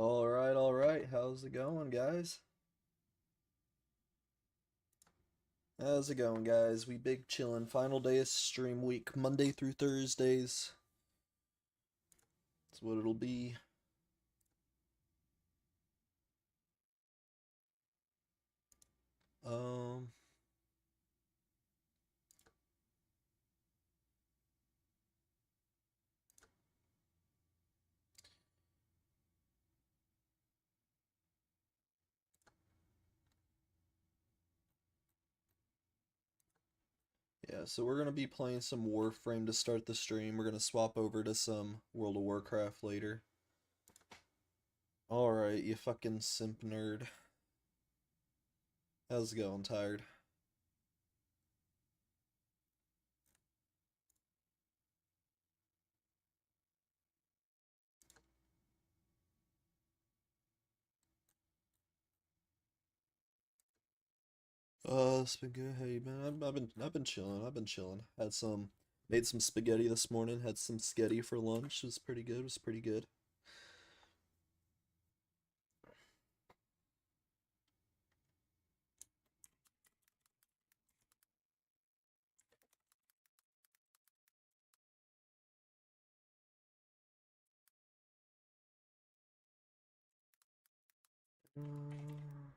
All right. How's it going, guys? How's it going, guys? We big chillin'. Final day of stream week, Monday through Thursdays. That's what it'll be. Um, yeah, so we're gonna be playing some Warframe to start the stream. We're gonna swap over to some World of Warcraft later. All right, you fucking simp nerd. How's it going? Tired? It's been good. Hey, man, I've been chilling. I've been chilling. Made some spaghetti this morning. Had some sketty for lunch. It was pretty good. It was pretty good. Mm.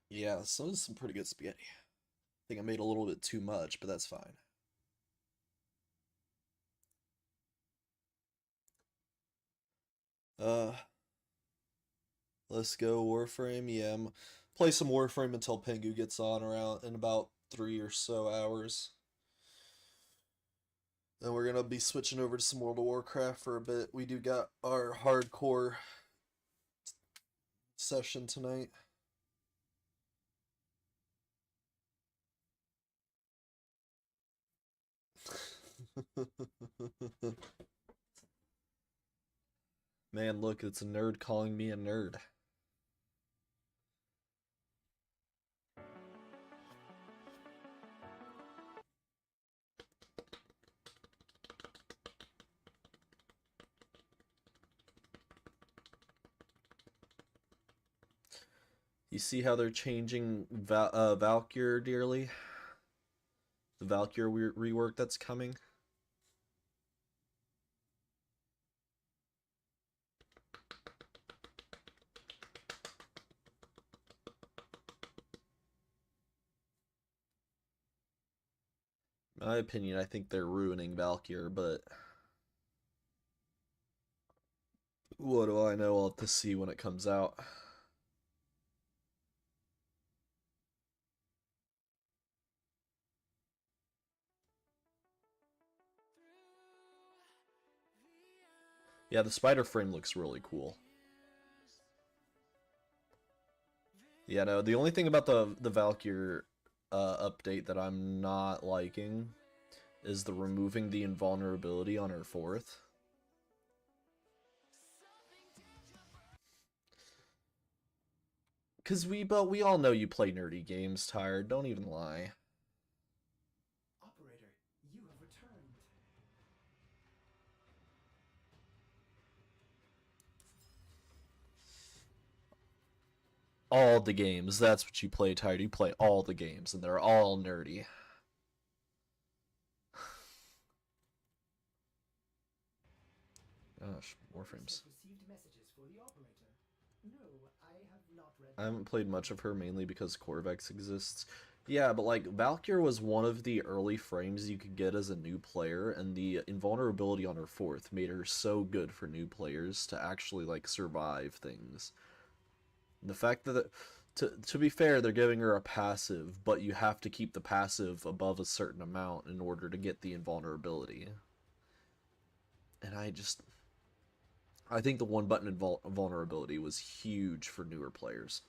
Yeah, so this is some pretty good spaghetti. I think I made a little bit too much, but that's fine. Uh, let's go Warframe. Yeah, play some Warframe until Pengu gets on around in about 3 or so hours. Then we're gonna be switching over to some World of Warcraft for a bit. We do got our hardcore session tonight. Man, look, it's a nerd calling me a nerd. You see how they're changing Valkyr dearly? The Valkyr rework that's coming? In my opinion, I think they're ruining Valkyr, but what do I know? I'll have to see when it comes out. Yeah, the spider frame looks really cool. Yeah, no, the only thing about the Valkyr update that I'm not liking is the removing the invulnerability on her fourth. But we all know you play nerdy games, Tired. Don't even lie. Operator, you have returned. All the games. That's what you play, Tired. You play all the games, and they're all nerdy. Gosh, Warframes. Received messages for the operator. No, I have not read I them. haven't played much of her mainly because Corvex exists. Yeah, but like Valkyr was one of the early frames you could get as a new player, and the invulnerability on her fourth made her so good for new players to actually like survive things. The fact that to be fair, they're giving her a passive, but you have to keep the passive above a certain amount in order to get the invulnerability. And I think the one button vulnerability was huge for newer players.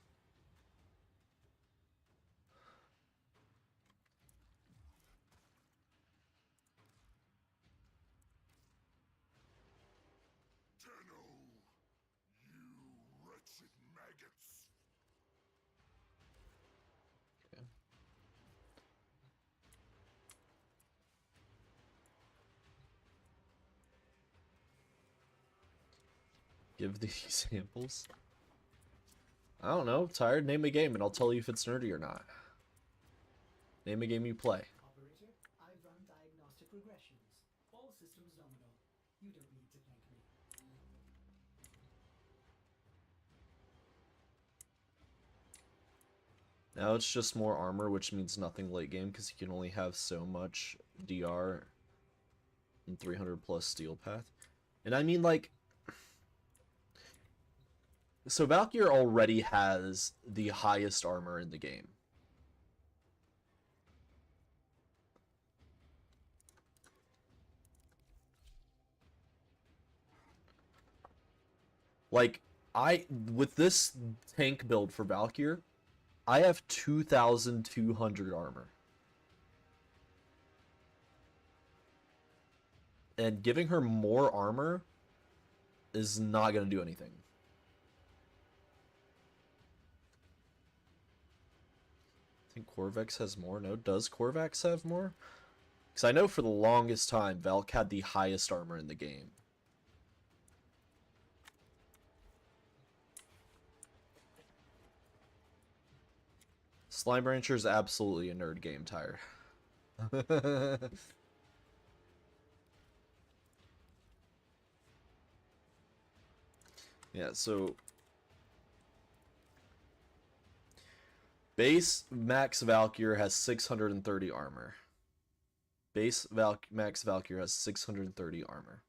Give the examples. I don't know. Tired? Name a game and I'll tell you if it's nerdy or not. Name a game you play. Operator, I run diagnostic regressions. All systems nominal. You don't need to thank me. Now it's just more armor, which means nothing late game because you can only have so much DR and 300 plus steel path. And I mean, like, so Valkyr already has the highest armor in the game. Like, with this tank build for Valkyr, I have 2,200 armor. And giving her more armor is not going to do anything. I think Corvex has more. No, does Corvex have more? Because I know for the longest time, Valk had the highest armor in the game. Slime Rancher is absolutely a nerd game, Tire. Yeah, so base max Valkyr has 630 armor. Base max Valkyr has 630 armor.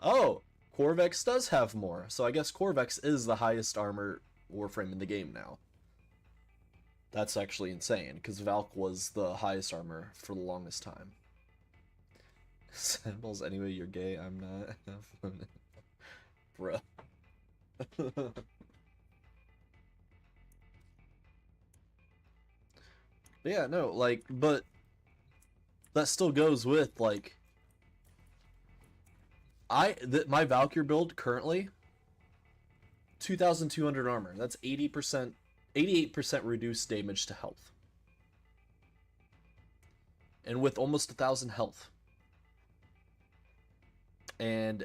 Oh, Corvex does have more. So I guess Corvex is the highest armor warframe in the game now. That's actually insane, because Valk was the highest armor for the longest time. Samples anyway, you're gay, I'm not. Bruh. Yeah, no, like, but that still goes with, like, my Valkyr build currently, 2,200 armor. That's 80%, 88% reduced damage to health. And with almost 1,000 health. And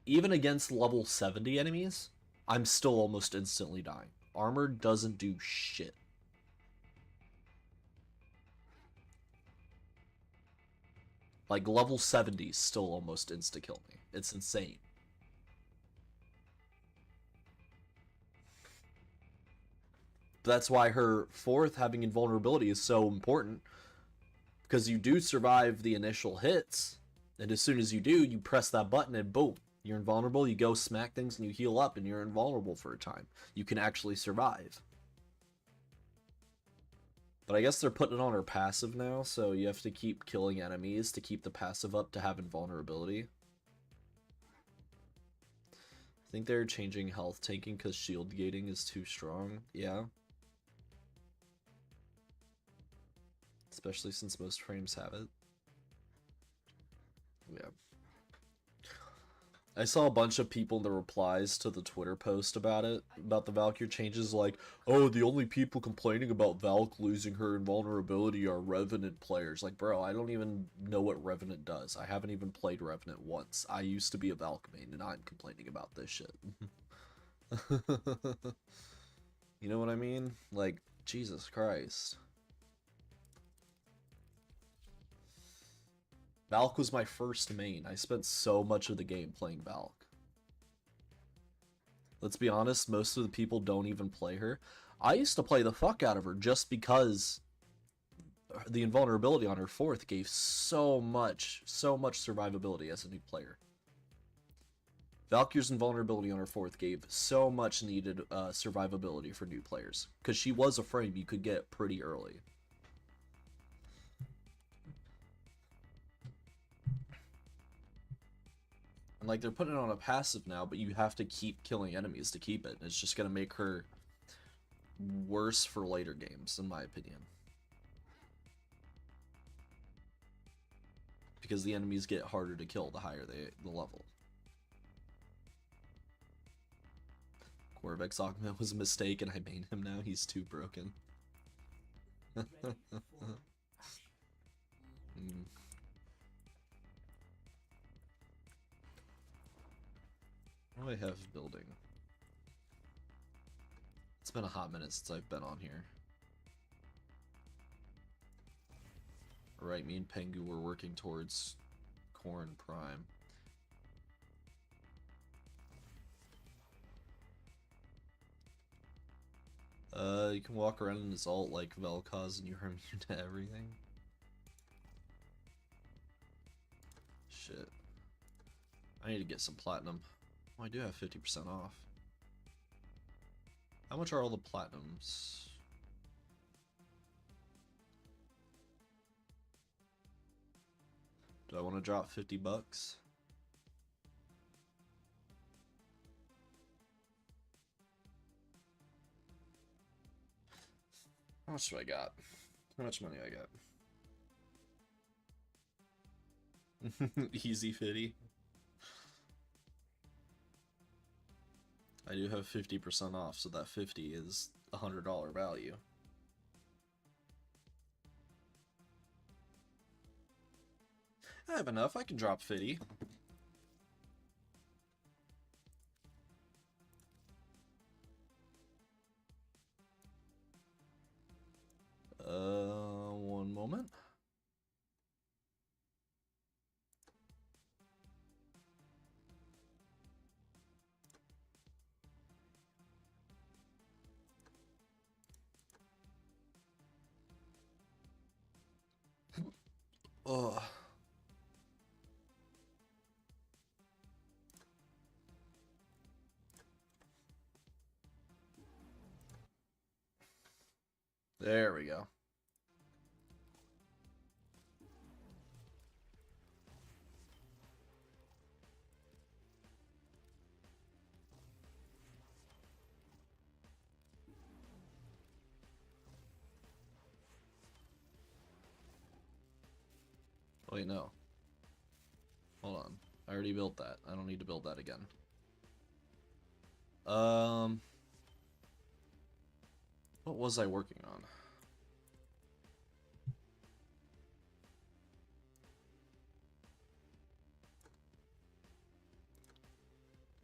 even against level 70 enemies, I'm still almost instantly dying. Armor doesn't do shit. Like, level 70 still almost insta-kill me. It's insane. That's why her fourth having invulnerability is so important. Because you do survive the initial hits, and as soon as you do, you press that button and boom, you're invulnerable, you go smack things and you heal up and you're invulnerable for a time. You can actually survive. But I guess they're putting it on her passive now, so you have to keep killing enemies to keep the passive up to have invulnerability. I think they're changing health tanking because shield gating is too strong. Yeah. Especially since most frames have it. Yeah. I saw a bunch of people in the replies to the Twitter post about it, about the Valkyr changes, like, oh, the only people complaining about Valk losing her invulnerability are Revenant players. Like, bro, I don't even know what Revenant does. I haven't even played Revenant once. I used to be a Valk main, and I'm complaining about this shit. You know what I mean? Like, Jesus Christ. Valk was my first main. I spent so much of the game playing Valk. Let's be honest, most of the people don't even play her. I used to play the fuck out of her just because the invulnerability on her fourth gave so much survivability as a new player. Valkyr's invulnerability on her fourth gave so much needed survivability for new players. Because she was a frame you could get pretty early. And like they're putting it on a passive now, but you have to keep killing enemies to keep it. It's just gonna make her worse for later games, in my opinion. Because the enemies get harder to kill the higher the level. Corvex Augment was a mistake and I made him now. He's too broken. Ready for action. Mm. What do I have building? It's been a hot minute since I've been on here. Right, me and Pengu were working towards Corn Prime. You can walk around in this alt like Vel'Koz and you're immune to everything. Shit. I need to get some platinum. Oh, I do have 50% off. How much are all the platinums? Do I want to drop 50 bucks? How much do I got? How much money I got? Easy 50. I do have 50% off, so that 50 is a $100 value. I have enough. I can drop 50. One moment. Oh. There we go. Wait, no. Hold on. I already built that. I don't need to build that again. What was I working on?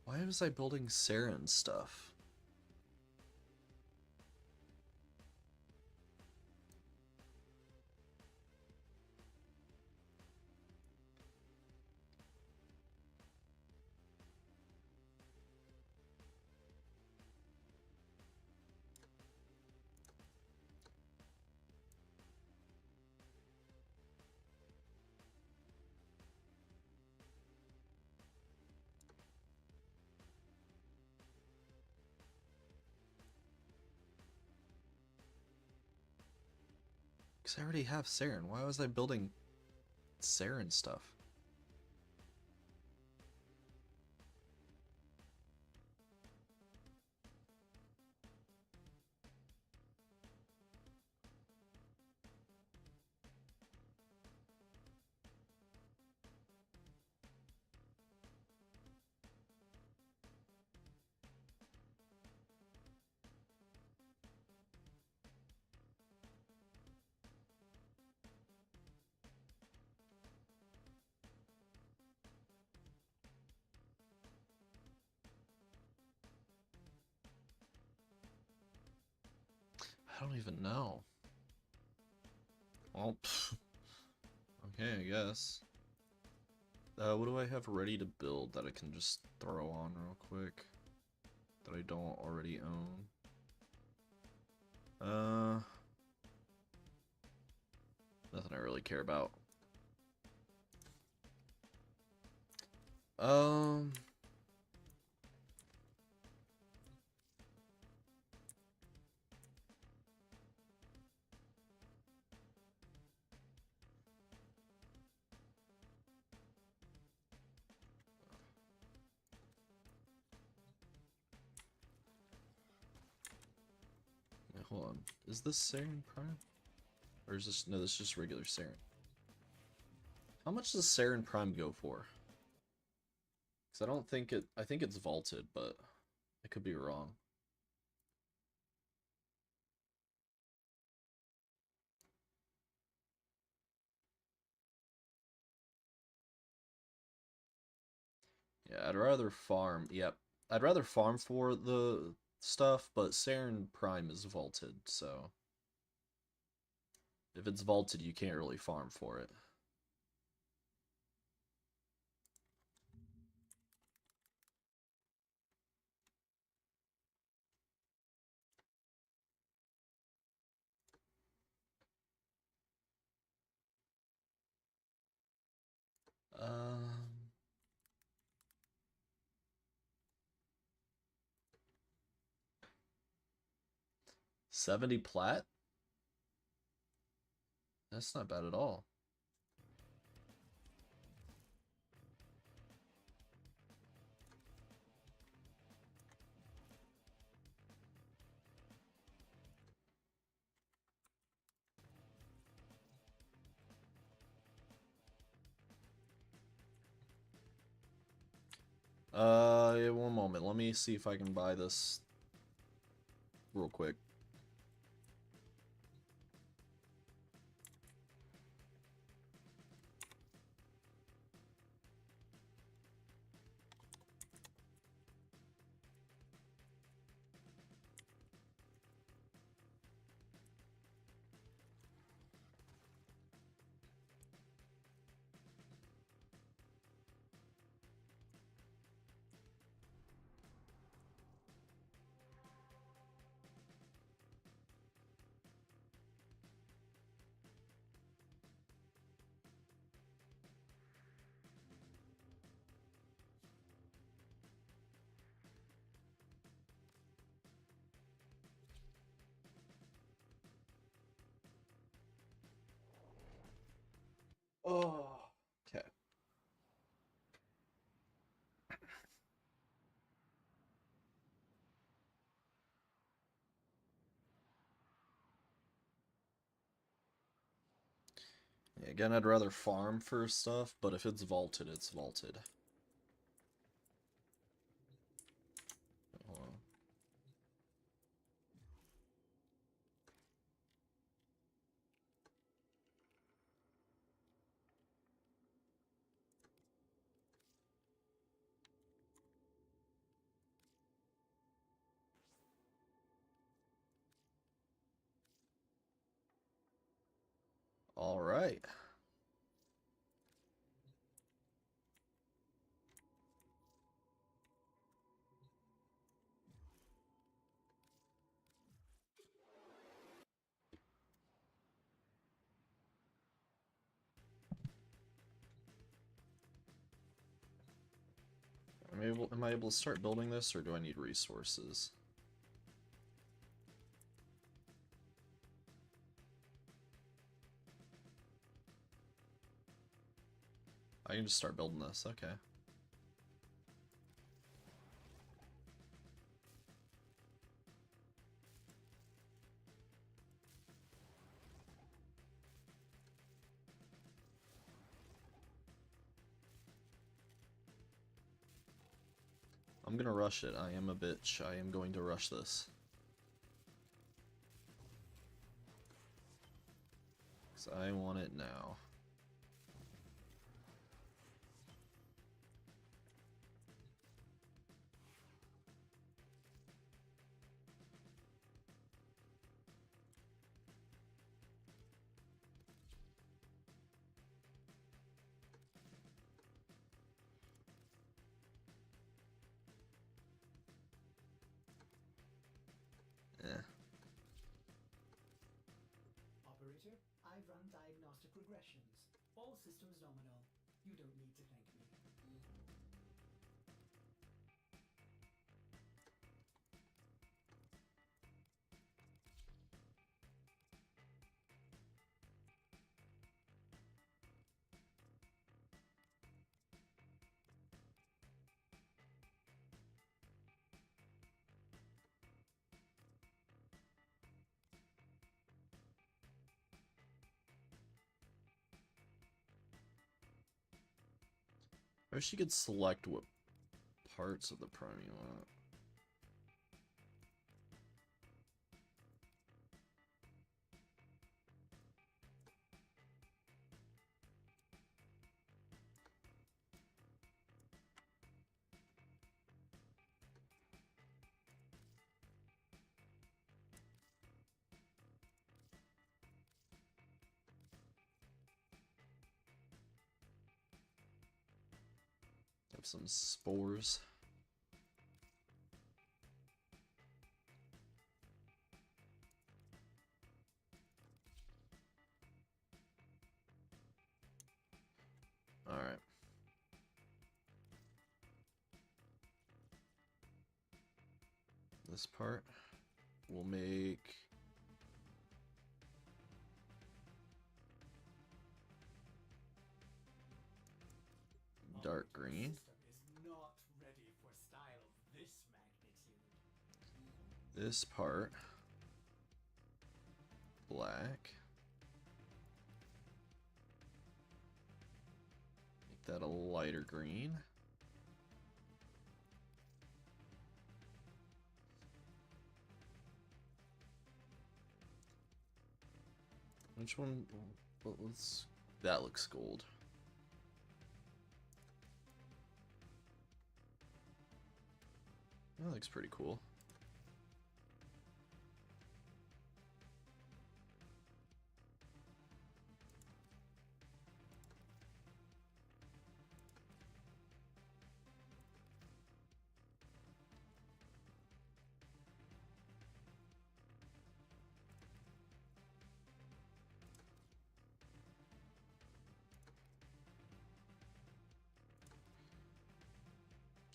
Why was I building Saren stuff? Because I already have Saren. Why was I building Saren stuff? I don't even know. Well, okay, I guess. What do I have ready to build that I can just throw on real quick? That I don't already own? Nothing I really care about. Um... Wait, hold on. Is this Saren Prime? Or is this... No, this is just regular Saren. How much does Saren Prime go for? Because I don't think it... I think it's vaulted, but I could be wrong. Yeah, I'd rather farm. Yep. I'd rather farm for the stuff, but Saren Prime is vaulted, so if it's vaulted, you can't really farm for it. Um, 70 plat? That's not bad at all. Yeah, one moment. Let me see if I can buy this real quick. Oh, okay. Yeah, again, I'd rather farm for stuff, but if it's vaulted, it's vaulted. Hold on. All right. Am I able to start building this, or do I need resources? I can just start building this, okay. I'm gonna rush it. I am a bitch. I am going to rush this. 'Cause I want it now. Eh. Operator, I run diagnostic regressions. All systems nominal. You don't need to thank me. I wish you could select what parts of the prime you want. make some spores. Alright. This part we'll make dark green. System is not ready for style of this magnitude. This part black. Make that a lighter green. Which one? That looks gold. That looks pretty cool.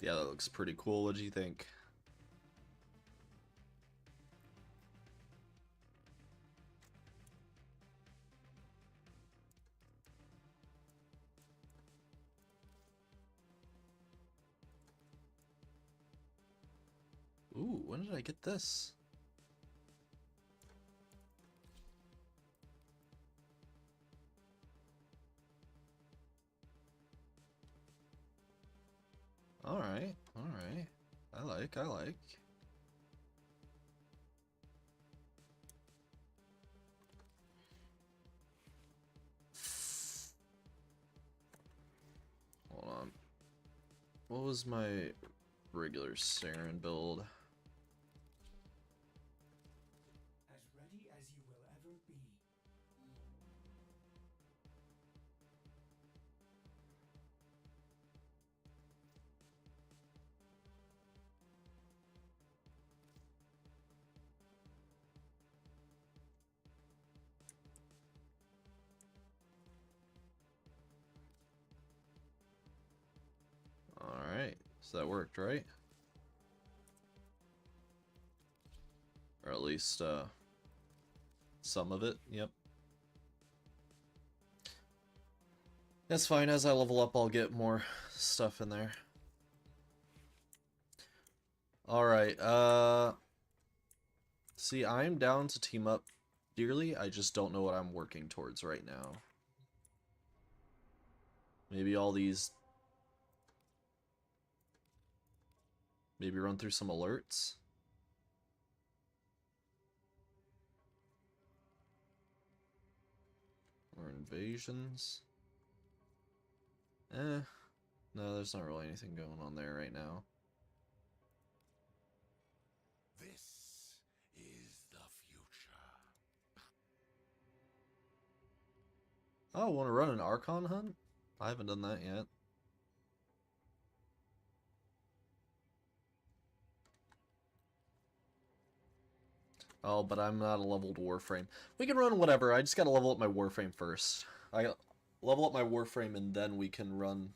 Yeah, that looks pretty cool. What do you think? Ooh, when did I get this? Alright, alright. I like. Hold on. What was my regular Saren build? As ready as you will ever be. Alright, so that worked, right? Or at least, some of it, yep. That's fine, as I level up I'll get more stuff in there. Alright, see, I'm down to team up dearly, I just don't know what I'm working towards right now. Maybe all these... Maybe run through some alerts? Or invasions? No, there's not really anything going on there right now. This is the future. Oh, want to run an Archon hunt? I haven't done that yet. Oh, but I'm not a leveled Warframe. We can run whatever, I just gotta level up my Warframe first. I level up my Warframe and then we can run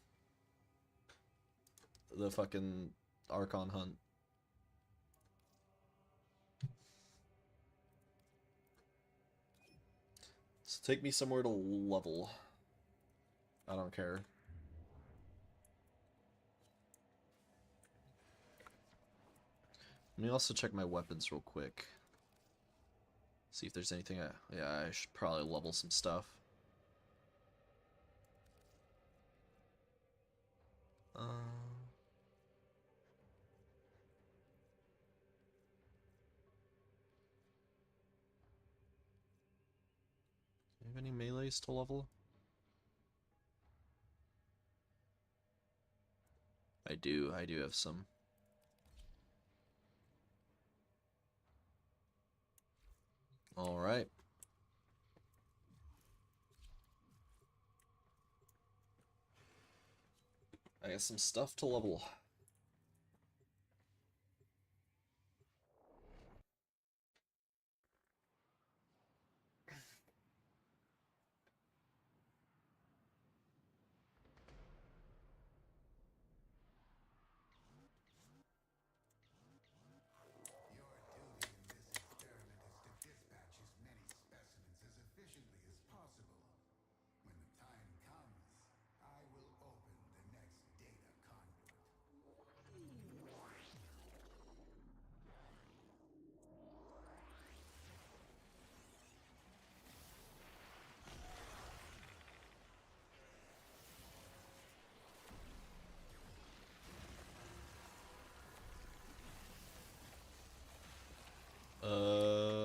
the fucking Archon hunt. So take me somewhere to level. I don't care. Let me also check my weapons real quick. See if there's anything yeah, I should probably level some stuff. Do you have any melees to level? I do have some. Alright. I got some stuff to level. Your duty in this experiment is to dispatch as many specimens as efficiently as possible. When the time comes, I will open the next data conduit.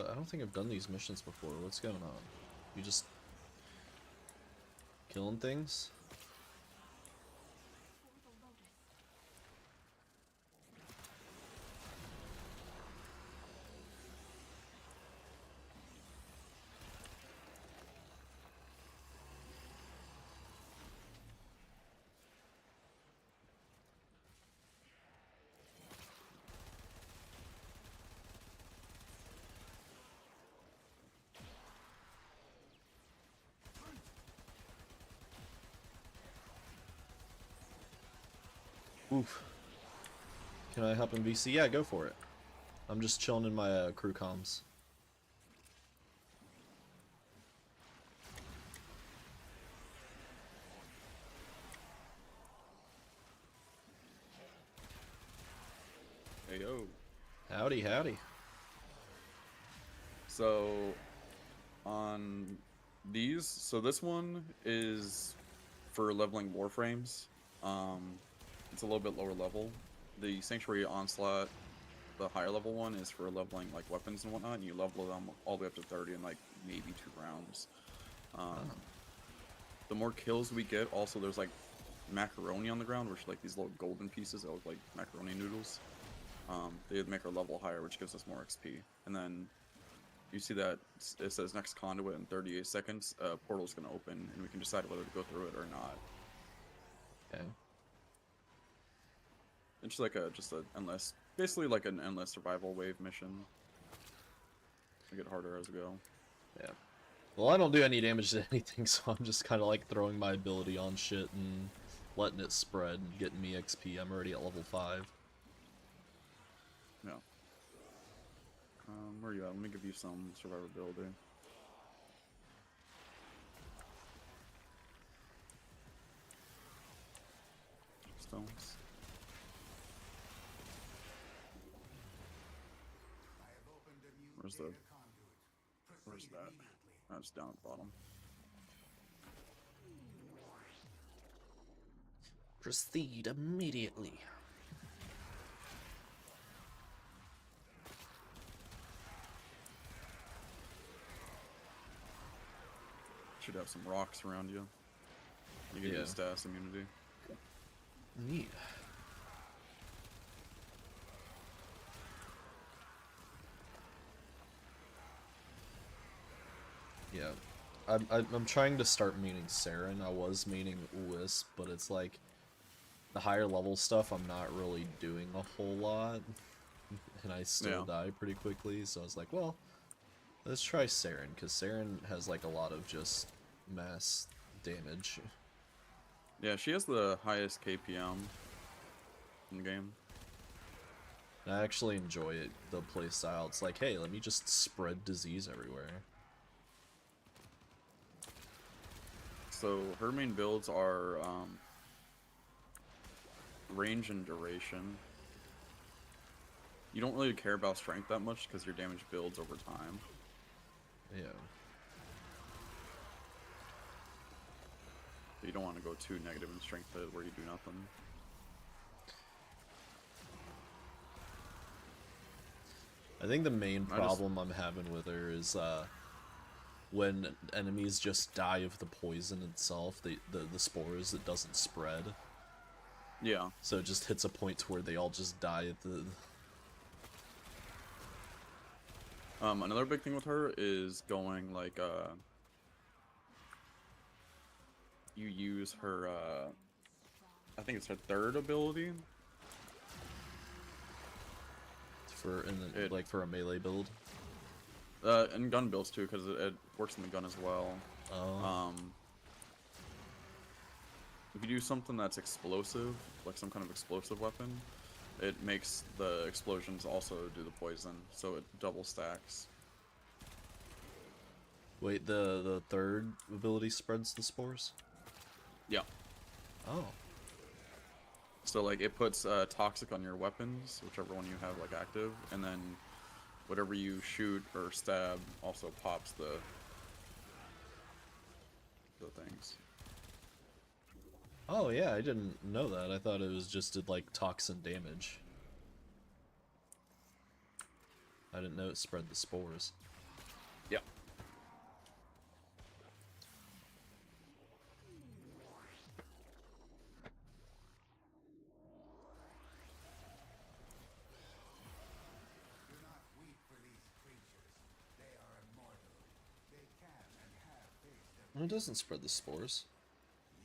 I don't think I've done these missions before. What's going on? You just killing things? Oof. Can I help in VC? Yeah, go for it. I'm just chilling in my crew comms. Hey yo. Howdy, howdy. So on these, so this one is for leveling warframes. It's a little bit lower level. The Sanctuary Onslaught, the higher level one, is for leveling like weapons and whatnot, and you level them all the way up to 30 in like maybe 2 rounds. The more kills we get, also there's like macaroni on the ground, which are like these little golden pieces that look like macaroni noodles. They make our level higher, which gives us more XP. And then you see that it says next conduit in 38 seconds. Portal's gonna open, and we can decide whether to go through it or not. Okay. It's like just an endless, basically like an endless survival wave mission. We get harder as we go. Yeah. Well, I don't do any damage to anything, so I'm just kind of like throwing my ability on shit and letting it spread and getting me XP. I'm already at level 5. Yeah. Where are you at? Let me give you some survivability. Stones. I have opened a new Where's data the- conduit. Where's Proceed that? immediately. That's down at the bottom. Proceed immediately. Should have some rocks around you. You can Yeah. use status immunity. Neat. Yeah. I'm trying to start meaning Saren. I was meaning Wisp, but it's like the higher level stuff I'm not really doing a whole lot. And I still die pretty quickly, so I was like, well, let's try Saren, because Saren has like a lot of just mass damage. Yeah, she has the highest KPM in the game. And I actually enjoy it, the playstyle. It's like, hey, let me just spread disease everywhere. So her main builds are range and duration. You don't really care about strength that much because your damage builds over time. Yeah. But you don't want to go too negative in strength where you do nothing. I think the main problem I'm having with her is when enemies just die of the poison itself, the spores, it doesn't spread. Yeah. So it just hits a point to where they all just die at the... Another big thing with her is going like you use her I think it's her third ability. For like for a melee build. And gun builds too, because it works in the gun as well. Oh. If you do something that's explosive, like some kind of explosive weapon, it makes the explosions also do the poison, so it double stacks. Wait, the third ability spreads the spores? Yeah. Oh. So like it puts toxic on your weapons, whichever one you have like active, and then whatever you shoot or stab also pops the things. Oh yeah, I didn't know that. I thought it was just did like toxin damage. I didn't know it spread the spores. Yeah. Do not weep for these creatures. They are immortal. They can and have faced Well, it doesn't spread the spores.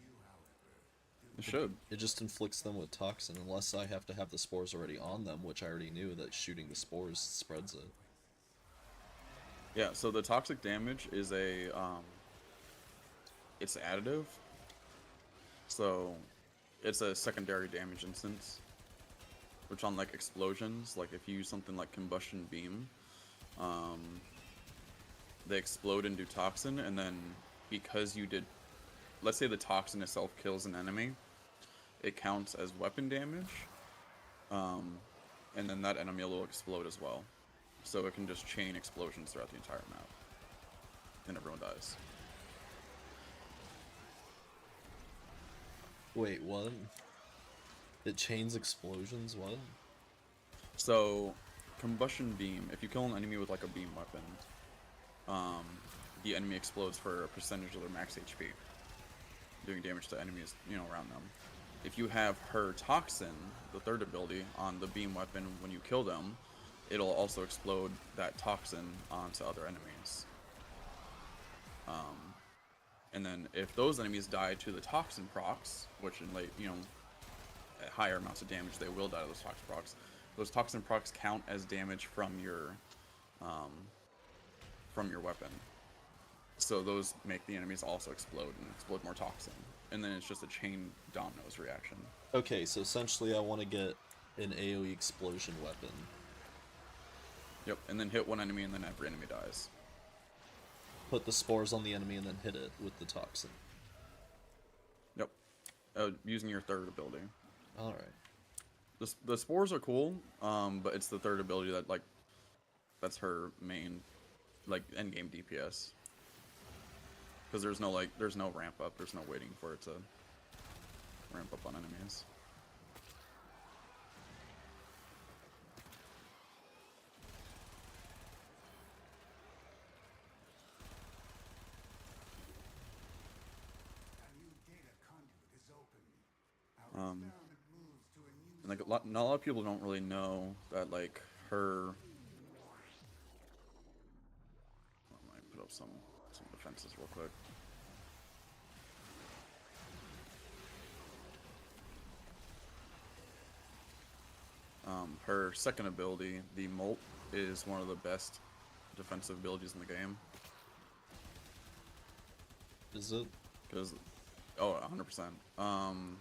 you, however. It should. It just inflicts them with toxin, unless I have to have the spores already on them, which I already knew that shooting the spores spreads it. Yeah, so the toxic damage is a it's additive. So it's a secondary damage instance. Which on like explosions, like if you use something like combustion beam, they explode and do toxin, and then because you did, let's say the toxin itself kills an enemy, it counts as weapon damage, and then that enemy will explode as well. So it can just chain explosions throughout the entire map, and everyone dies. Wait, what? It chains explosions? What? So, combustion beam, if you kill an enemy with like a beam weapon, the enemy explodes for a percentage of their max HP, doing damage to enemies, you know, around them. If you have her toxin, the third ability, on the beam weapon when you kill them, it'll also explode that toxin onto other enemies. And then if those enemies die to the toxin procs, which in like, you know, at higher amounts of damage, they will die to those toxin procs. Those toxin procs count as damage from your weapon. So those make the enemies also explode and explode more toxin. And then it's just a chain dominoes reaction. Okay, so essentially I want to get an AoE explosion weapon. Yep, and then hit one enemy and then every enemy dies. Put the spores on the enemy and then hit it with the toxin. Yep. Using your third ability. Alright. The spores are cool, but it's the third ability that, like, that's her main, like, endgame DPS. Because there's no ramp up, there's no waiting for it to ramp up on enemies. A new data conduit is open. Our Um, experiment moves to a new And, like, not a lot of people don't really know that, like, her... I might put up some defenses real quick. Her second ability, the Molt, is one of the best defensive abilities in the game. Is it? Because, oh, 100%.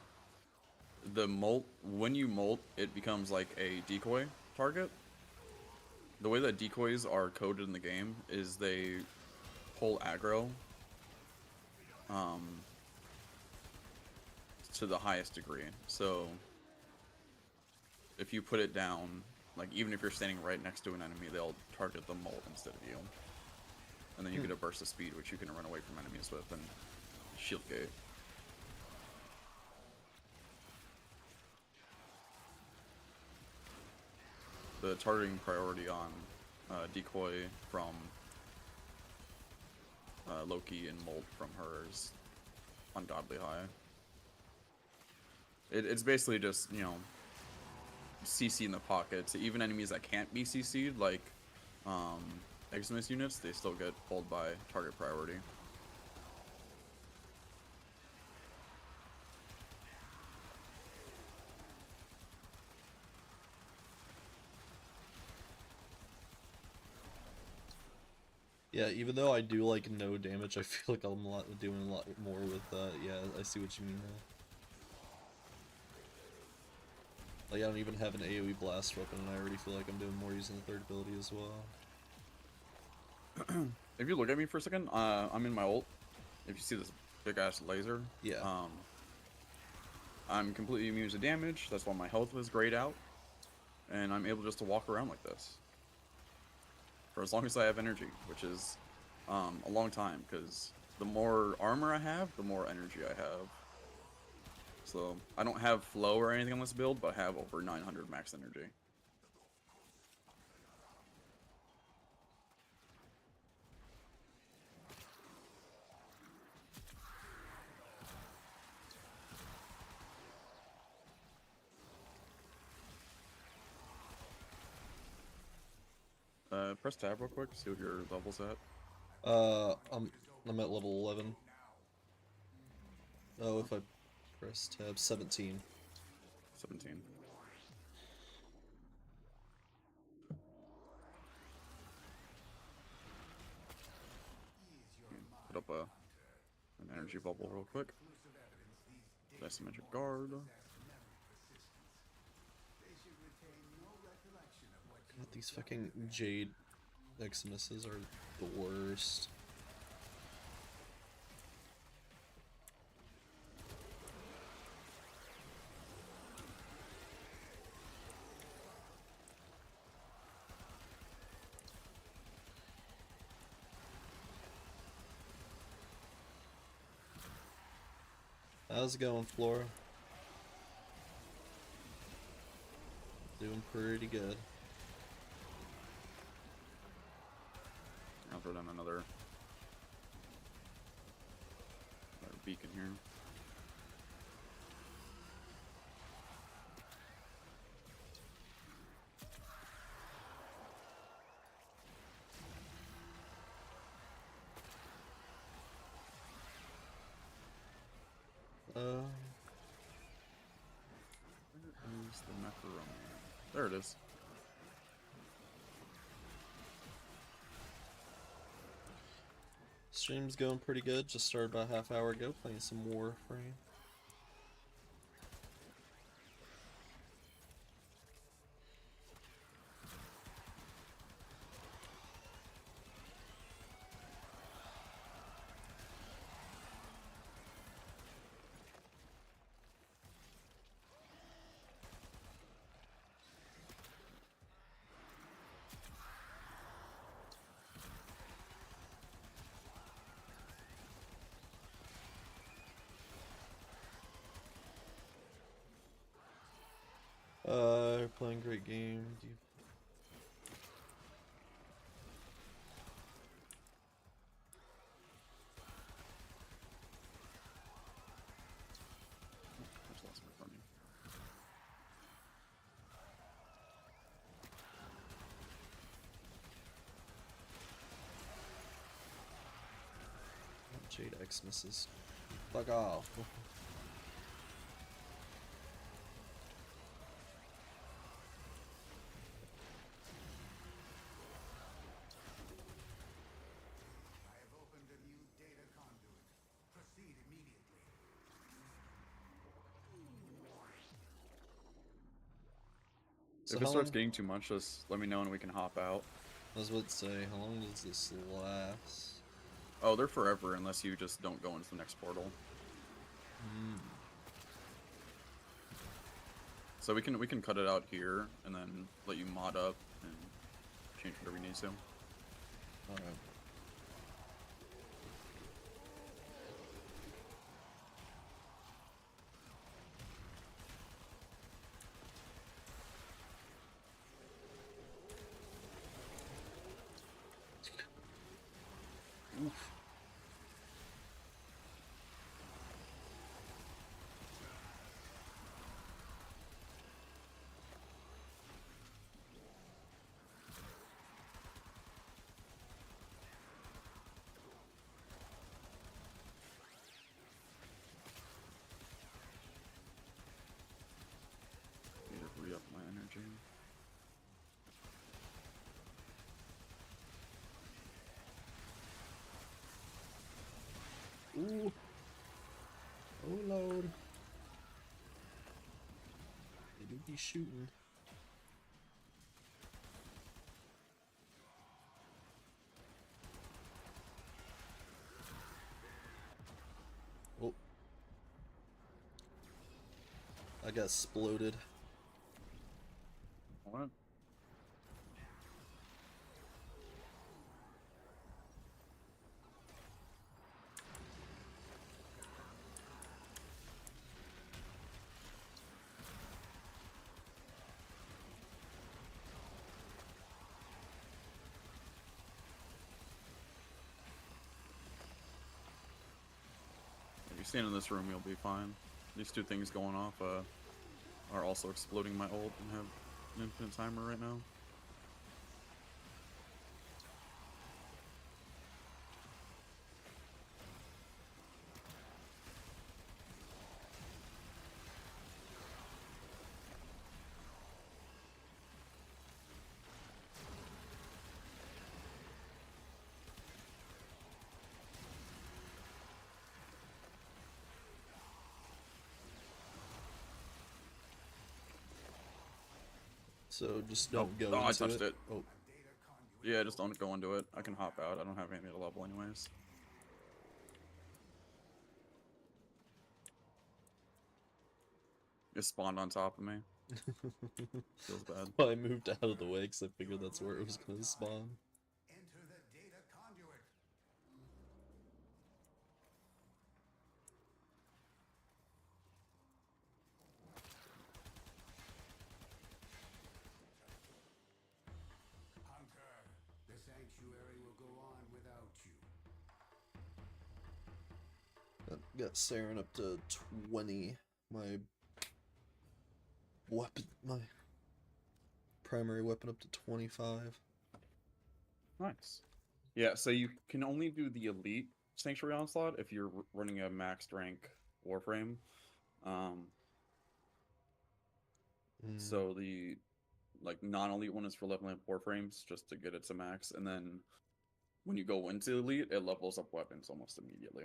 The Molt, when you Molt, it becomes like a decoy target. The way that decoys are coded in the game is they pull aggro to the highest degree. So if you put it down, like even if you're standing right next to an enemy, they'll target the Molt instead of you. And then you get a burst of speed, which you can run away from enemies with, and shield gate. The targeting priority on decoy from Loki and Molt from her is ungodly high. It's basically just, you know, CC in the pockets. Even enemies that can't be CC'd, like Eximus units, they still get pulled by target priority. Yeah, even though I do like no damage, I feel like I'm doing a lot more with that. Yeah, I see what you mean now. Like, I don't even have an AoE blast weapon, and I already feel like I'm doing more using the third ability as well. If you look at me for a second, I'm in my ult. If you see this big ass laser, Yeah. I'm completely immune to damage. That's why my health was grayed out, and I'm able just to walk around like this for as long as I have energy, which is a long time. Because the more armor I have, the more energy I have. So I don't have flow or anything on this build, but I have over 900 max energy. Press tab real quick, see what your level's at. I'm at level 11. Oh, if I press tab, 17. 17. Put up an energy bubble real quick. Asymmetric guard. God, these fucking Jade Eximuses are the worst. How's it going, Flora? Doing pretty good. I'll throw down another beacon here. Where's the macaroni? There it is. Stream's going pretty good. Just started about a half hour ago playing some Warframe. Playing great game. Just lost my funding. Jade Eximuses. Fuck off. I have opened a new data conduit. Proceed immediately. So If it how starts long, getting too much, just let me know and we can hop out. I was about to say, how long does this last? Oh, they're forever unless you just don't go into the next portal. So we can cut it out here and then let you mod up and change whatever you need to. Alright. Oof. Need to re-up my energy. He's shooting. Oh. I got exploded. What? If you stand in this room, you'll be fine. These two things going off are also exploding my ult and have an infinite timer right now. So just don't go Oh, into I touched it. Oh. Yeah, just don't go into it. I can hop out. I don't have any at a level anyways. It spawned on top of me. Feels bad. Well, I moved out of the way because I figured that's where it was going to spawn. Enter the data conduit. Hunter, the sanctuary will go on without you. Got Saren up to 20. My primary weapon up to 25. Nice. Yeah, so you can only do the elite Sanctuary Onslaught if you're running a maxed rank Warframe. So the non-elite one is for leveling up Warframes just to get it to max, and then when you go into elite, it levels up weapons almost immediately.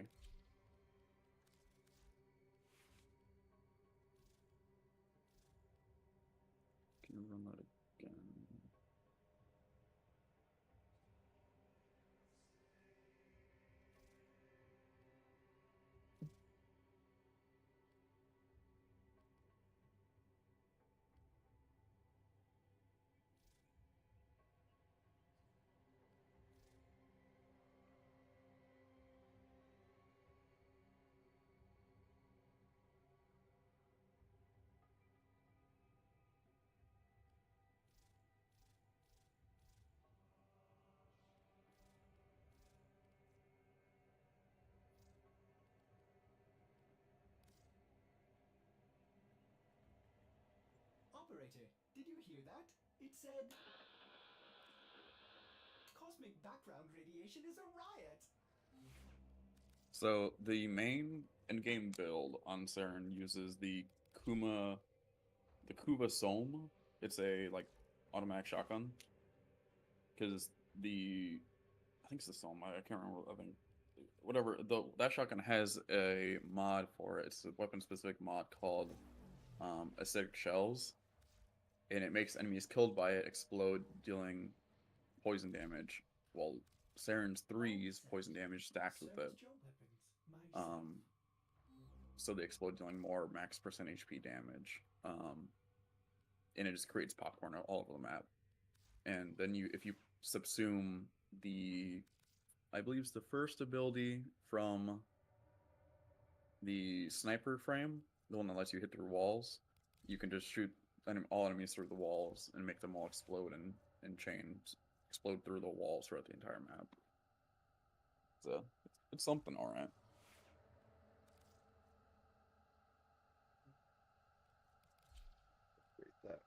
Can you run that again? Operator, did you hear that? It said... Cosmic background radiation is a riot! So the main in-game build on Saren uses the Kuva Sohm. It's a automatic shotgun. Because I think it's the Sohm. I can't remember. I think whatever. That shotgun has a mod for it. It's a weapon-specific mod called acidic shells, and it makes enemies killed by it explode, dealing poison damage. While Saren's 3's poison damage stacks with it. So they explode, dealing more max percent HP damage. And it just creates popcorn all over the map. And then if you subsume I believe it's the first ability from the sniper frame, the one that lets you hit through walls, you can just shoot all enemies through the walls and make them all explode and chains explode through the walls throughout the entire map. So it's something, all right. That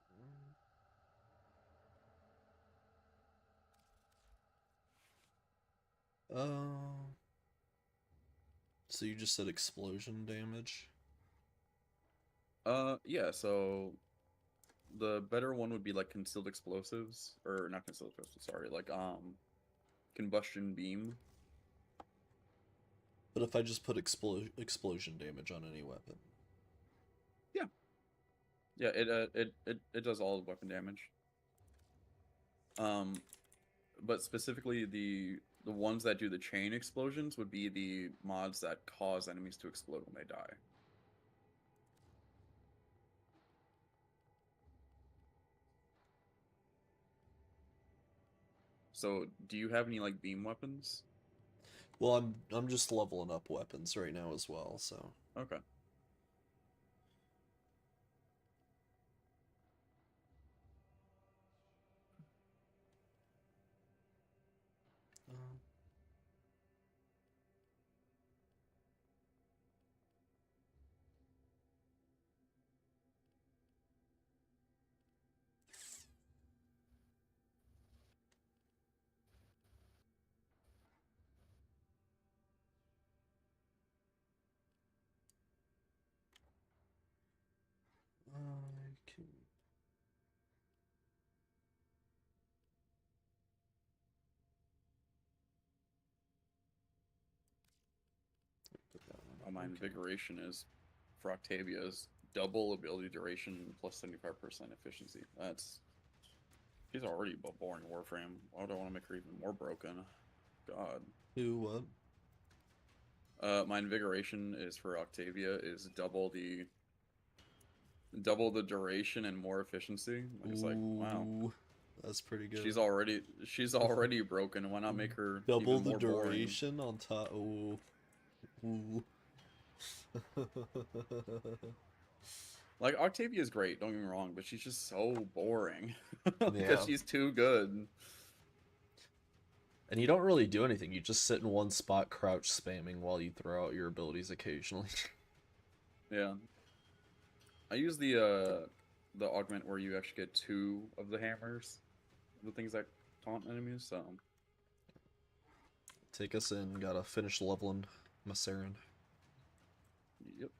so you just said explosion damage? Yeah, so the better one would be concealed explosives, or not concealed explosives, sorry, combustion beam. But if I just put explosion damage on any weapon? Yeah. Yeah, it does all the weapon damage. But specifically the ones that do the chain explosions would be the mods that cause enemies to explode when they die. So, do you have any like beam weapons? Well, I'm just leveling up weapons right now as well, so. Okay. Um, I can. Put that one. My Okay. invigoration is for Octavia is double ability duration plus 75% efficiency. That's she's already a boring Warframe. Why would I want to make her even more broken? God. Who what? My invigoration is for Octavia is double the duration and more efficiency. Like it's like, wow. Ooh, that's pretty good. She's already broken. Why not make her Double even the more boring? duration on top. Ooh. Ooh. Like Octavia is great, don't get me wrong, but she's just so boring because Yeah. she's too good. And you don't really do anything. You just sit in one spot, crouch spamming while you throw out your abilities occasionally. Yeah. I use the augment where you actually get 2 of the hammers, the things that taunt enemies. So Take us in. Gotta finish leveling Massarin. yep.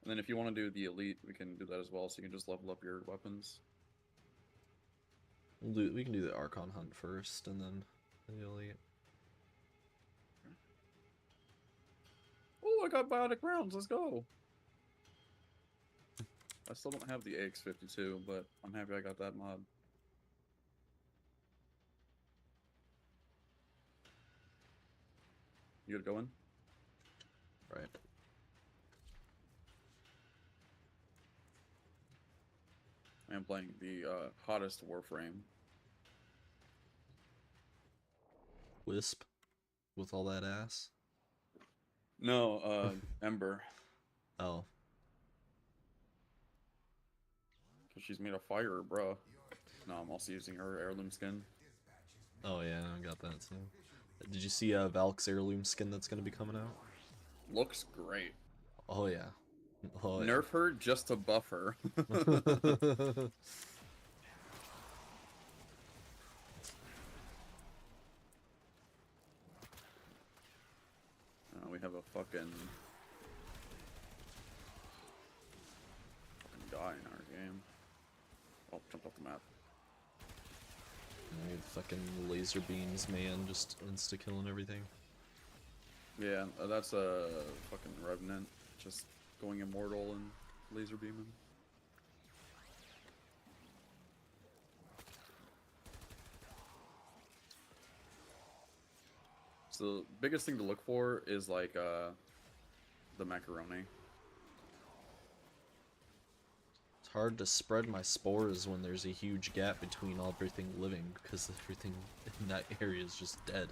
And then if you want to do the elite, we can do that as well. So you can just level up your weapons. We can do the Archon hunt first, and then the elite. Oh, I got biotic rounds. Let's go. I still don't have the AX52, but I'm happy I got that mod. You good going? Right. I'm playing the hottest Warframe. Wisp, with all that ass. No, Ember. Oh. Because she's made of fire, bro. No, I'm also using her heirloom skin. Oh yeah, I got that too. Did you see Valk's heirloom skin that's gonna be coming out? Looks great. Oh yeah. Oh yeah. Nerf her just to buff her. We have a fucking guy in our game. Oh, jumped off the map. Fucking laser beams, man, just insta killing everything. Yeah, that's a fucking revenant, just going immortal and laser beaming. So the biggest thing to look for is like the macaroni. It's hard to spread my spores when there's a huge gap between everything living, because everything in that area is just dead.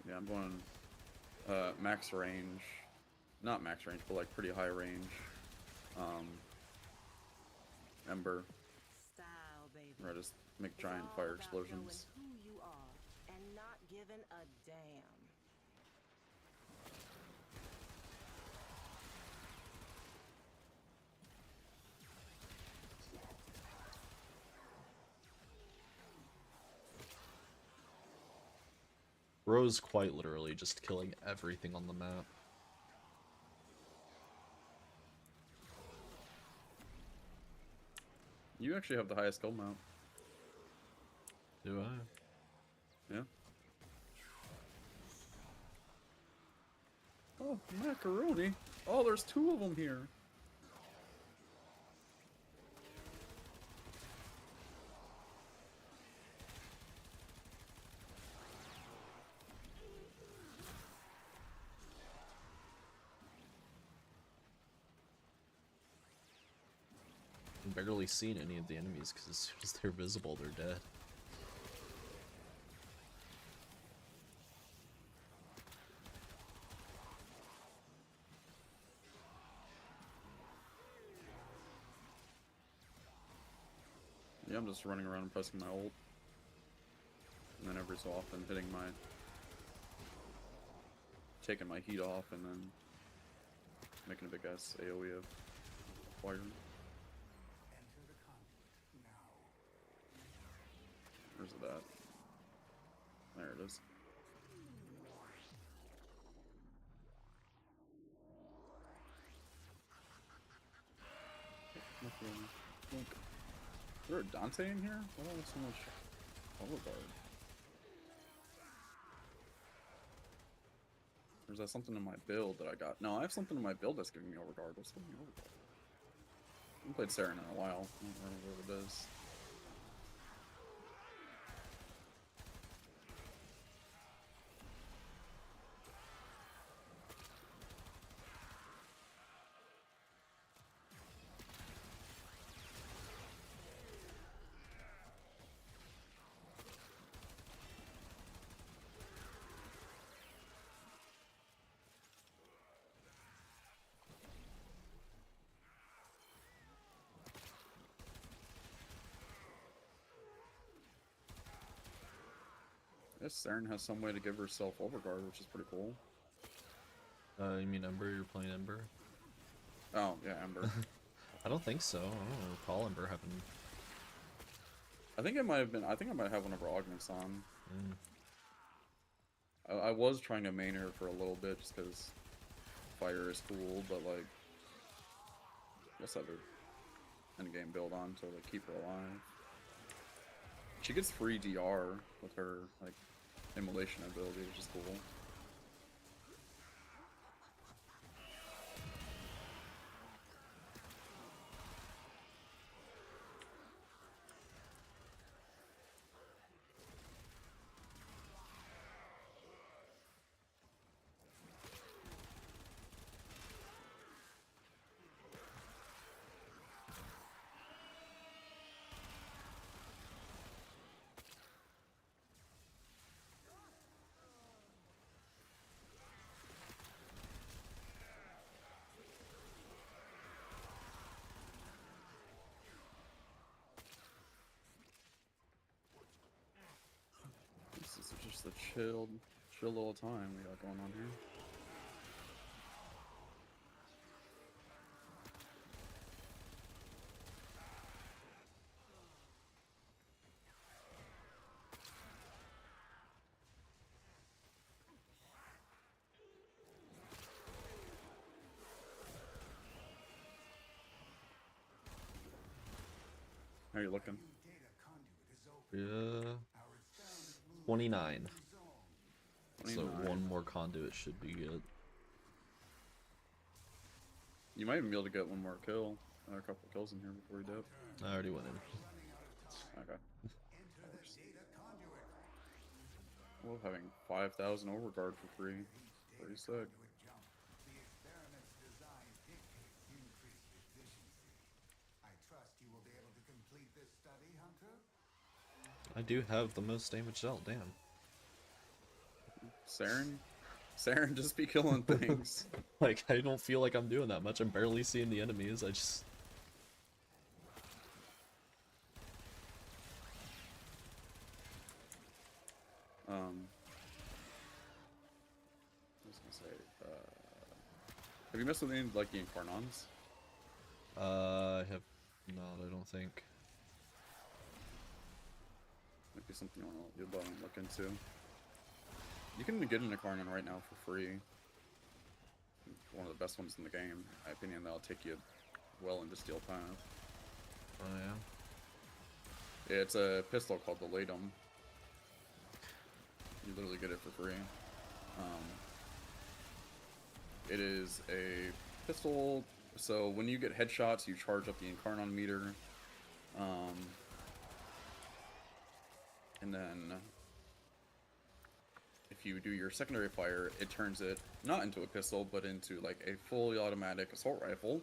Yeah, I'm going max range. Not max range, but like pretty high range. Ember. Style, baby. Where I just make It's giant all fire about explosions. knowing who you are and not giving a damn. Bro's quite literally just killing everything on the map. You actually have the highest skill mount. Do I? Yeah. Oh, macaroni. Oh, there's 2 of them here. I've barely seen any of the enemies because as soon as they're visible, they're dead. Yeah, I'm just running around and pressing my ult. And then every so often hitting my... taking my heat off and then making a big ass AoE of fire. Enter the conduit now. Where's it at? There it is. Look. Is there a Dante in here? Why do I have so much overguard? Or is that something in my build that I got? No, I have something in my build that's giving me overguard. What's giving me overguard? I haven't played Saren in a while. I don't remember what it is. I guess Saren has some way to give herself overguard, which is pretty cool. You mean Ember? You're playing Ember? Oh, yeah, Ember. I don't think so. I don't recall Ember having... I think it might have been. I think I might have one of her augments on. Mm. I was trying to main her for a little bit just because fire is cool, but like, let's have her endgame build on to like keep her alive. She gets free DR with her like immolation ability, which is cool. This is just a chill little time we got going on here. How are you looking? Data conduit is open. Yeah. Our experiment moves 29. to zone. So 29. one more conduit should be good. You might even be able to get one more kill, a couple kills in here before you dip. I already went in. Running out of time. Okay. Enter the data conduit. I love having 5,000 overguard for free. Pretty Data sick. conduit jump. The experiment's design dictates increased efficiency. I trust you will be able to complete this study, Hunter? I do have the most damage dealt, damn. Saren just be killing things. Like, I don't feel like I'm doing that much. I'm barely seeing the enemies. I just... I was gonna say, have you messed with any like the Incarnons? I have not, I don't think. Might be something you want to look into. You can get an Incarnon right now for free. One of the best ones in the game, in my opinion. That'll take you well into Steel Path. Oh yeah. Yeah, it's a pistol called the Latum. You literally get it for free. It is a pistol. So when you get headshots, you charge up the Incarnon meter. And then if you do your secondary fire, it turns it not into a pistol, but into like a fully automatic assault rifle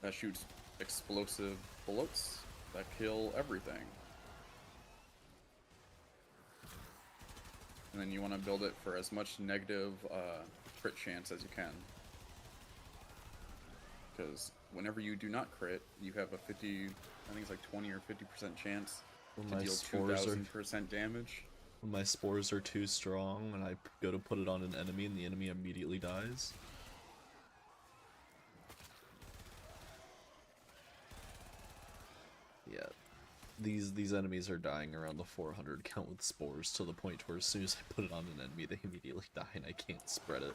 that shoots explosive bullets that kill everything. And then you want to build it for as much negative crit chance as you can. Because whenever you do not crit, you have a 50, I think it's like 20 or 50% chance When to my deal spores are 2000% damage. when my spores are too strong and I go to put it on an enemy and the enemy immediately dies. Yeah. These enemies are dying around the 400 count with spores to the point where as soon as I put it on an enemy, they immediately die and I can't spread it.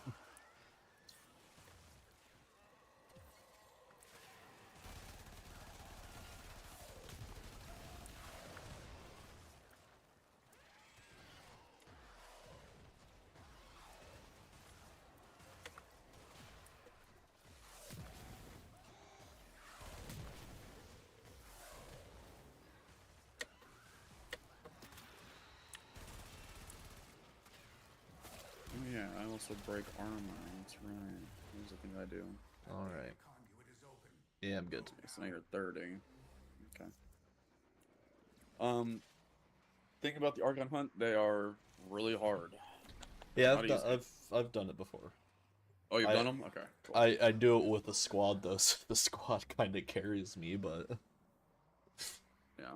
Oh yeah, I also break armor. That's right. Here's the thing I do. Alright. Conduit is open. Yeah, I'm good. So now you're 30. Okay. Think about the Argon Hunt. They are really hard. Yeah, Not easy. I've done it before. Oh, you've I- done them? Okay, cool. I do it with a squad though, so the squad kind of carries me, but Yeah.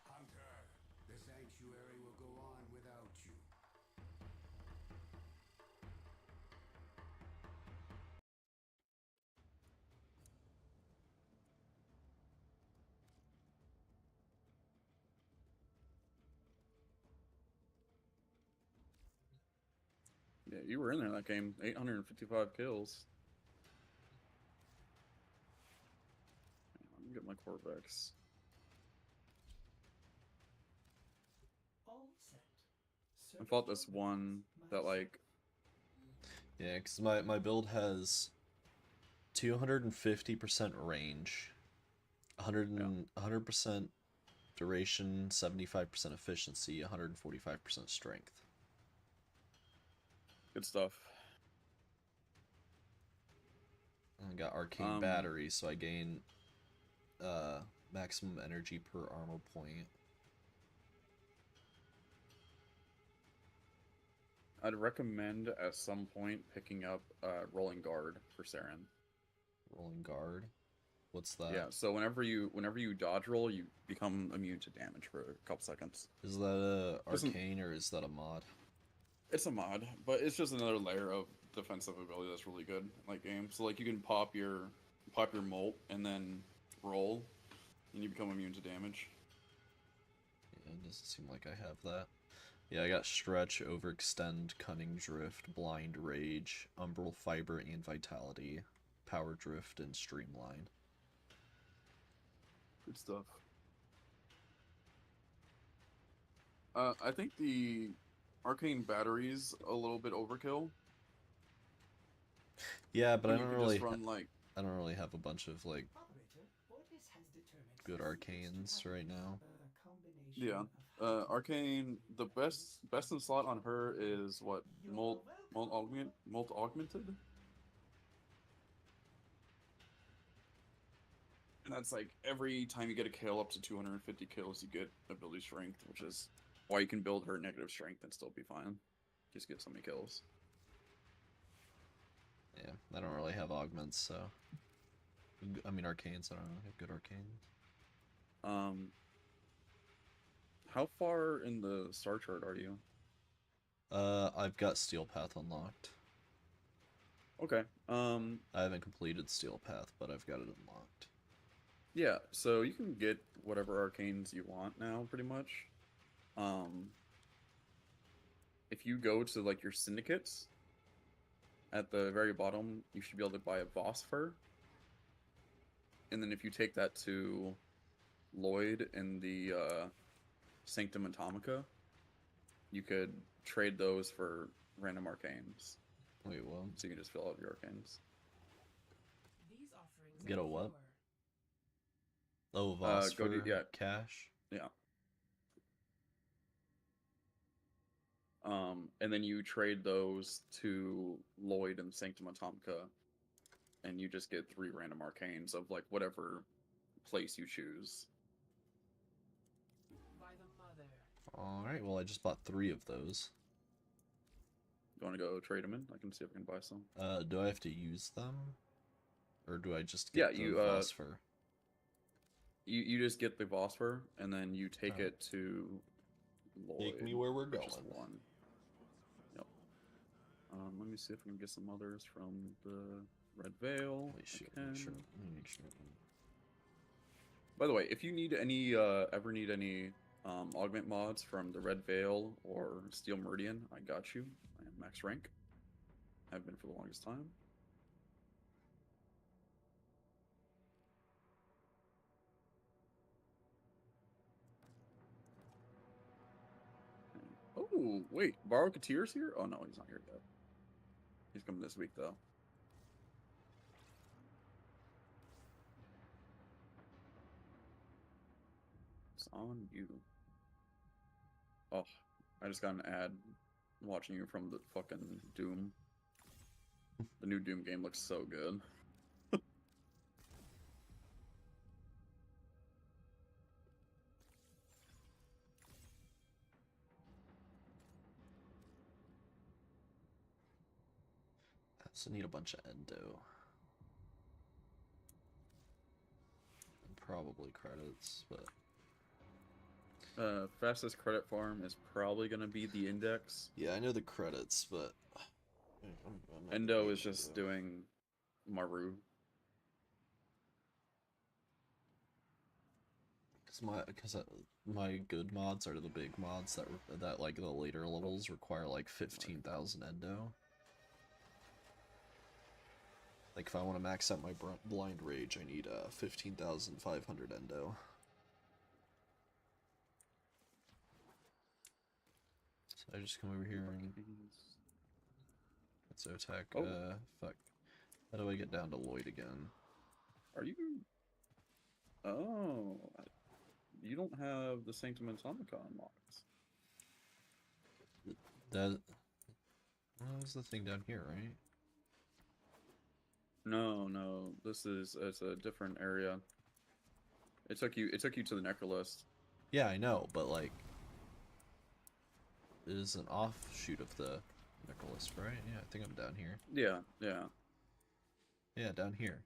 Hunter, the sanctuary will go on without you. Yeah, you were in there that game. 855 kills. Let me get my Corvex. All set. I fought this one that like yeah, because my build has 250% range, 100% duration, 75% efficiency, 145% strength. good stuff. I got arcane battery, so I gain maximum energy per armor point. I'd recommend at some point picking up Rolling Guard for Saren. Rolling guard. What's that? Yeah, so whenever you dodge roll, you become immune to damage for a couple seconds. Is that a Doesn't- arcane or is that a mod? It's a mod, but it's just another layer of defensive ability that's really good in late game. So like you can pop your molt and then roll, and you become immune to damage. Yeah, it doesn't seem like I have that. Yeah, I got stretch, overextend, cunning drift, blind rage, umbral fiber and vitality, power drift, and streamline. Good stuff. I think the arcane battery's a little bit overkill. Yeah, but When I you don't can really just run like I don't really have a bunch of like Operator, Otis has determined good physics to arcanes have right now. a combination yeah. of heightened Arcane. The best in slot on her is what molt augmented. And that's like every time you get a kill up to 250 kills, you get ability strength, which is why you can build her negative strength and still be fine. Just get so many kills. Yeah, I don't really have augments, so I mean arcanes. I don't know. I have good arcanes. How far in the star chart are you? I've got Steel Path unlocked. Okay. I haven't completed Steel Path, but I've got it unlocked. Yeah, so you can get whatever arcanes you want now, pretty much. If you go to like your syndicates, at the very bottom, you should be able to buy a Voss fur. And then if you take that to Lloyd in the Sanctum Atomica, you could trade those for random arcanes. Wait, what? So you can just fill out your arcanes. These offerings Get are a what? pure. Oh, Voss Go to, for yeah. cash? Yeah. And then you trade those to Lloyd and Sanctum Atomica, and you just get 3 random arcanes of like whatever place you choose. By the mother. Alright, well I just bought 3 of those. You want to go trade them in? I can see if I can buy some. Do I have to use them? Or do I just Yeah, get the you, phosphor? You just get the Vosper, and then you take it to Lloyd. Take me where we're for just going. 1. Yep. Let me see if I can get some others from the Red Veil. Wait, shoot, I make sure. can. Let me make sure. By the way, if you need any, ever need any augment mods from the Red Veil or Steel Meridian, I got you. I am max rank. I've been for the longest time. Oh, wait, Barokateer's here? Oh no, he's not here yet. He's coming this week though. It's on you. Oh, I just got an ad watching you from the fucking Doom. The new Doom game looks so good. I also need a bunch of endo. And probably credits, but... Fastest credit farm is probably going to be the Index. Yeah, I know the credits, but... Endo is just doing Maru. Because my good mods are the big mods that like the later levels require like 15,000 endo. Like if I want to max out my blind rage, I need 15,500 endo. So I just come over here and let's attack. Oh. Fuck. How do I get down to Lloyd again? Are you? Oh, you don't have the Sanctum Atomica unlocked. That was the thing down here, right? No, it's a different area. It took you to the Necrolist. Yeah, I know, but like, it is an offshoot of the Nicholas, right? Yeah, I think I'm down here. Yeah. Yeah, down here.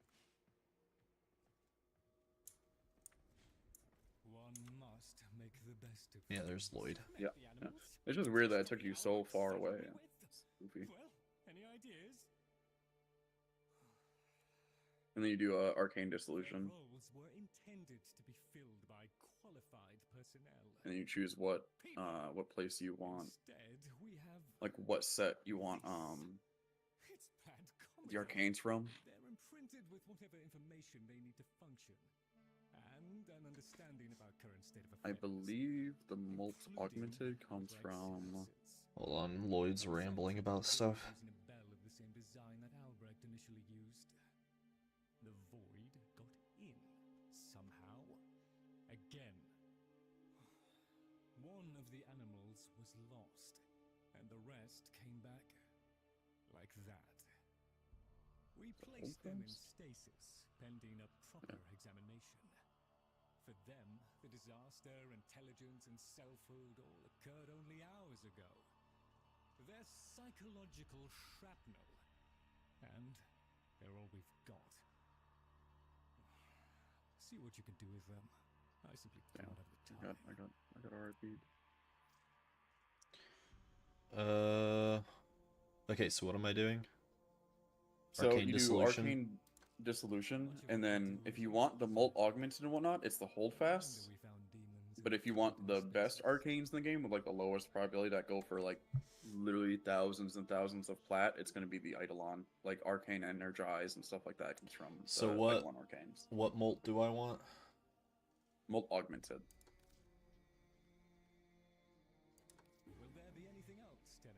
One must make the best of Yeah, there's Lloyd. Yeah. It's just weird that it took you so far away. It's goofy. Well, any ideas? And then you do Arcane Dissolution, Roles were intended to be filled by qualified personnel. and then you choose what place you want, Instead, we have like what set you want it's bad the comedy. arcanes from. They're imprinted with whatever information they need to function, and an understanding of our current state of I affairs. believe the Molt including Augmented comes complex from. assets. Hold on, Lloyd's rambling about stuff. Using a bell of the same design that Albrecht initially used. The void got in somehow. Again. One of the animals was lost, and the rest came back like that. We placed them in Opens? stasis, pending a proper examination. For them, the disaster, intelligence, and selfhood all occurred only hours ago. They're psychological shrapnel, and they're all we've got. See what you can do with them. I simply Damn, don't have the time. I got RIP. Okay, so what am I doing? So Arcane you Dissolution? do Arcane Dissolution, and then if you want the Molt Augmented and whatnot, it's the Holdfast. We found demons But if you want the best arcanes in the game with like the lowest probability that go for like literally thousands and thousands of plat, it's going to be the Eidolon, like Arcane Energize and stuff like that comes from So the what- Eidolon Arcanes. What molt do I want? Molt augmented. Will there be anything else, Tenno?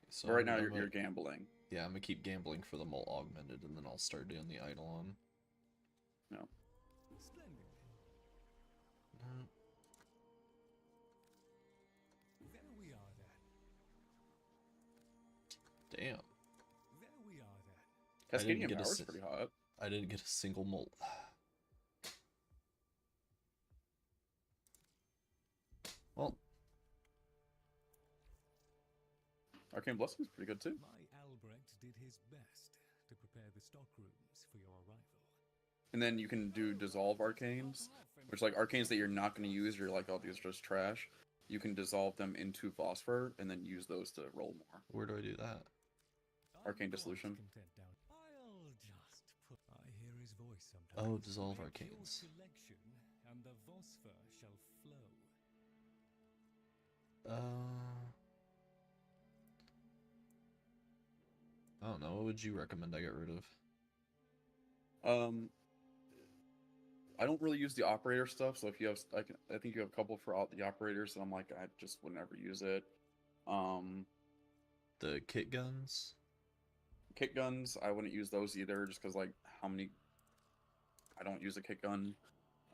So But right now, I'm you're gonna- gambling. Yeah, I'm gonna keep gambling for the Molt Augmented, and then I'll start doing the Eidolon. No. Splendid. Mm, There we are then. Damn, There we are then. Cascadian get a Power's si- pretty hot. I didn't get a single Molt. Well, Arcane Blessing's pretty good too. My Albrecht did his best to prepare the stockrooms for your arrival. And then you can do Dissolve Arcanes, which like Arcanes that you're not going to use, you're like, oh, these are just trash. You can dissolve them into Phosphor and then use those to roll more. where do I do that? Arcane I'm quite Dissolution. content down. I'll just put. I hear his voice sometimes. Oh, dissolve Make your arcanes. selection, and the Phosphor shall flow. I don't know. What would you recommend I get rid of? I don't really use the operator stuff, so if you have, I think you have a couple for all the operators, and I'm like, I just would never use it. The kit guns? Kick guns, I wouldn't use those either, just because like how many? I don't use a kick gun.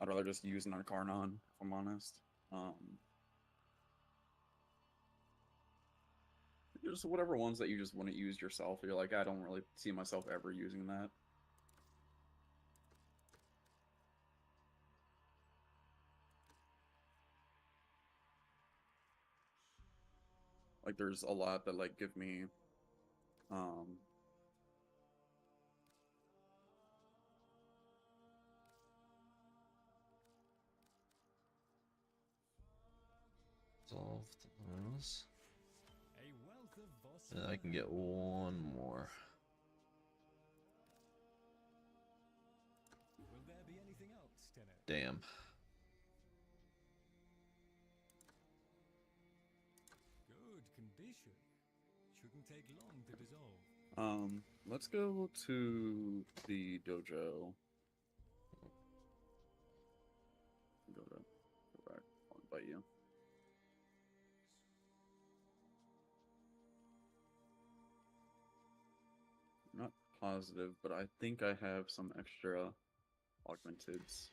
I'd rather just use an Arcarnon, if I'm honest. Just whatever ones that you just wouldn't use yourself. You're like, I don't really see myself ever using that. Like, there's a lot that like give me, Dissolve those. A wealth of Phosphor. And I can get one more. Will there be anything else, Tenno? Damn. Good condition. Shouldn't take long to dissolve. let's go to the dojo. Go back. I'll invite you. I'm not positive, but I think I have some extra augmenteds.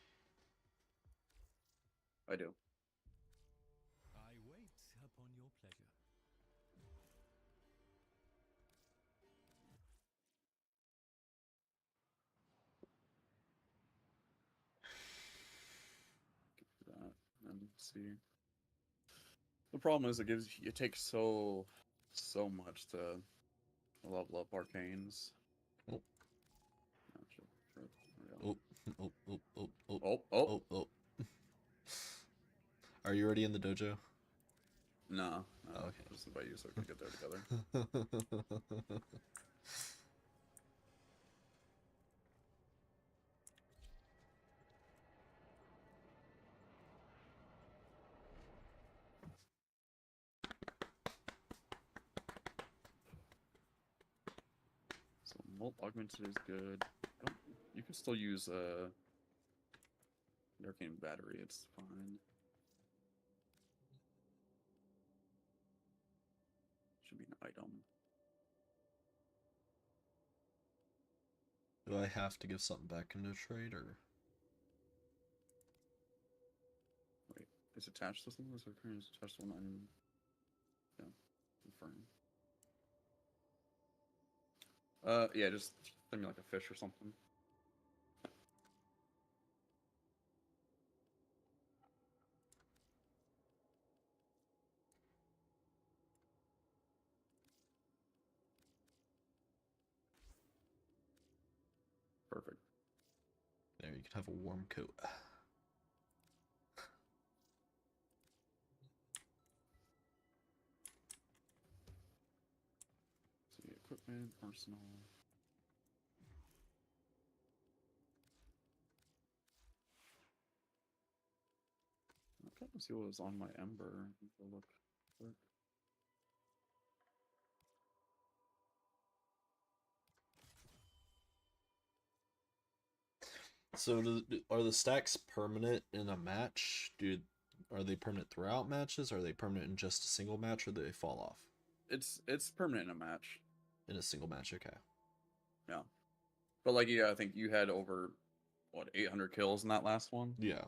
I do. I wait upon your pleasure. That and see. The problem is it takes so much to level up arcanes. Oh. Gotcha. Sure. There we go. Oh, oh, oh, oh, oh, Oh, oh, oh, oh. Are you already in the dojo? no. Okay. I'll just invite you so we can get there together. So Molt Augmented is good. You can still use the Arcane Battery, it's fine. Should be an item. Do I have to give something back into trade, or? Wait, it's attached to something? Is Arcane attached to one item? Yeah, confirm. Yeah, just send me like a fish or something. Perfect. There, you can have a warm coat. So yeah, equipment, arsenal. Okay, let's see what was on my Ember. I'll look quick. So are the stacks permanent in a match? Are they permanent throughout matches? Are they permanent in just a single match, or do they fall off It's permanent in a match. in a single match? Okay. Yeah. But like, yeah, I think you had over what 800 kills in that last one. Yeah.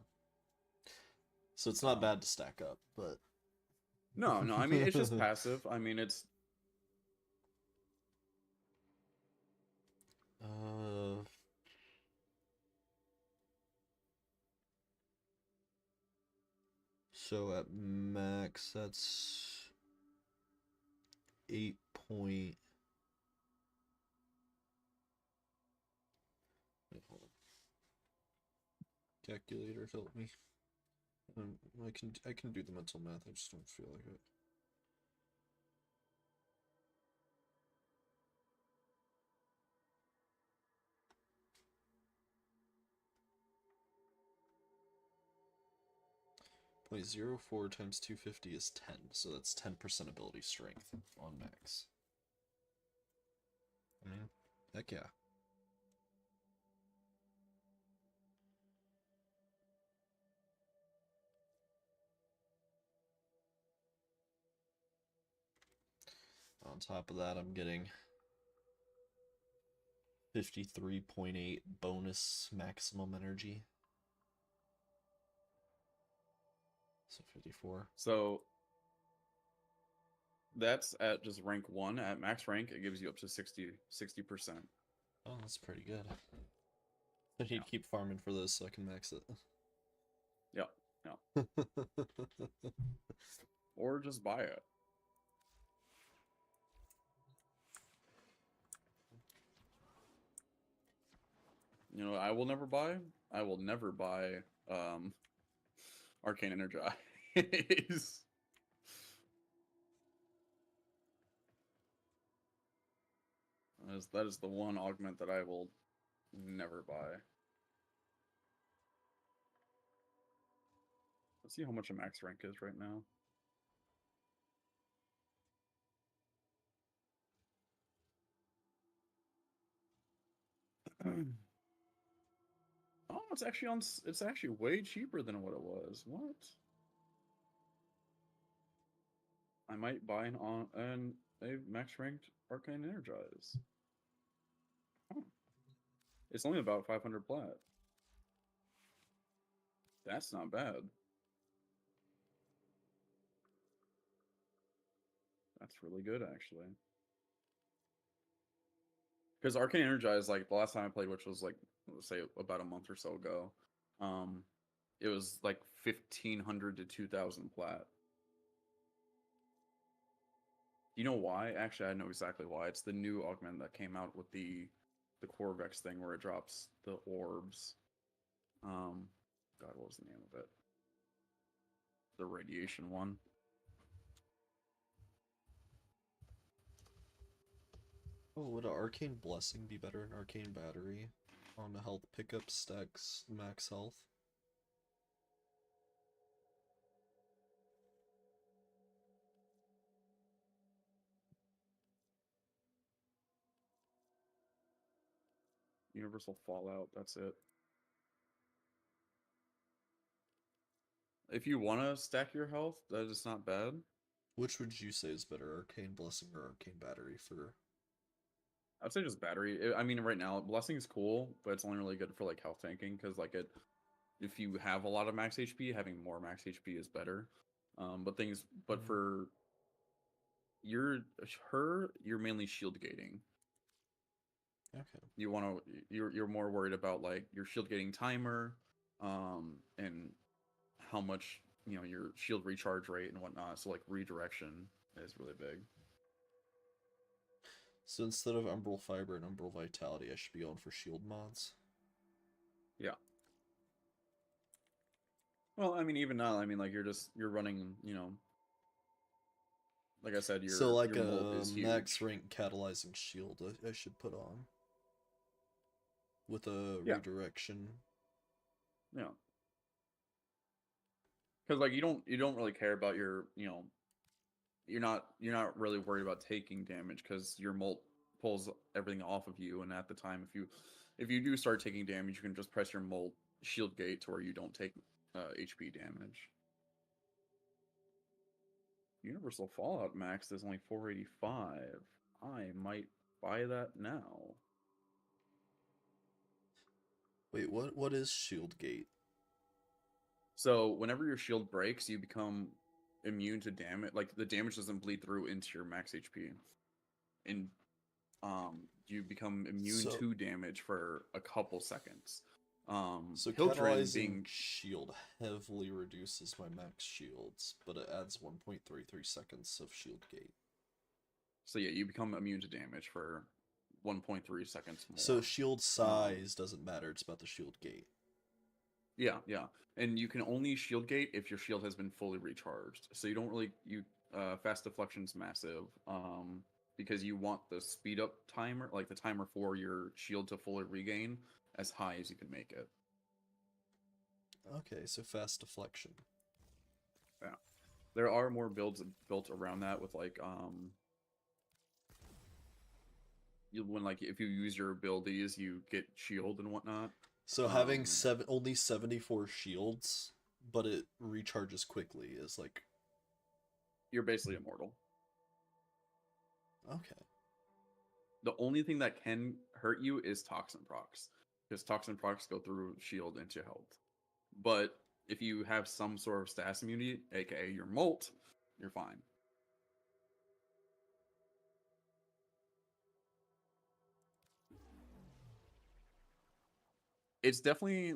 So it's not So bad to stack up, but no, no. I mean, it's just passive. I mean, it's uh so at max that's 8 point. Wait, hold on. Calculator help me. I can do the mental math. I just don't feel like it. .04 times 250 is 10, so that's 10% ability strength on max. I mean, heck yeah. On top of that, I'm getting 53.8 bonus maximum energy. So 54. so that's at just rank 1. At max rank, it gives you up to 60%. Oh, that's pretty good. I need Yeah. to keep farming for this so I can max it. Yeah, yeah. Or just buy it. You know, I will never buy. I will never buy Arcane Energize. That is the one augment that I will never buy. Let's see how much a max rank is right now. Oh, it's actually on. It's actually way cheaper than what it was. What? I might buy a max ranked Arcane Energize. Oh, it's only about 500 plat. That's not bad. That's really good, actually. Because Arcane Energize, like the last time I played, which was like let's say about a month or so ago, um, it was like 1,500 to 2,000 plat. You know why? Actually, I know exactly why. It's the new augment that came out with the Corvex thing where it drops the orbs. God, what was the name of it? The radiation one. Oh, would an Arcane Blessing be better than Arcane Battery on the health pickup stacks max health? Universal Fallout. That's it. If you want to stack your health, that is not bad. Which would you say is better, Arcane Blessing or Arcane Battery for? I'd say just battery. I mean, right now, Blessing is cool, but it's only really good for like health tanking because like if you have a lot of max HP, having more max HP is better. But for you're mainly shield gating. Okay. You're more worried about like your shield gating timer, and how much your shield recharge rate and whatnot. So like redirection is really big. So instead of Umbral Fiber and Umbral Vitality, I should be going for shield mods. Yeah. Well, I mean, even now, I mean, like you're running, like I said, So like your molt a is huge. max rank catalyzing shield I should put on. With a Yeah. redirection. Yeah. Because like you don't really care about you're not really worried about taking damage because your molt pulls everything off of you, and at the time, if you do start taking damage, you can just press your molt shield gate to where you don't take HP damage. Universal Fallout Max is only 485. I might buy that now. Wait, what is shield gate? So whenever your shield breaks, you become immune to damage. Like the damage doesn't bleed through into your max HP, and you become immune So- to damage for a couple seconds. So Hildren catalyzing being shield heavily reduces my max shields, but it adds 1.33 seconds of shield gate. so yeah, you become immune to damage for 1.3 seconds more. So shield size doesn't matter, it's about the shield gate. Yeah, yeah. And you can only shield gate if your shield has been fully recharged. So you don't really fast deflection's massive. Because you want the speed up timer, like the timer for your shield to fully regain as high as you can make it. Okay, so fast deflection. Yeah. There are more builds built around that with like if you use your abilities you get shield and whatnot. So having only 74 shields, but it recharges quickly is like... You're basically immortal. Okay. The only thing that can hurt you is toxin procs, because toxin procs go through shield into health. But if you have some sort of status immunity, aka your molt, you're fine. It's definitely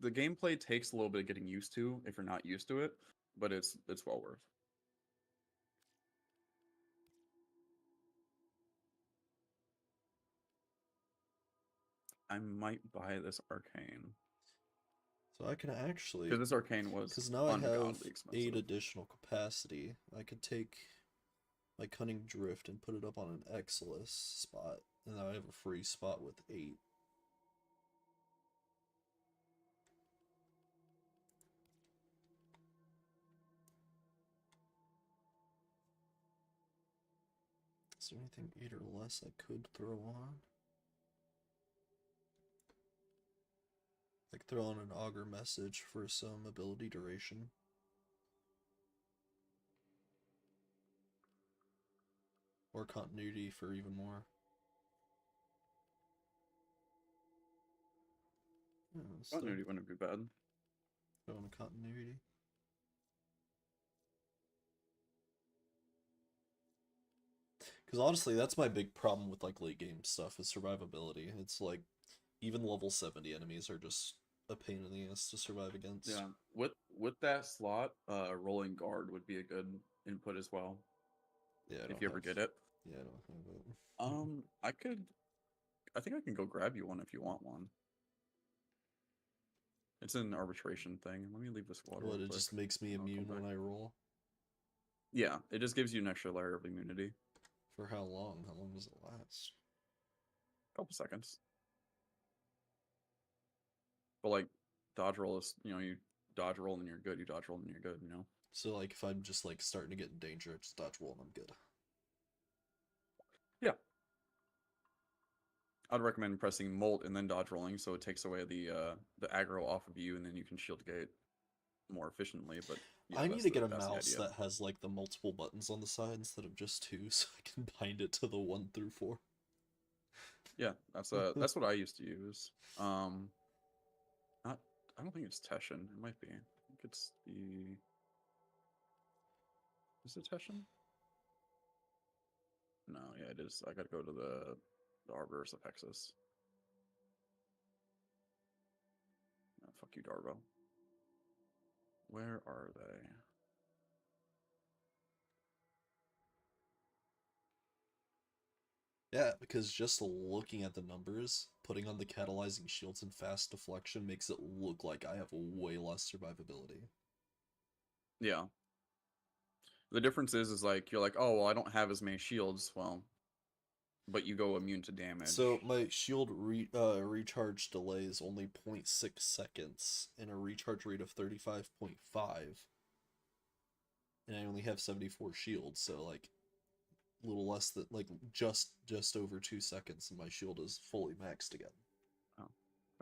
the gameplay takes a little bit of getting used to if you're not used to it, but it's well worth. I might buy this arcane. So I can actually... Because this arcane was Because now I have ungodly 8 expensive. additional capacity. I could take my Cunning Drift and put it up on an Exilus spot. And now I have a free spot with 8. Is there anything 8 or less I could throw on? Like throw on an Augur Message for some ability duration. Or continuity for even more. Yeah, Continuity wouldn't be bad. Throw on a continuity. Because honestly, that's my big problem with like late game stuff is survivability. It's like even level 70 enemies are just a pain in the ass to survive against. Yeah, with that slot, rolling guard would be a good input as well. Yeah, if you ever get it. Yeah, I don't have it. I think I can go grab you one if you want one. It's an arbitration thing. Let me leave this water. What, real it quick. just makes me I'll come immune back. when I roll? Yeah, it just gives you an extra layer of immunity. For how long? How long does it last? Couple seconds. But like dodge roll is, you dodge roll and you're good. You dodge roll and you're good. So like if I'm just like starting to get in danger, I just dodge roll and I'm good. Yeah. I'd recommend pressing molt and then dodge rolling, so it takes away the aggro off of you, and then you can shield gate more efficiently. But yeah, I need to get a that's the mouse idea. that has like the multiple buttons on the side instead of just 2, so I can bind it to the 1 through 4. Yeah, that's what I used to use. I don't think it's Teshin. It might be. I think it's the. Is it Teshin? No, yeah, it is. I gotta go to the Arbors of Hexus. Oh, fuck you, Darbo. Where are they? Yeah, because just looking at the numbers, putting on the catalyzing shields and fast deflection makes it look like I have way less survivability. Yeah. The difference is like you're like, oh well, I don't have as many shields. Well, but you go immune to damage. So my shield recharge delay is only 0.6 seconds and a recharge rate of 35.5. And I only have 74 shields, so like little less than like just over 2 seconds, and my shield is fully maxed again. Oh.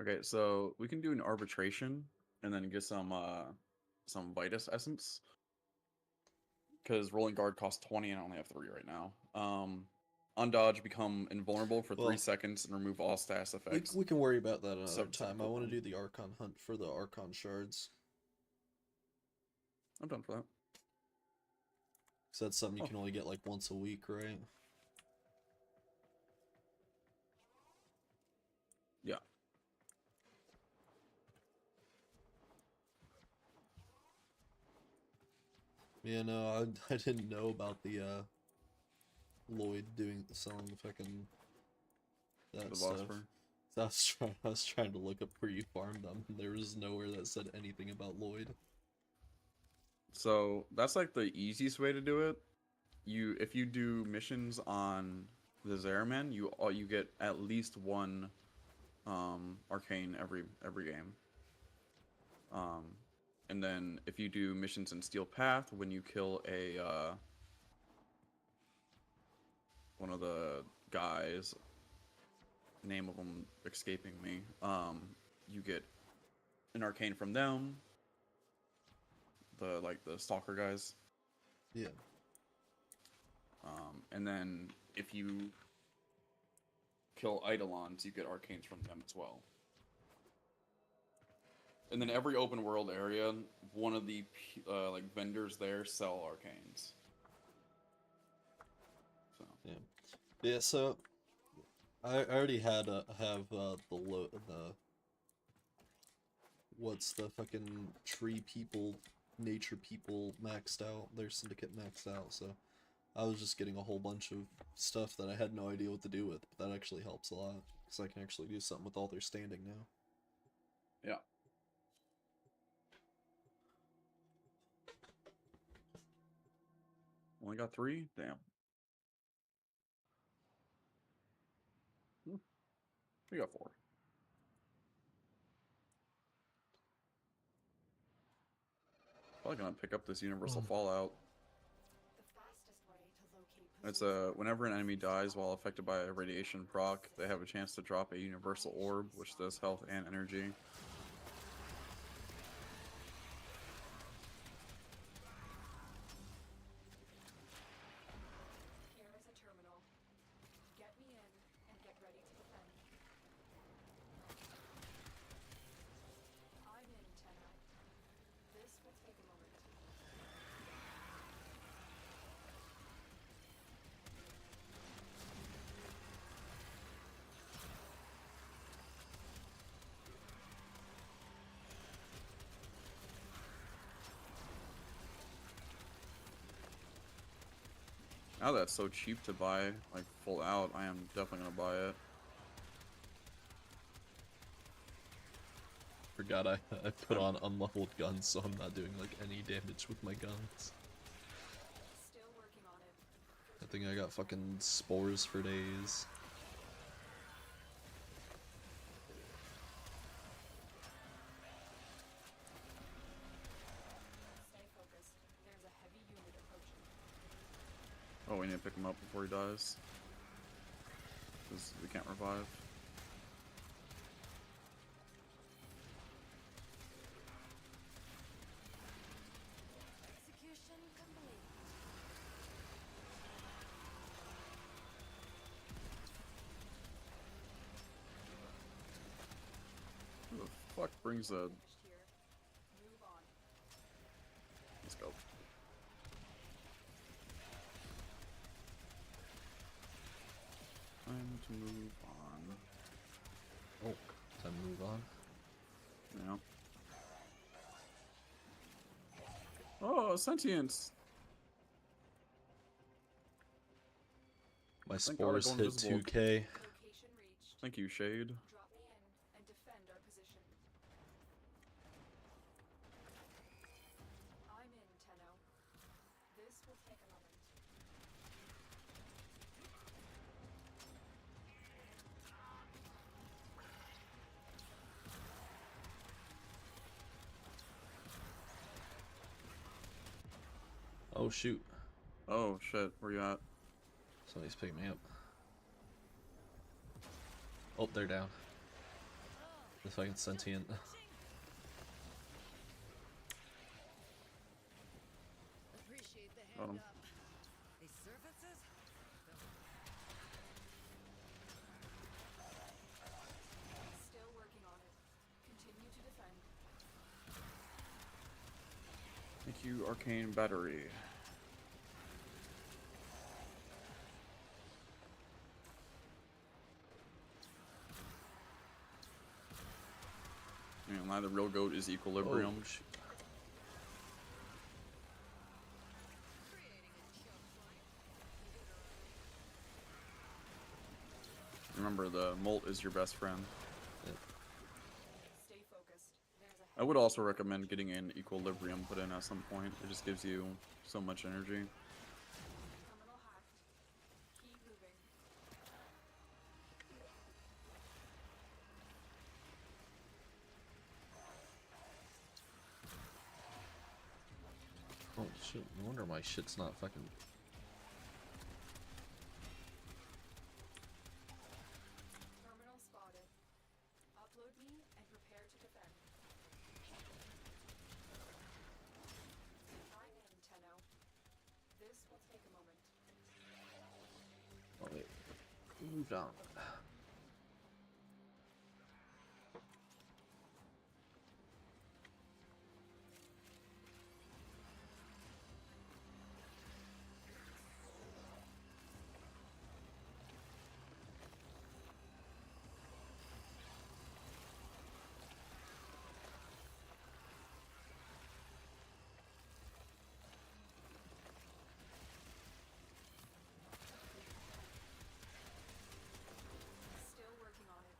Okay, so we can do an arbitration and then get some Vitus essence. Because rolling guard costs 20 and I only have 3 right now. Undodge, become invulnerable for 3 Well, seconds and remove all status effects. We can worry about that another Except time. I typical want to one. do the Archon hunt for the Archon shards. I'm done for that. So that's something you Oh. can only get like once a week, right? Yeah. Yeah, no, I didn't know about the Lloyd selling the fucking that The stuff. Vosper. So I was trying to look up where you farmed them, and there was nowhere that said anything about Lloyd. So that's like the easiest way to do it. If you do missions on the Zeraman, you get at least one arcane every game. And then if you do missions in Steel Path, when you kill a one of the guys, name of them escaping me, you get an arcane from them. The stalker guys. Yeah. And then if you kill Eidolons, you get arcanes from them as well. And then every open world area, one of the vendors there sell arcanes. So Yeah, so I already have the what's the fucking tree people, nature people maxed out, their syndicate maxed out, so I was just getting a whole bunch of stuff that I had no idea what to do with, but that actually helps a lot, because I can actually do something with all their standing now. yeah. Only got 3? Damn. We got 4. Probably gonna pick up this Universal Fallout. It's whenever an enemy dies while affected by a radiation proc, they have a chance to drop a Universal Orb, which does health and energy. Here is a terminal. Get me in and get ready to defend. I'm in, Tenno. This will take a moment. Now that's so cheap to buy, like full out, I am definitely gonna buy it. Forgot I put on unleveled guns, so I'm not doing like any damage with my guns. Still working on it. I think I got fucking spores for days. Stay focused. There's a heavy unit approaching. Oh, we need to pick him up before he dies. Because we can't revive. Execution complete. Who the fuck brings a... Finished here. Move on. Let's go. Time to move on. Oh, time to move on. Yeah. Oh, sentience! My Thank God I spores go hit invisible. 2k. Location reached. Thank you, Shade. Drop me in and defend our position. I'm in, Tenno. This will take a moment. Oh shoot. Oh shit, where you at? Somebody's picking me up. Oh, they're down. The fucking sentient. Appreciate the Got hand 'em. up. These surfaces? Still working on it. Continue to defend. Thank you, Arcane Battery. You know, the real goat is Equilibrium. Oh, shit. Creating a choke point. Remember, the Molt is your best friend. Stay focused. There's a I would also recommend getting an Equilibrium put in at some point. It just gives you so much energy. terminal hacked. Keep moving. Oh shit, no wonder my shit's not fucking... Terminal spotted. Upload me and prepare to defend. I'm in, Tenno. This will take a moment. Oh wait, moved on. Still working on it.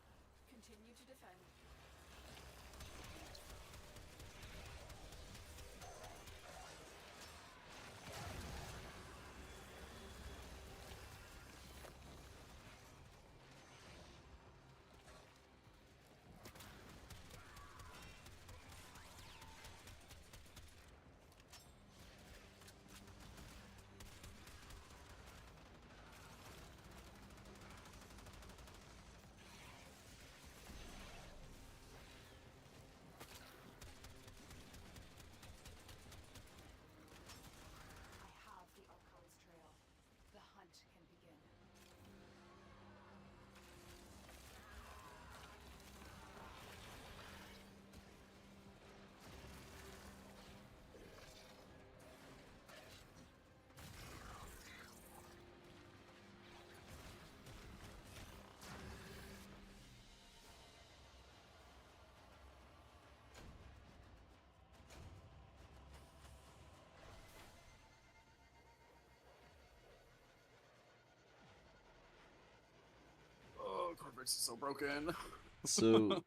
Continue to defend. I have the outcomes trail. The hunt can begin. Oh, Corvex is so broken. So,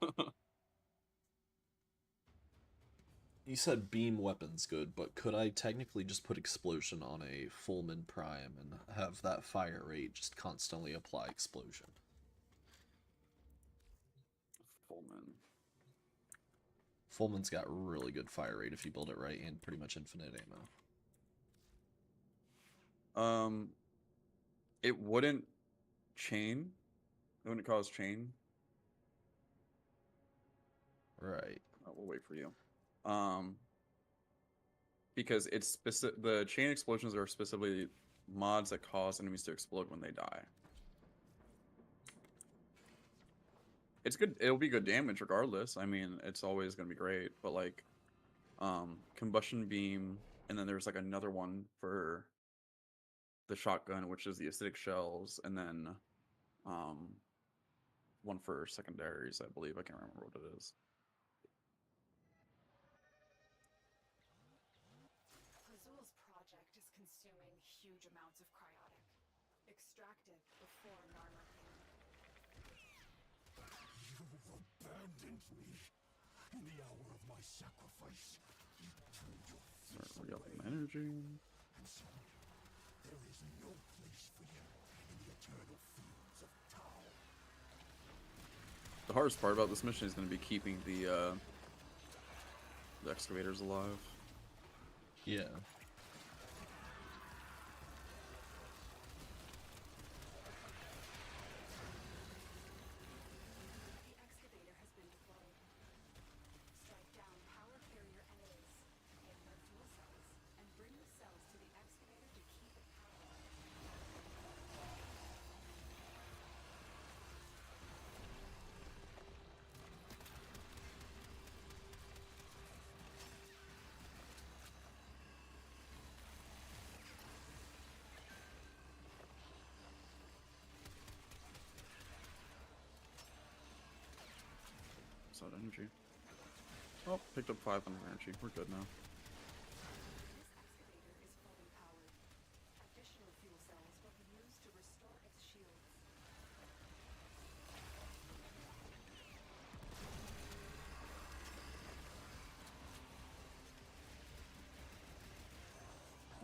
you said beam weapon's good, but could I technically just put explosion on a Fullman Prime and have that fire rate just constantly apply explosion? Fullman. Fullman's got really good fire rate if you build it right and pretty much infinite ammo. It wouldn't chain. It wouldn't cause chain. Right. We'll wait for you. Because it's specific. The chain explosions are specifically mods that cause enemies to explode when they die. It's good. It'll be good damage regardless. I mean, it's always gonna be great. But like, combustion beam, and then there's like another one for the shotgun, which is the acidic shells, and then one for secondaries, I believe. I can't remember what it is. Plazul's project is consuming huge amounts of cryotic. Extract it before Narmer can. You abandoned me in the hour of my sacrifice. You turned your Start face re-upping away. energy. And so, there is no place for you in the eternal fields of Tau. The hardest part about this mission is going to be keeping the excavators alive. Yeah. that energy. Oh, picked up 500 energy. We're good now. This excavator is fully powered. Additional fuel cells will be used to restore its shields.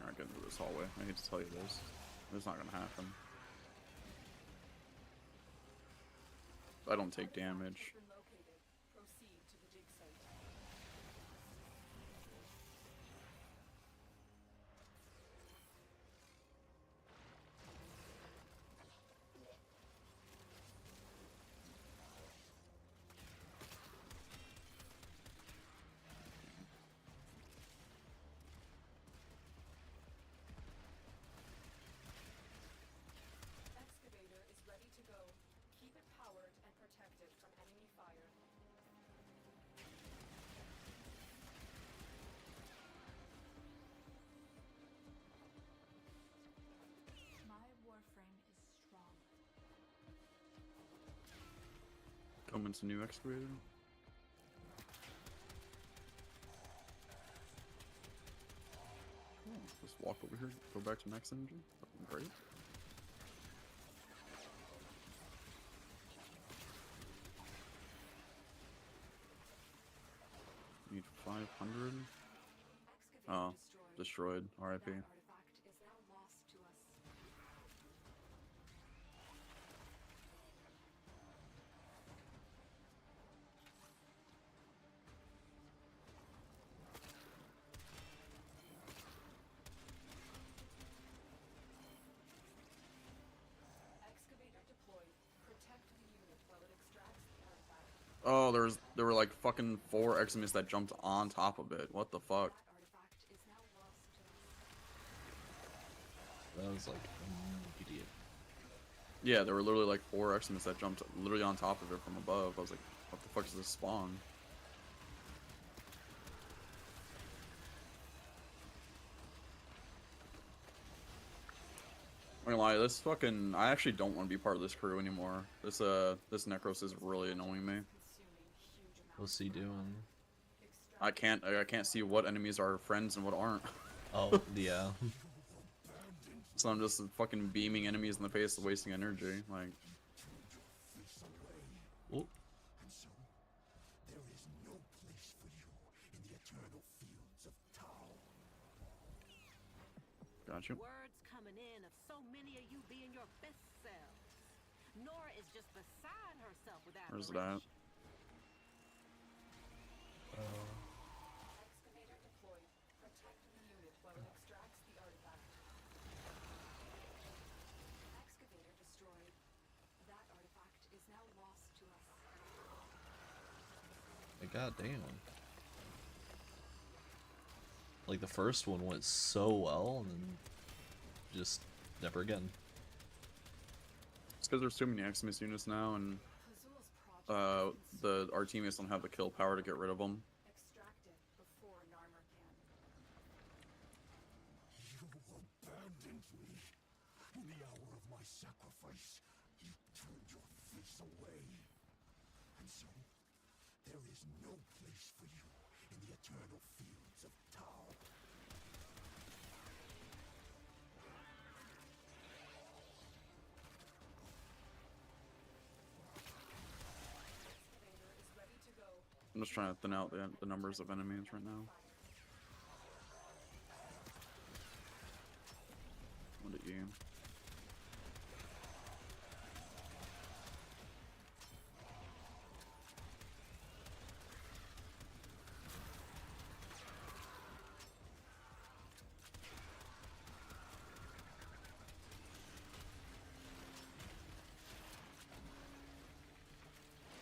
Alright, get into this hallway. I hate to tell you this. It's not gonna happen. I don't take damage. Has been located. Proceed to the dig site. Excavator is ready to go. Keep it powered and protected from enemy fire. My warframe is strong. Coming to new excavator. Oh, just walk over here, go back to next energy. That'd be great. Need 500. Excavator Oh, destroyed. destroyed. RIP. That artifact is now lost to us. Excavator deployed. Protect the unit while it extracts the artifact. Oh, there were like fucking 4 Eximus that jumped on top of it. What the fuck? That artifact is now lost to us. That was like, idiot. Yeah, there were literally like 4 Eximus that jumped literally on top of it from above. I was like, what the fuck is this spawn? I'm not gonna lie, this fucking I actually don't want to be part of this crew anymore. This Necros is really annoying me. Consuming huge amounts. What's he doing? I can't see what enemies are friends and what aren't. Oh, yeah. So I'm just fucking beaming enemies in the face, wasting energy. Like, Oh, And so, there is no place for you in the eternal fields of Tau. got you. Words coming in of so many of you being your best selves. Nora is just beside herself with Where's admiration. that? Excavator deployed. Protect the unit while it extracts the artifact. Excavator destroyed. That artifact is now lost to us. goddamn. Like, the first one went so well, and then just never again. It's because there's too many Eximus units now, and Khazul's project our teammates don't have the kill power to get rid of them. extract it before Narmer can. You abandoned me. In the hour of my sacrifice, you turned your face away. And so, there is no place for you in the eternal fields of Tau. Excavator is ready to go. I'm just trying to thin out the numbers of enemies right now. What at you?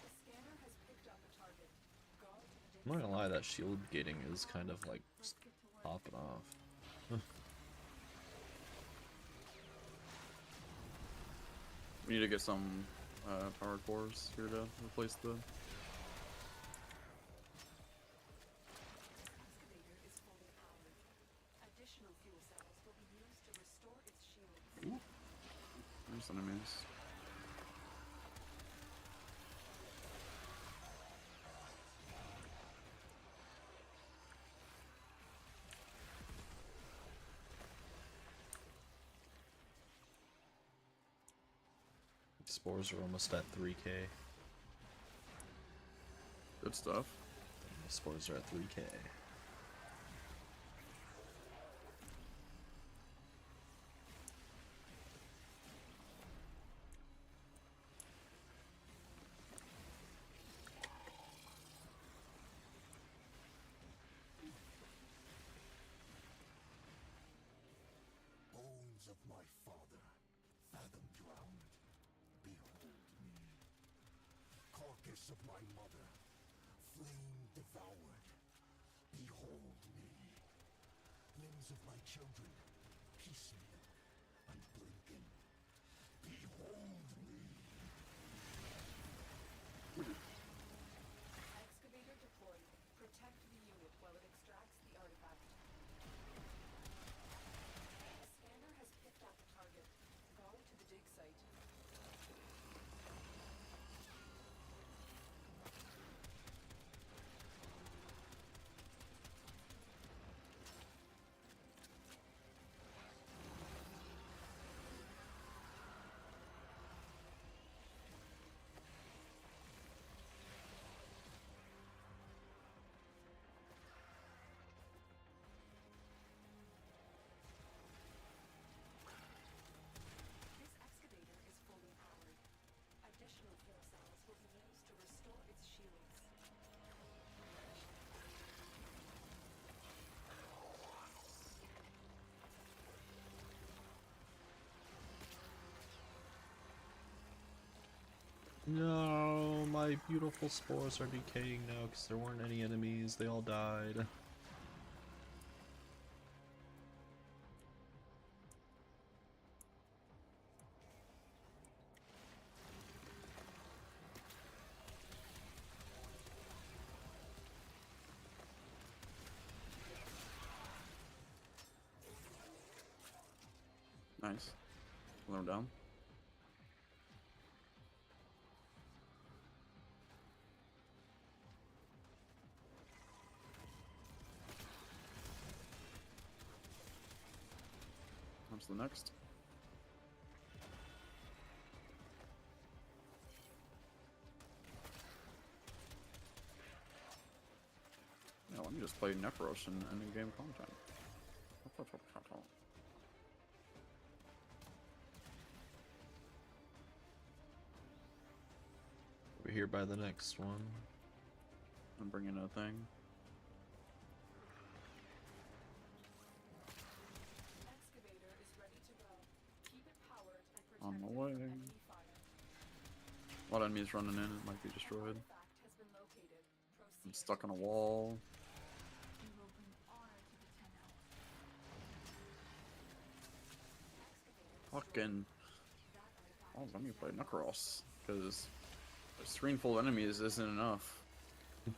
The scanner has picked up a target. Guard the I'm not gonna lie, that shield gating is kind of like just popping off. We need to get some power cores here to replace the. excavator is fully powered. Additional fuel cells will be used to restore its shields. There's enemies. Spores are almost at 3k. Good stuff. Spores are at 3k. Bones of my father, fathom drowned. Behold me. Carcass of my mother, flame devoured. Behold me. Limbs of my children, piecemeal, unblinking. Behold me. Excavator deployed. Protect the unit while it extracts the artifact. A scanner has picked up a target. Go to the dig site. This excavator is fully powered. Additional fuel cells will be used to restore its shields. No, my beautiful spores are decaying now because there weren't any enemies. They all died. Nice. Slow him down. Comes the next. Yeah, let me just play Necros and in-game content. We're here by the next one. I'm bringing a thing. Excavator is ready to go. Keep it powered and On protected the from way. enemy fire. A lot of enemies running in. It might be destroyed. Artifact has been located. I'm Proceed stuck to on a the dig wall. You will bring honor to the 10 elves. site. Excavator Fucking. destroyed. That artifact Oh, let me is play now Necros. Because a screen full of enemies isn't enough. I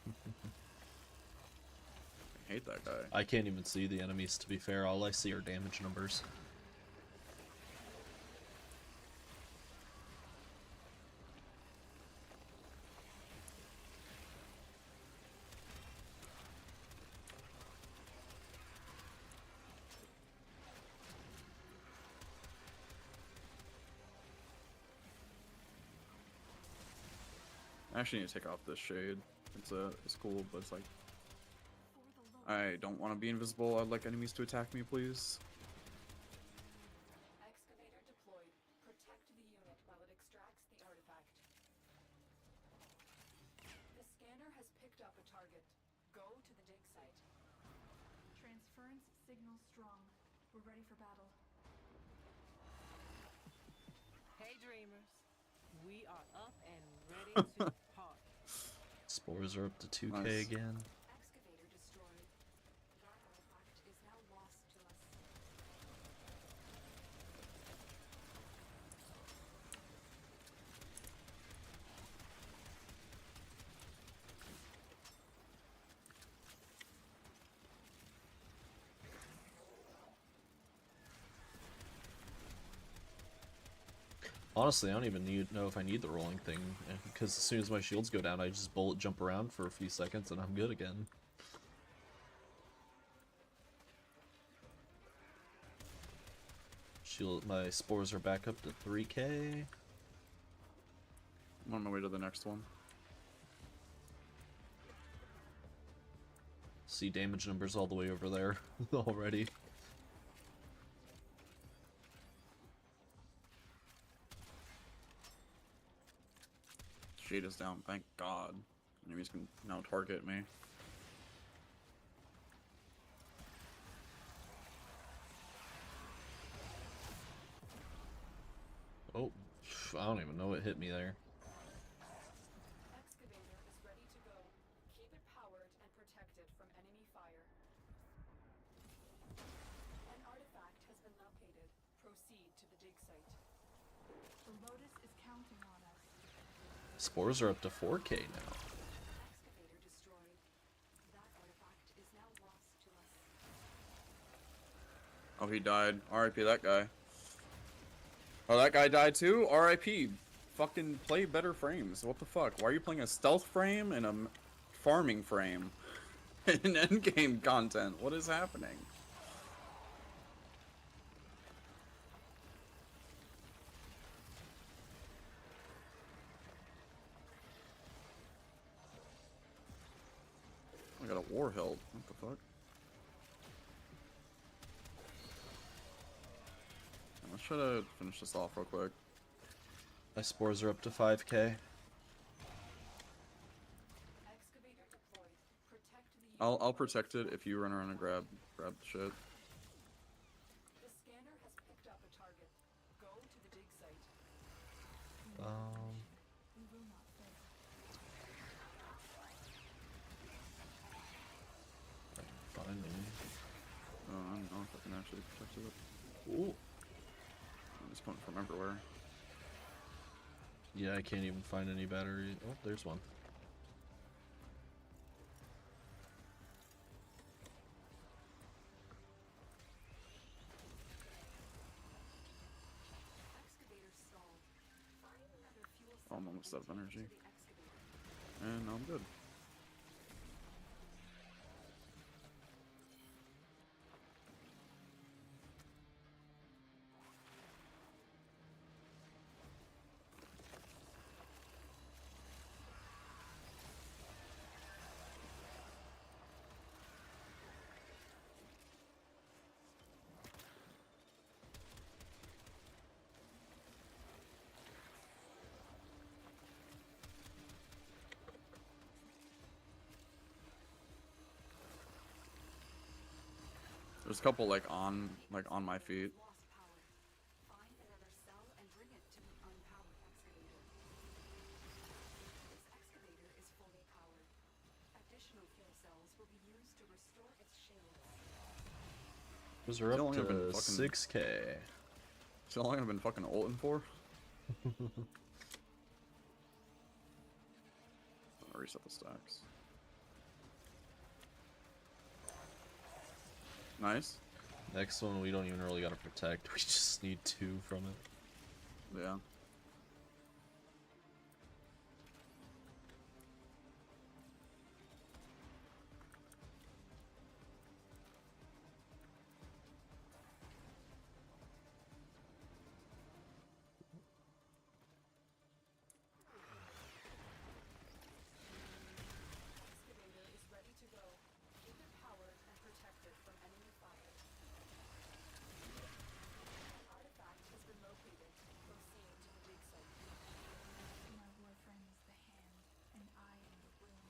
hate that guy. I can't even see the enemies, to be fair. All I see are damage numbers. I actually need to take off this shade. It's cool, but it's like For the Lord. I don't want to be invisible. I'd like enemies to attack me, please. Excavator deployed. Protect the unit while it extracts the artifact. The scanner has picked up a target. Go to the dig site. Transference signal strong. We're ready for battle. Hey, dreamers. We are up and ready to party. Spores are up to 2k Nice. again. Excavator destroyed. That artifact is now lost to us. Honestly, I don't even know if I need the rolling thing, because as soon as my shields go down, I just bullet jump around for a few seconds and I'm good again. My spores are back up to 3k. I'm on my way to the next one. See damage numbers all the way over there already. Shade is down, thank God. Enemies can now target me. Oh, I don't even know what hit me there. Excavator is ready to go. Keep it powered and protected from enemy fire. An artifact has been located. Proceed to the dig site. The Lotus is counting on us. Spores are up to 4K now. Excavator destroyed. That artifact is now lost to us. Oh, he died. RIP that guy. Oh, that guy died too? RIP. Fucking play better frames. What the fuck? Why are you playing a stealth frame and a farming frame in endgame content? What is happening? I got a war hilt. What the fuck? Let's try to finish this off real quick. My spores are up to 5K. Excavator deployed. Protect the I'll protect it if you run around and grab the shit. The scanner has picked up a target. Go to the dig site. We will not fail. Find me. Oh, I don't know if I can actually protect it. Ooh. I'm just pulling from everywhere. Yeah, I can't even find any battery. Oh, there's one. Excavator stalled. Find another fuel Oh, cell I'm almost out of and energy. take it to the excavator. And I'm good. There's a couple like on my feet. Lost power. Find another cell and bring it to the unpowered excavator. This excavator is fully powered. Additional fuel cells will be used to restore its shields. Those are It's up only been to fucking- 6K. So how long have I been fucking ulting for? I'm gonna reset the stacks. Nice. Next one, we don't even really gotta protect. We just need 2 from it. Yeah. Excavator is ready to go. Keep it powered and protected from enemy fire. An artifact has been located. Proceed to the dig site. My warframe is the hand, and I am the will.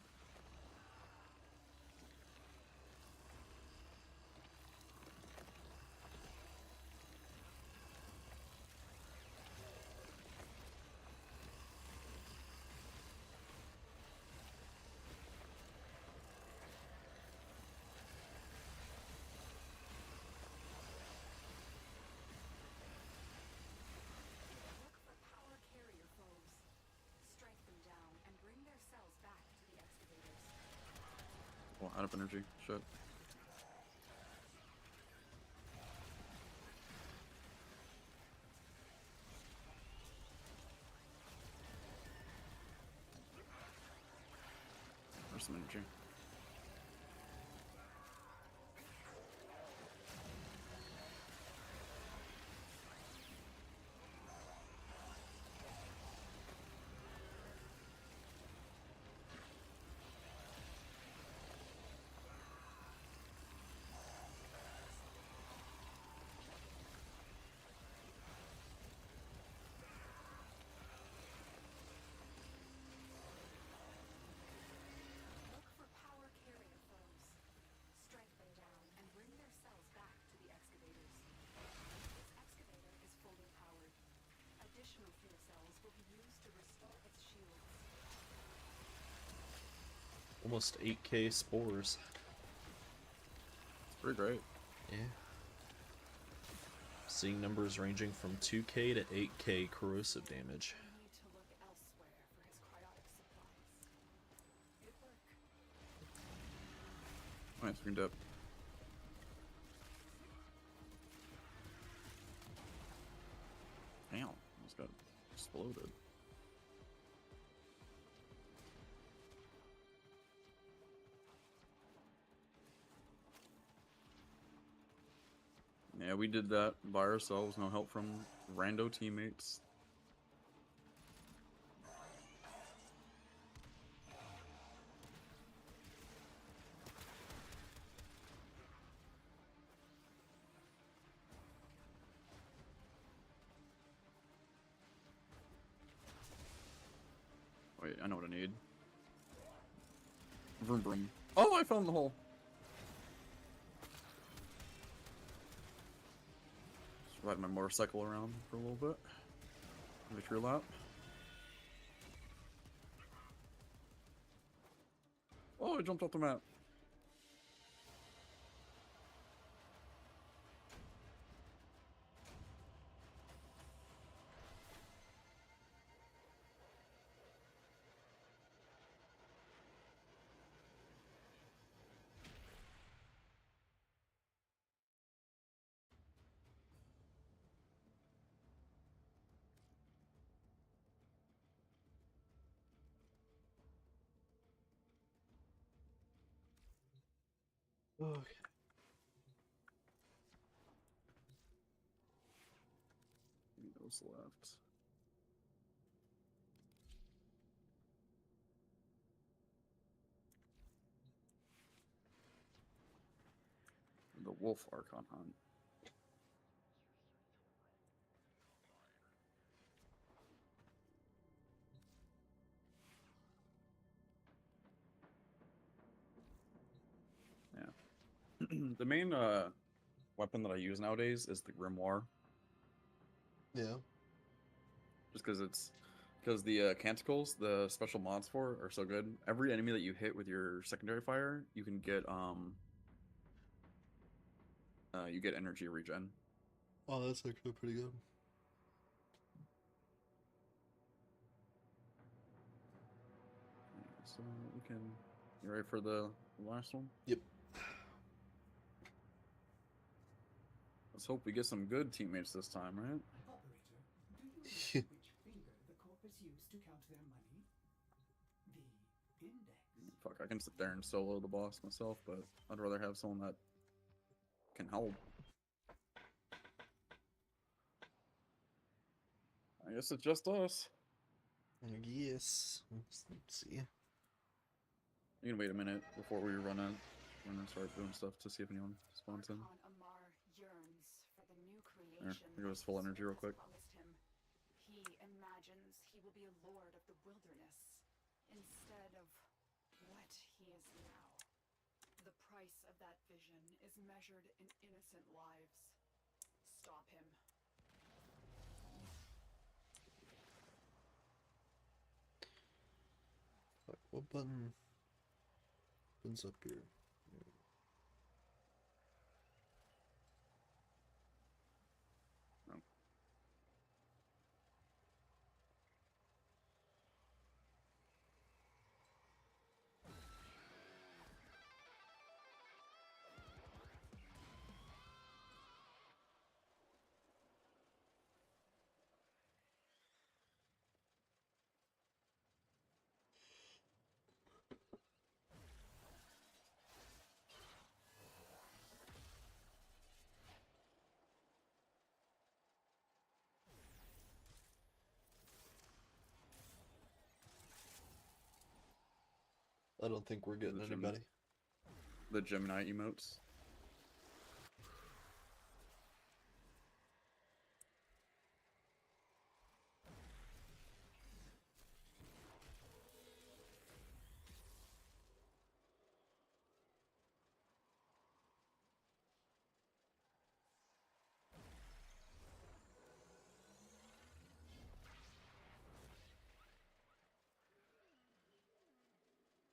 Look for power carrier foes. Strike them down and bring their cells back to the excavators. Oh, out of energy. Shit. There's some energy. Almost 8k spores. It's pretty great. Yeah. Seeing numbers ranging from 2k to 8k corrosive damage. We need to look elsewhere for his cryotic supplies. Good work. Nice green dip. Damn, almost got exploded. Yeah, we did that by ourselves, no help from rando teammates. Wait, I know what I need. Vroom vroom. Oh, I fell in the hole. Just ride my motorcycle around for a little bit. Victory lap. Oh, I jumped off the map. Okay. Those left. The wolf Archon hunt. Yeah. The main weapon that I use nowadays is the Grimoire. Yeah. Just because the canticles, the special mods for it, are so good. Every enemy that you hit with your secondary fire, you can get you get energy regen. Oh, that's actually pretty good. So we can. You ready for the last one? Yep. Let's hope we get some good teammates this time, right? Operator, do you know which finger the corpus used to count their money? The index. Fuck, I can sit there and solo the boss myself, but I'd rather have someone that can help. I guess it's just us. Yes. Let's see. You can wait a minute before we run in. We're gonna start doing stuff to see if anyone spawns in. Archon Amar yearns for the new There, creation here goes full energy real quick. promised him. He imagines he will be a lord of the wilderness instead of what he is now. The price of that vision is measured in innocent lives. Stop him. Fuck, what button? Button's up here. Oh. I don't think we're getting anybody. The Gemini emotes.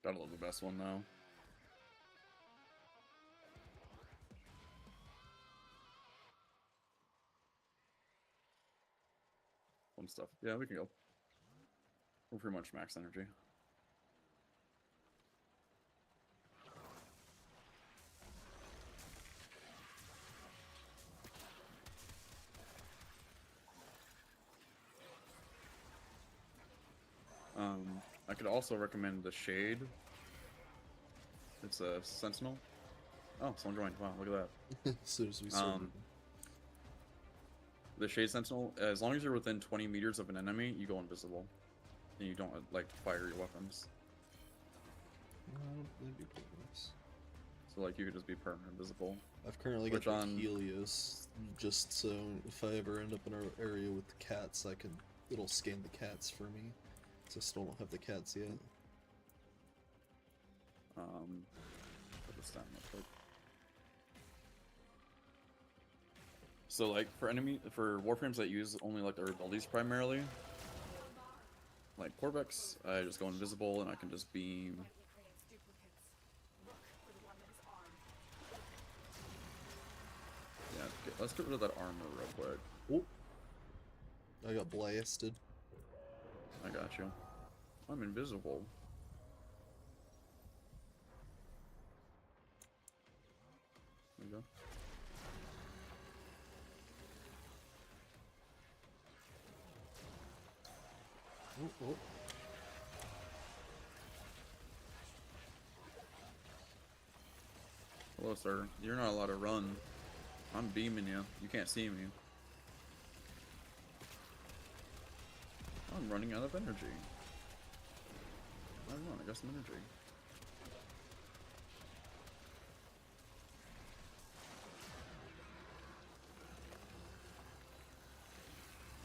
Gotta love the best one though. Fun stuff. Yeah, we can go. We're pretty much max energy. I could also recommend the Shade. It's a Sentinel. Oh, someone joined. Wow, look at that. As soon as we started. The Shade Sentinel, as long as you're within 20 meters of an enemy, you go invisible. And you don't, like, fire your weapons. That'd be pretty nice. So, like, you could just be permanent invisible. I've currently got the Helios, just so if I ever end up in an area with the cats, it'll scan the cats for me. So I still don't have the cats yet. Put this down real quick. So, like, for Warframes that use only, like, their abilities primarily, like Corvex, I just go invisible and I can just beam. Yeah, let's get rid of that armor real quick. Oh. I got blasted. I got you. I'm invisible. There you go. Oh. Hello, sir. You're not allowed to run. I'm beaming you. You can't see me. I'm running out of energy. I don't know. I got some energy.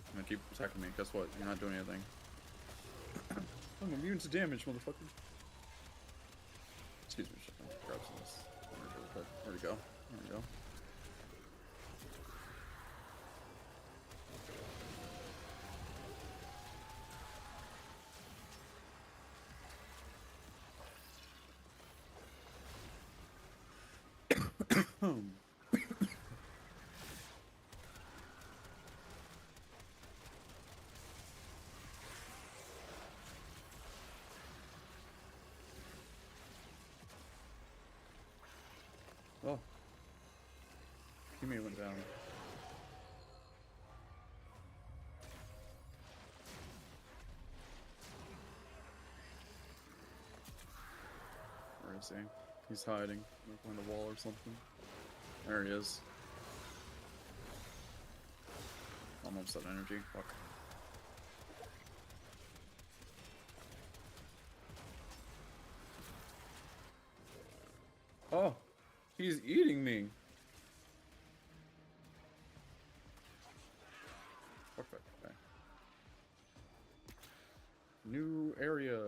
I'm gonna keep attacking me. Guess what? You're not doing anything. I'm immune to damage, motherfucker. Excuse me, shit. Grab some of this energy real quick. There we go. There we go. Oh. Kimmy went down. Where is he? He's hiding behind a wall or something. There he is. Almost at energy. Fuck. Oh! He's eating me! Fuck that guy. New area!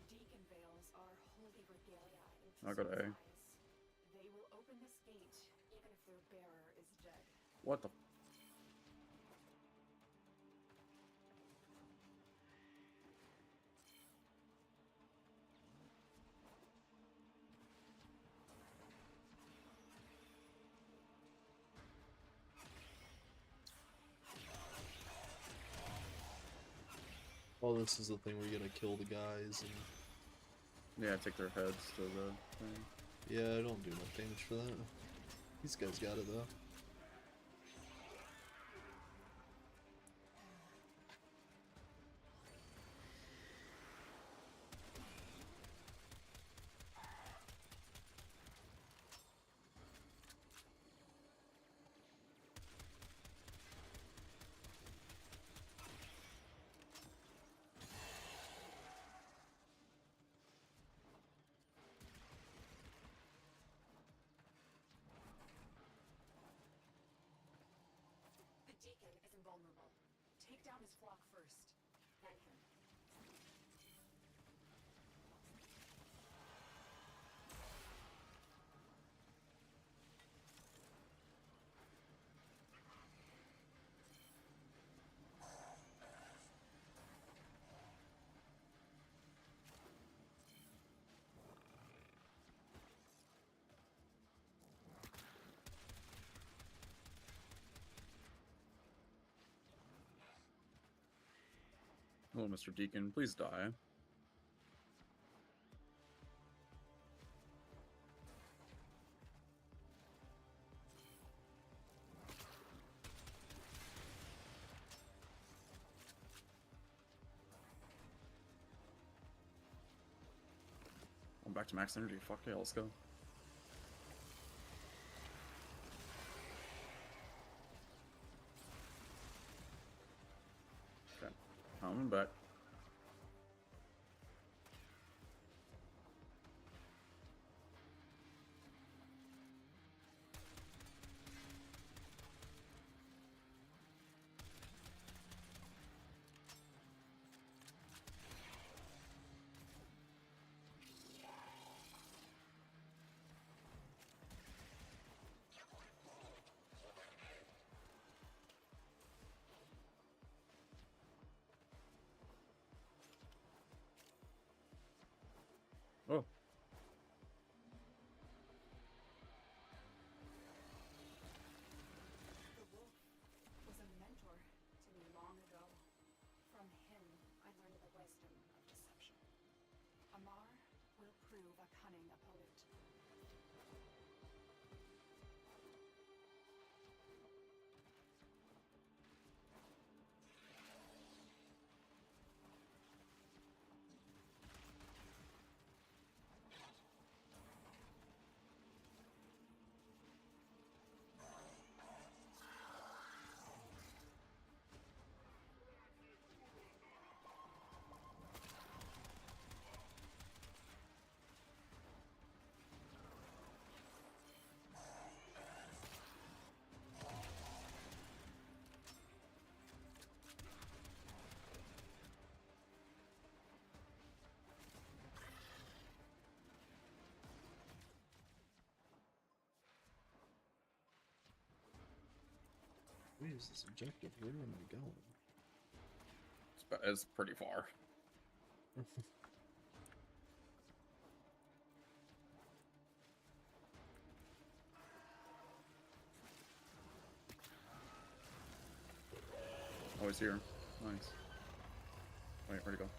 Deacon veils are holy regalia in I got A. eyes. They will open this gate even if their bearer is dead. What the? Oh, this is the thing where you gotta kill the guys and... Yeah, take their heads to the thing. Yeah, I don't do enough damage for that. These guys got it though. Take down his flock first. Thank him. Hello, Mr. Deacon. Please die. I'm back to max energy. Fuck yeah, let's go. Okay, coming back. Oh. The wolf was a mentor to me long ago. From him, I learned the wisdom of deception. Amar will prove a cunning opponent. Where is this objective? Where am I going? It's pretty far. Oh, he's here. Nice. Wait, where'd he go?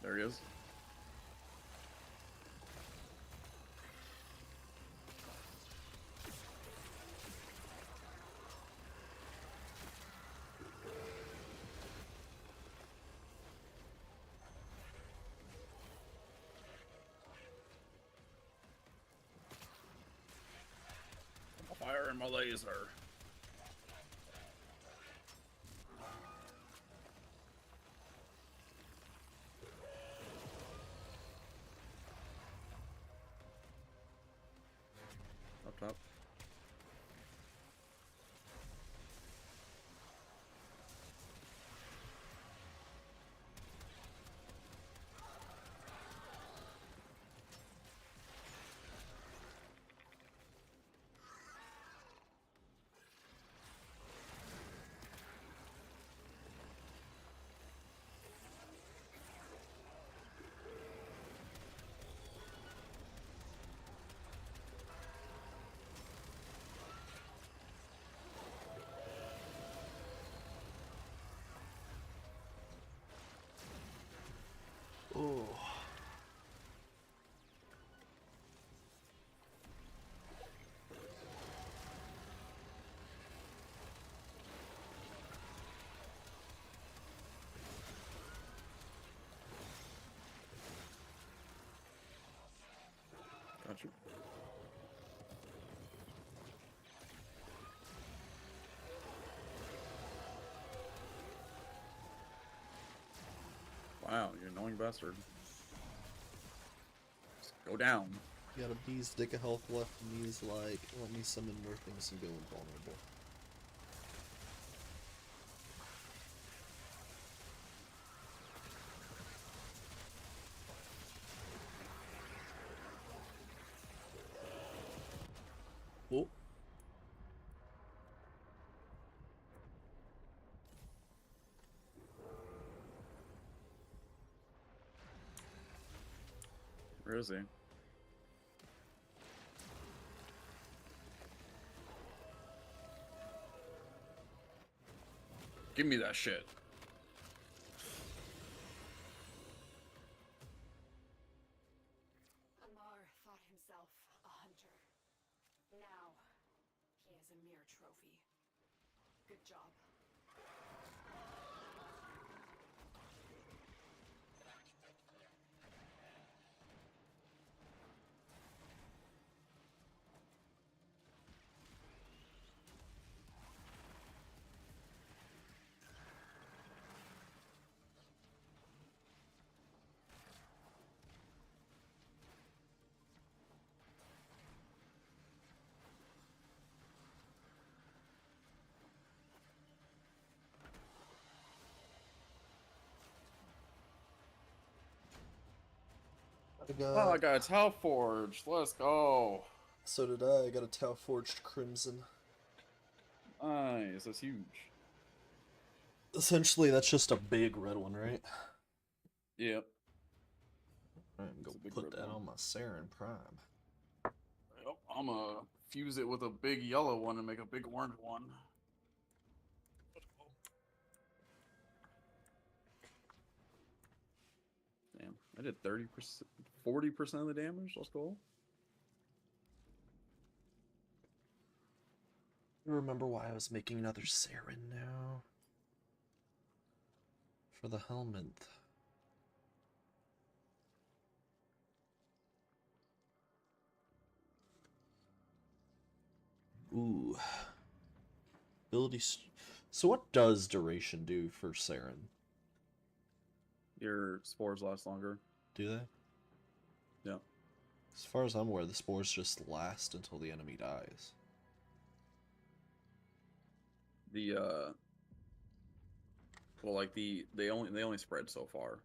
There he is. Fire in my laser. Up top. Oh. Gotcha. Wow, you annoying bastard. Just go down. Got a bee's dick of health left, and he's like, let me summon more things and go invulnerable. Oh. Where is he? Give me that shit. Amar thought himself a hunter. Now, he is a mere trophy. Good job. Oh, I got a Tau Forge. Let's go. So did I. I got a Tau Forged Crimson. Nice. That's huge. Essentially, that's just a big red one, right? Yep. I'm It's gonna a big put red that one. on my Saren Prime. Yep. I'm gonna fuse it with a big yellow one and make a big orange one. Damn, I did 30%, 40% of the damage. Let's go. I remember why I was making another Saren now. For the helmet. Ooh. So what does duration do for Saren? Your spores last longer. Do they? Yeah. As far as I'm aware, the spores just last until the enemy dies. The well, like they only spread so far.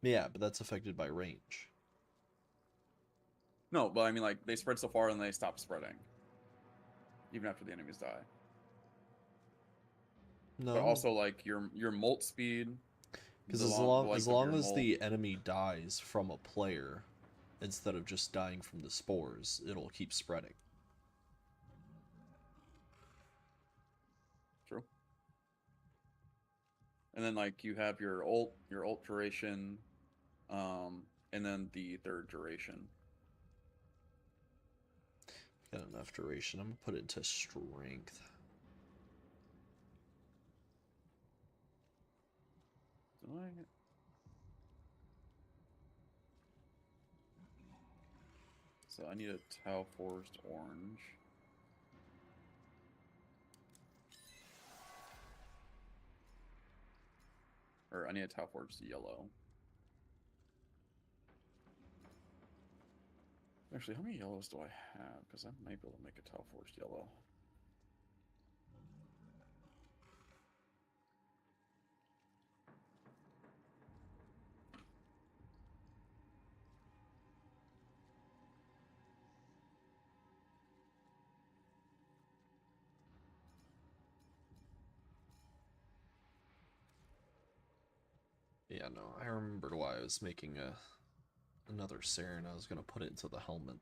Yeah, but that's affected by range. No, but I mean, like, they spread so far and they stop spreading. Even after the enemies die. No. But also, like, your molt speed... Because the as length of your long as molt... the enemy dies from a player, instead of just dying from the spores, it'll keep spreading. True. And then, like, you have your ult duration, and then the third duration. Got enough duration. I'm gonna put it into strength. Do I... So I need a Tau Forest Orange. Or I need a Tau Forest Yellow. Actually, how many yellows do I have? Because I might be able to make a Tau Forest Yellow. Yeah, no, I remembered why I was making another Saren. I was gonna put it into the helmet.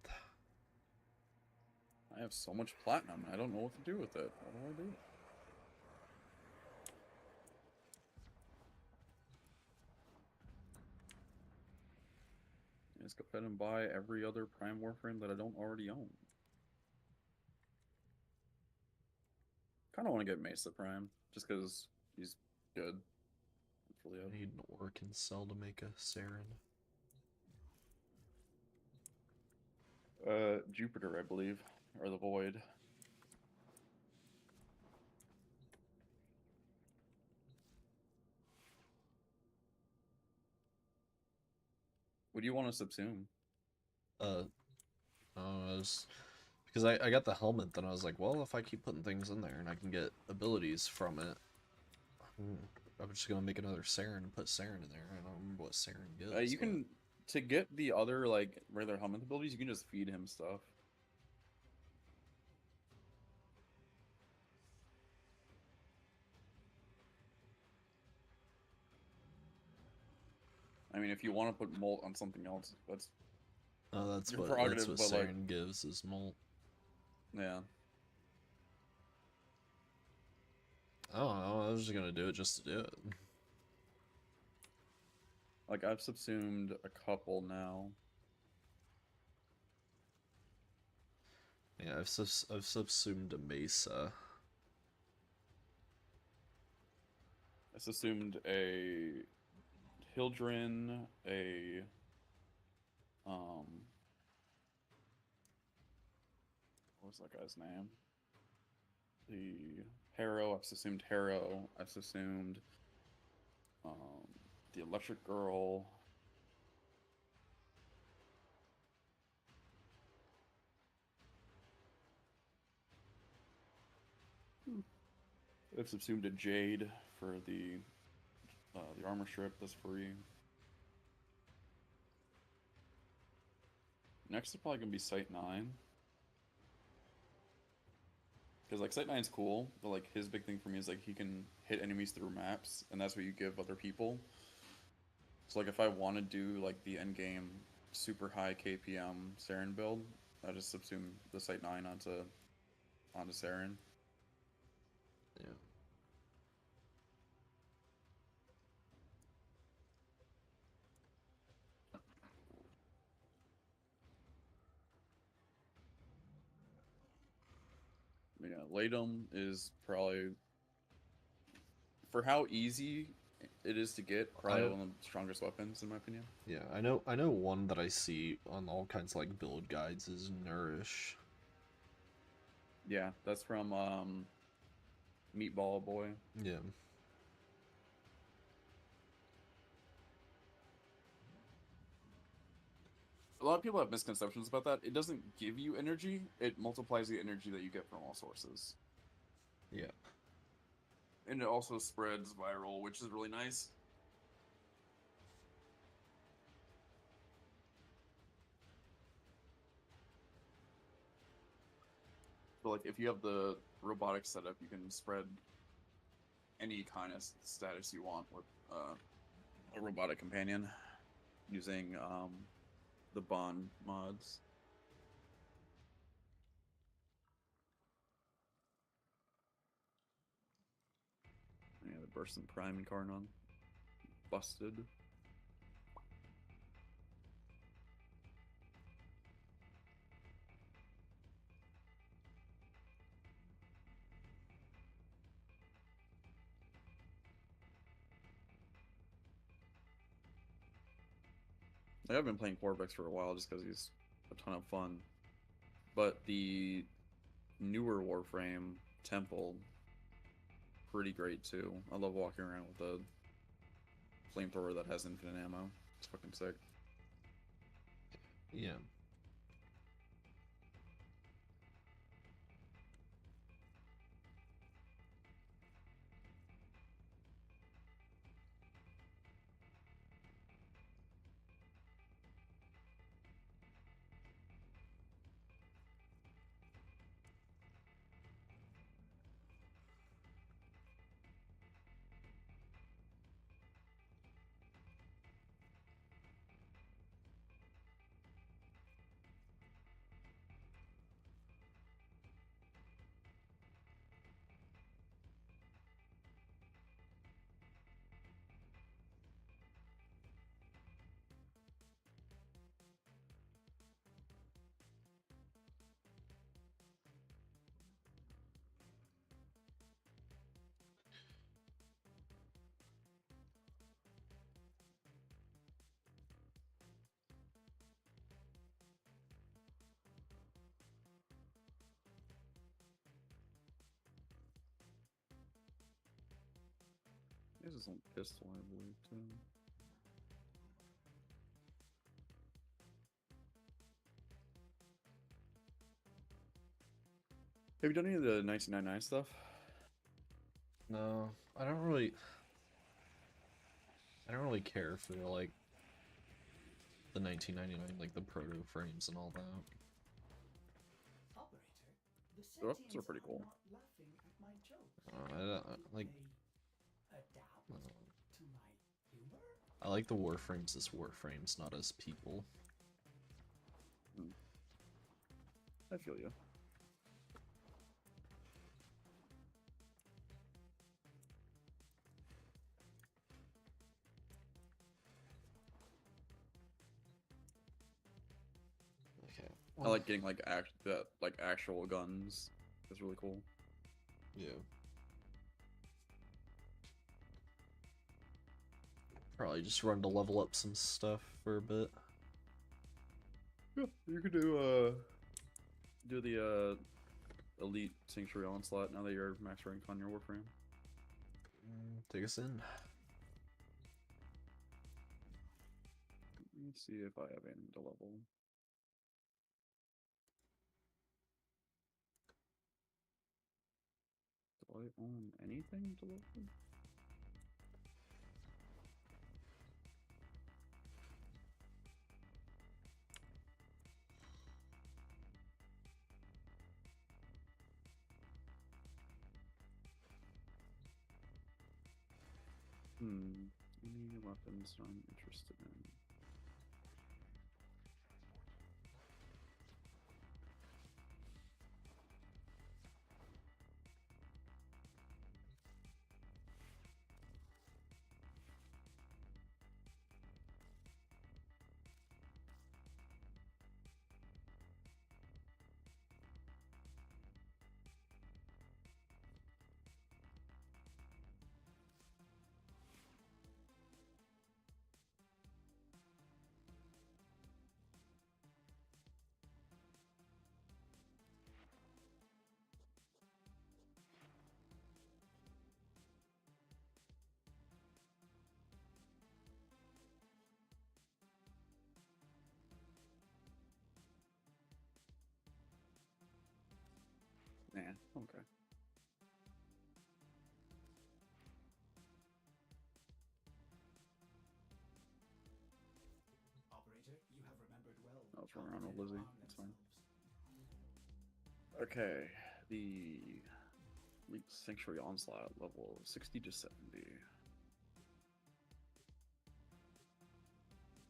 I have so much platinum, I don't know what to do with it. What do I do? Just go ahead and buy every other Prime Warframe that I don't already own. Kind of want to get Mesa Prime, just because he's good. I need an Orkin cell to make a Saren. Jupiter, I believe, or the Void. Would you want to subsume? Uh, because I got the helmet, then I was like, well, if I keep putting things in there and I can get abilities from it, I'm just gonna make another Saren and put Saren in there. I don't remember what Saren gives, You but can, to get the other like regular helmet abilities, you can just feed him stuff. I mean, if you want to put molt on something else, that's that's your what prerogative. But like, Saren gives is molt. yeah, I don't know. I was just gonna do it just to do it. like I've subsumed a couple now. Yeah, I've subsumed a Mesa. I subsumed a Hildren, a what was that guy's name? The Harrow. I've subsumed Harrow. I've subsumed the Electric Girl. I've subsumed a Jade for the armor strip that's free. Next is probably gonna be Sight 9. Because like Sight 9's cool, but like his big thing for me is like he can hit enemies through maps, and that's what you give other people. So like if I want to do like the end game super high KPM Saren build, I just subsume the Sight 9 onto Saren. Yeah. Yeah, Latum is probably, for how easy it is to get, probably one of the strongest weapons in my opinion. Yeah, I know one that I see on all kinds of like build guides is Nourish. Yeah, that's from Meatball Boy. Yeah. A lot of people have misconceptions about that. It doesn't give you energy, it multiplies the energy that you get from all sources. Yeah. And it also spreads viral, which is really nice. So like if you have the robotic setup, you can spread any kind of status you want with a robotic companion using the bond mods. Yeah, the burst and prime incarnon busted. I've been playing Corvex for a while just because he's a ton of fun. But the newer Warframe Temple, pretty great too. I love walking around with a flamethrower that has infinite ammo. It's fucking sick. Yeah. This is on pistol, I believe, too. Have you done any of the 1999 stuff? No, I don't really care for like the 1999, like the proto frames and all that. Operator, the The weapons are sentients pretty cool. not laughing at my jokes. Like They adapt to my humor? I like the warframes as warframes, not as people. I feel you. Okay. I like getting like actual guns. It's really cool. Yeah. Probably just run to level up some stuff for a bit. Yeah, you could do the elite sanctuary onslaught now that you're max rank on your warframe. Take us in. Let me see if I have anything to level. Do I own anything to level? Any weapons I'm interested in? Nah, okay. Operator, you have remembered well. I was how running around with they Lizzie. arm That's fine. themselves. Okay, the elite sanctuary onslaught level 60 to 70.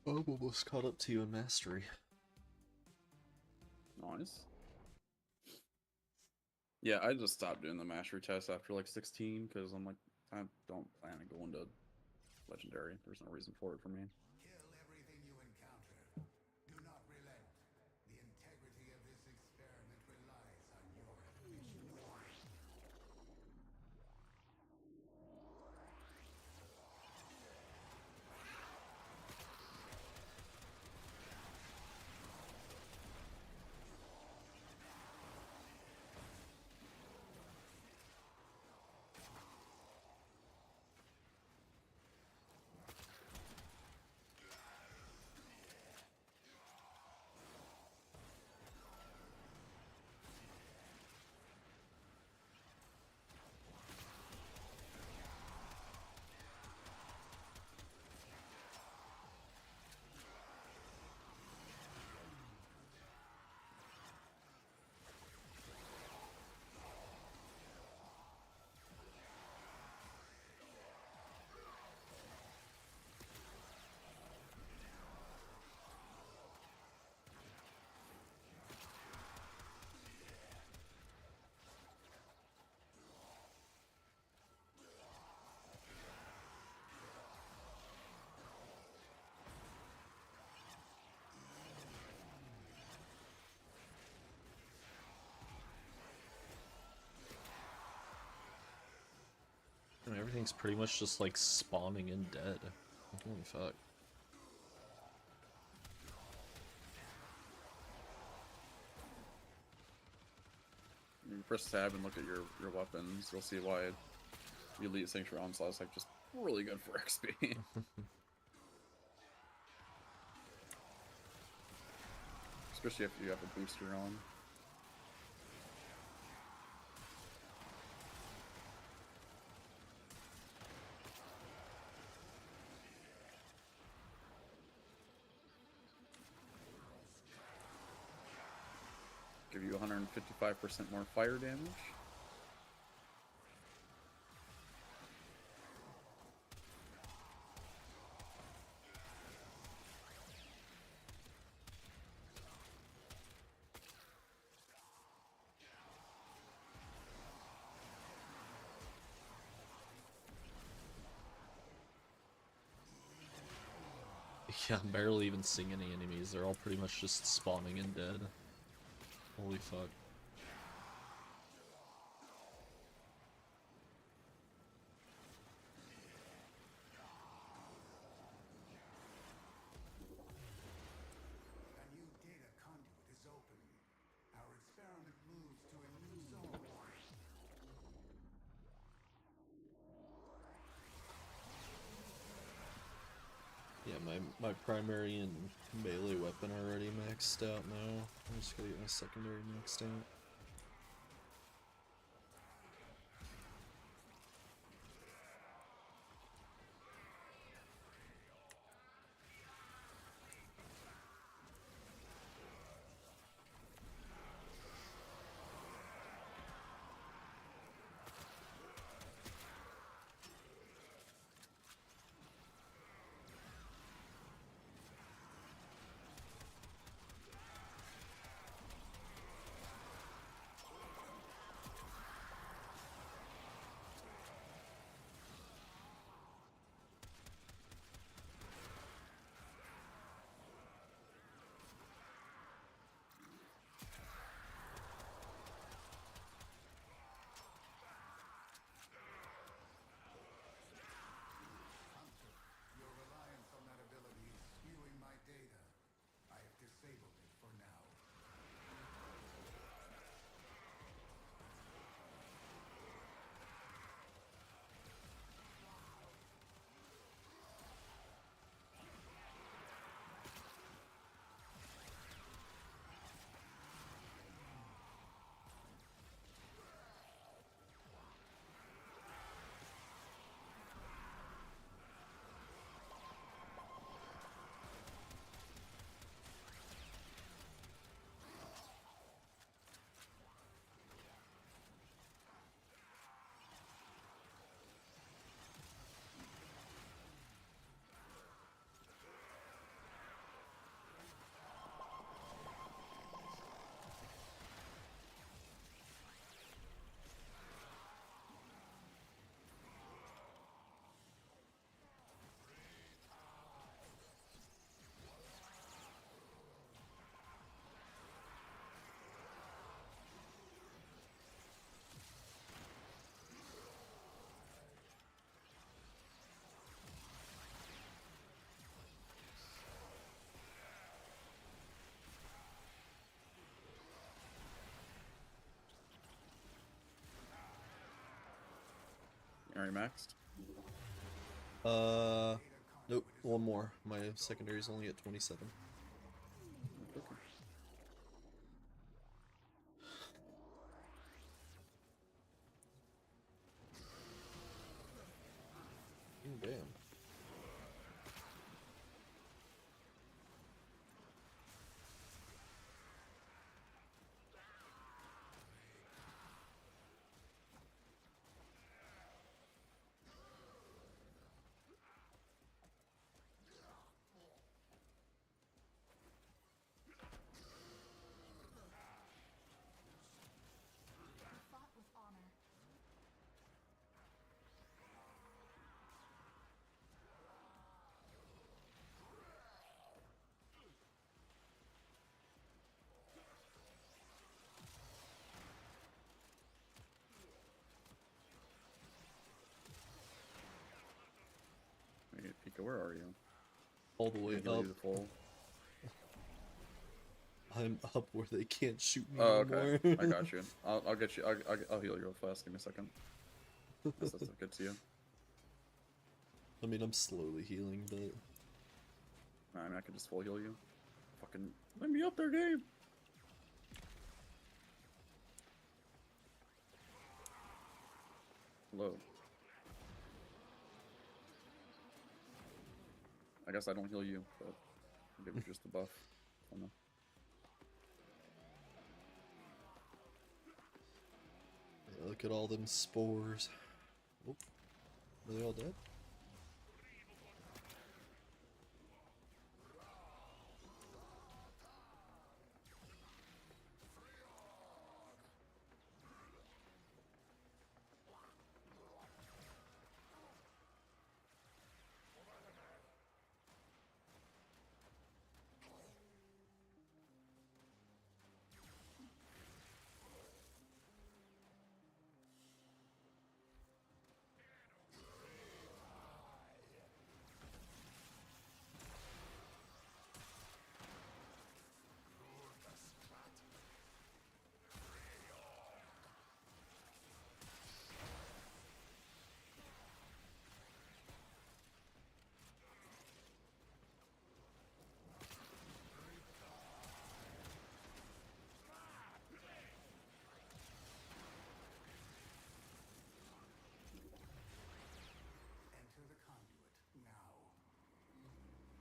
I'm almost caught up to you in mastery. Nice. Yeah, I just stopped doing the mastery test after like 16 because I'm like, I don't plan on going to legendary. There's no reason for it for me. Kill everything you encounter. Do not relent. The integrity of this experiment relies on your efficiency. I mean, everything's pretty much just like spawning in dead. Like, holy fuck. You press tab and look at your weapons, you'll see why the elite sanctuary onslaught is like just really good for XP. Especially if you have a booster on. Give you 155% more fire damage. Yeah, I'm barely even seeing any enemies. They're all pretty much just spawning and dead. Holy fuck. A new data conduit is open. Our experiment moves to a new zone. Yeah, my primary and melee weapon are already maxed out now. I'm just gonna get my secondary maxed out. Your reliance on that ability is skewing my data. I have disabled it for now. Alright, maxed. Nope, one more. My secondary is only at 27. Okay. Damn. Fought with honor. Wait, Pika, where are you? All the way Can I heal up. you the full? I'm up where they can't shoot me Oh, okay. anymore. I got you. I'll get you. I'll heal you real fast. Give me a second. That's good to you. I mean, I'm slowly healing, but I mean, I can just full heal you. Fucking let me up there, game. Hello. I guess I don't heal you, but I'll give you just the buff. I don't know. Look at all them spores. Oh, are they all dead? Enter the conduit now.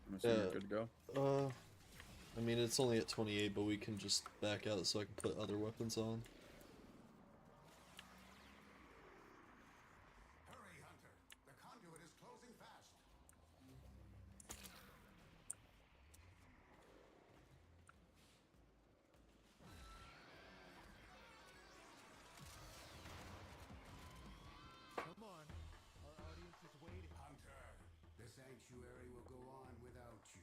I'm assuming you're good to go. I mean, it's only at 28, but we can just back out so I can put other weapons on. Hurry, Hunter. The conduit is closing fast. Come on. Our audience is waiting. Hunter, the sanctuary will go on without you.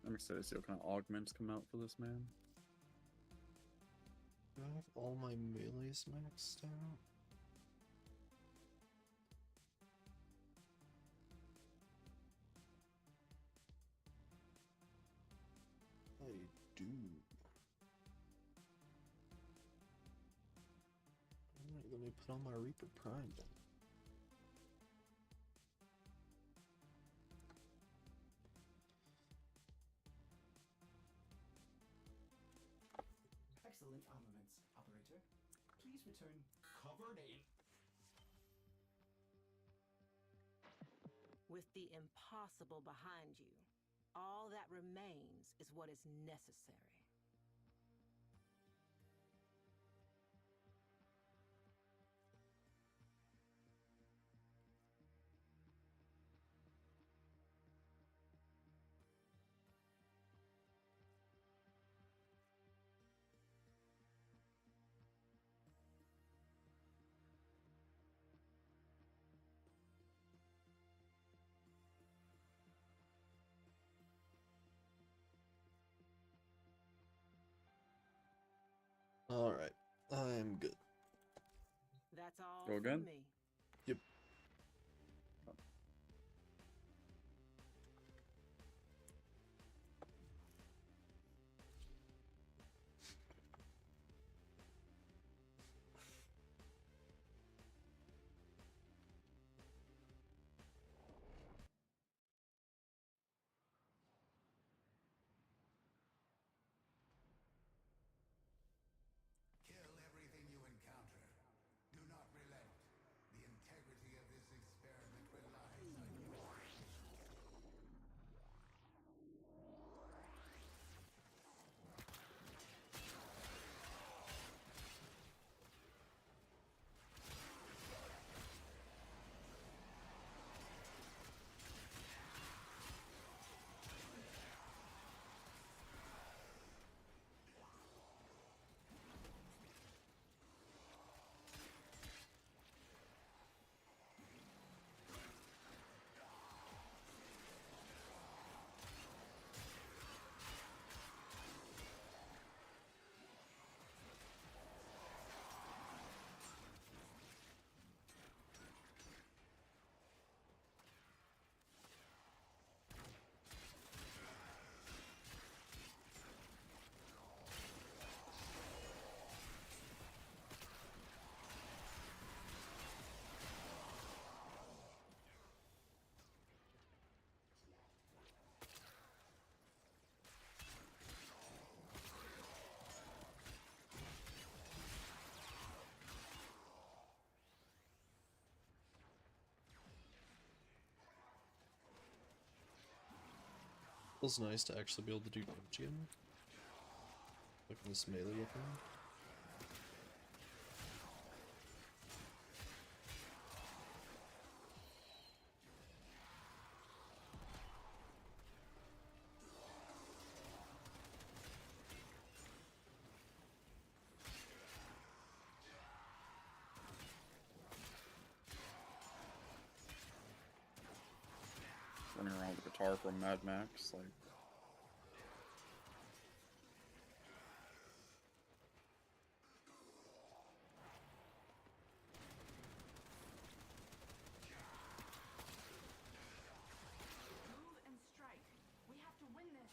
I'm excited to see what kind of augments come out for this man. Do I have all my melees maxed out? I do. Alright, let me put on my Reaper Prime then. Excellent armaments, operator. Please return covered in. With the impossible behind you, all that remains is what is necessary. Alright, I'm good. That's all Go from again? me. Yep. Kill everything you encounter. Do not relent. Feels nice to actually be able to do damage again. Look at this melee weapon. Running around with a guitar from Mad Max, like. Move and strike. We have to win this.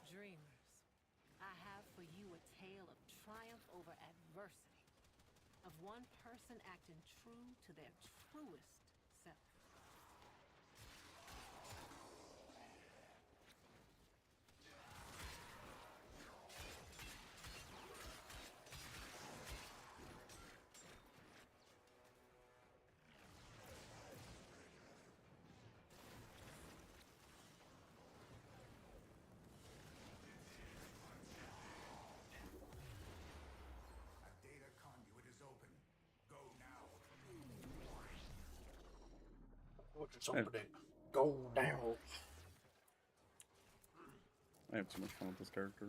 Dreamers, I have for you a tale of triumph over adversity, of one person acting true to their truest self. A data conduit is open. Go now. Just open it. Go now. I have too much fun with this character.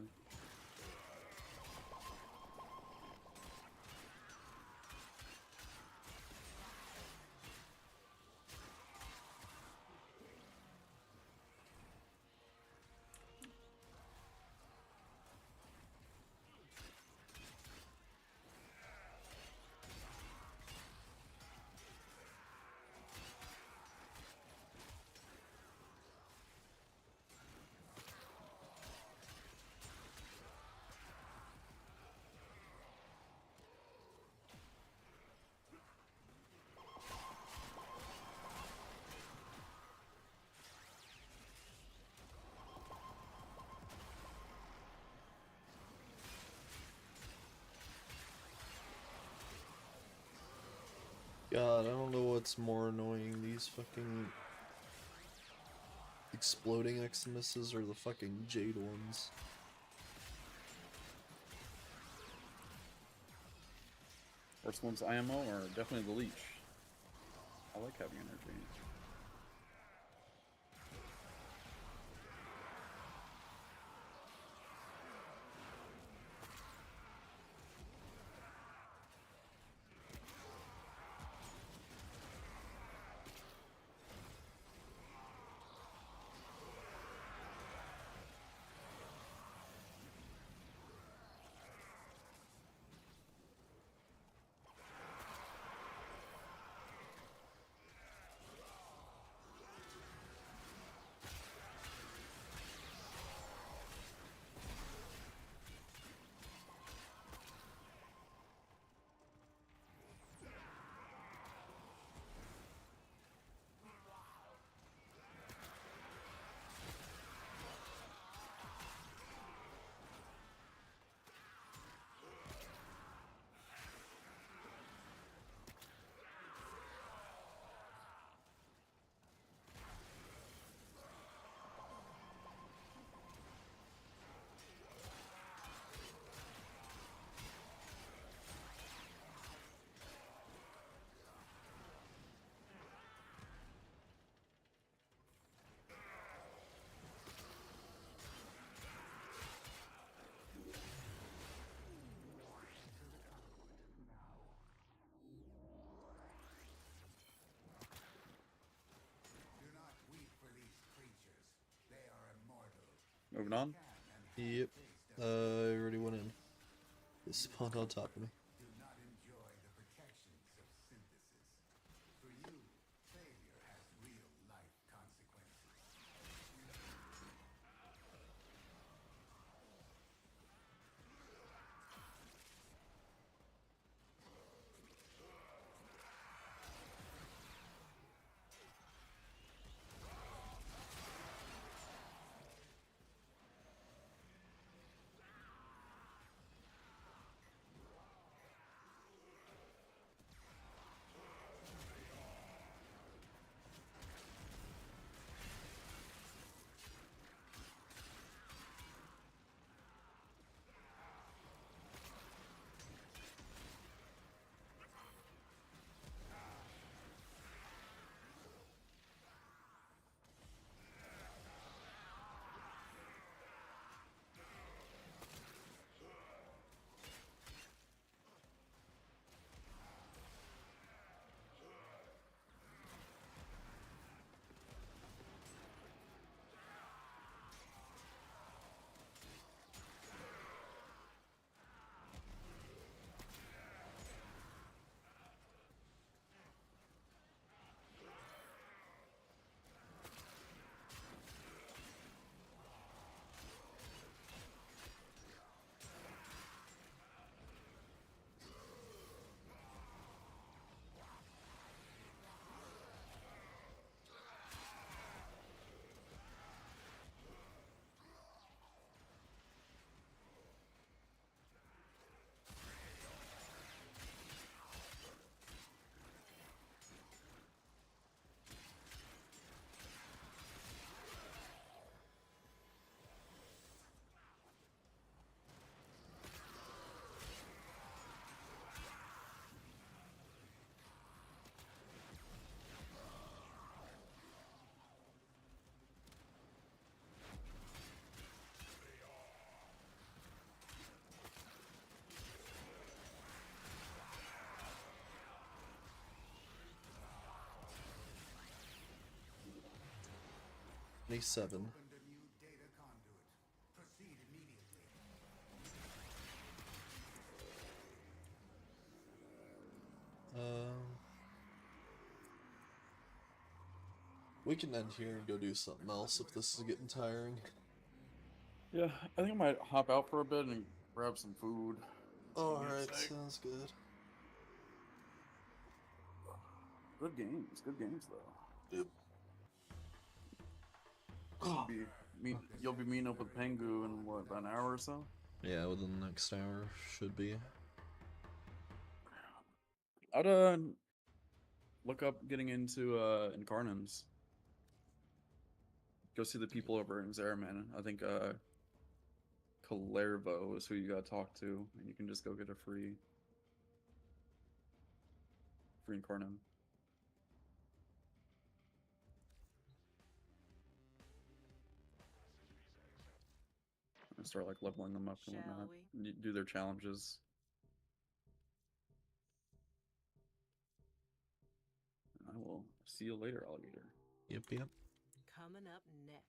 God, I don't know what's more annoying, these fucking exploding Eximuses or the fucking Jade ones. Worst one's IMO or definitely the Leech. I like having energy. Do not weep for these creatures. They are immortal. Moving on. Yep. I already went in. They spawned on top of me. Do not enjoy the protections of synthesis. For you, failure has real life consequences. 27. Opened a new data conduit. Proceed immediately. We can end here and go do something else if this is getting tiring. Yeah, I think I might hop out for a bit and grab some food. Alright, sounds good. Good games though. Yep. You'll be meeting up with Pengu in what, about an hour or so? Yeah, within the next hour, should be. I'd look up getting into Incarnums. Go see the people over in Zeraman. I think Calervo is who you gotta talk to, and you can just go get a free Incarnum. And start like leveling them up and Shall whatnot. we? Do their challenges. I will see you later, alligator. Yep. Coming up next.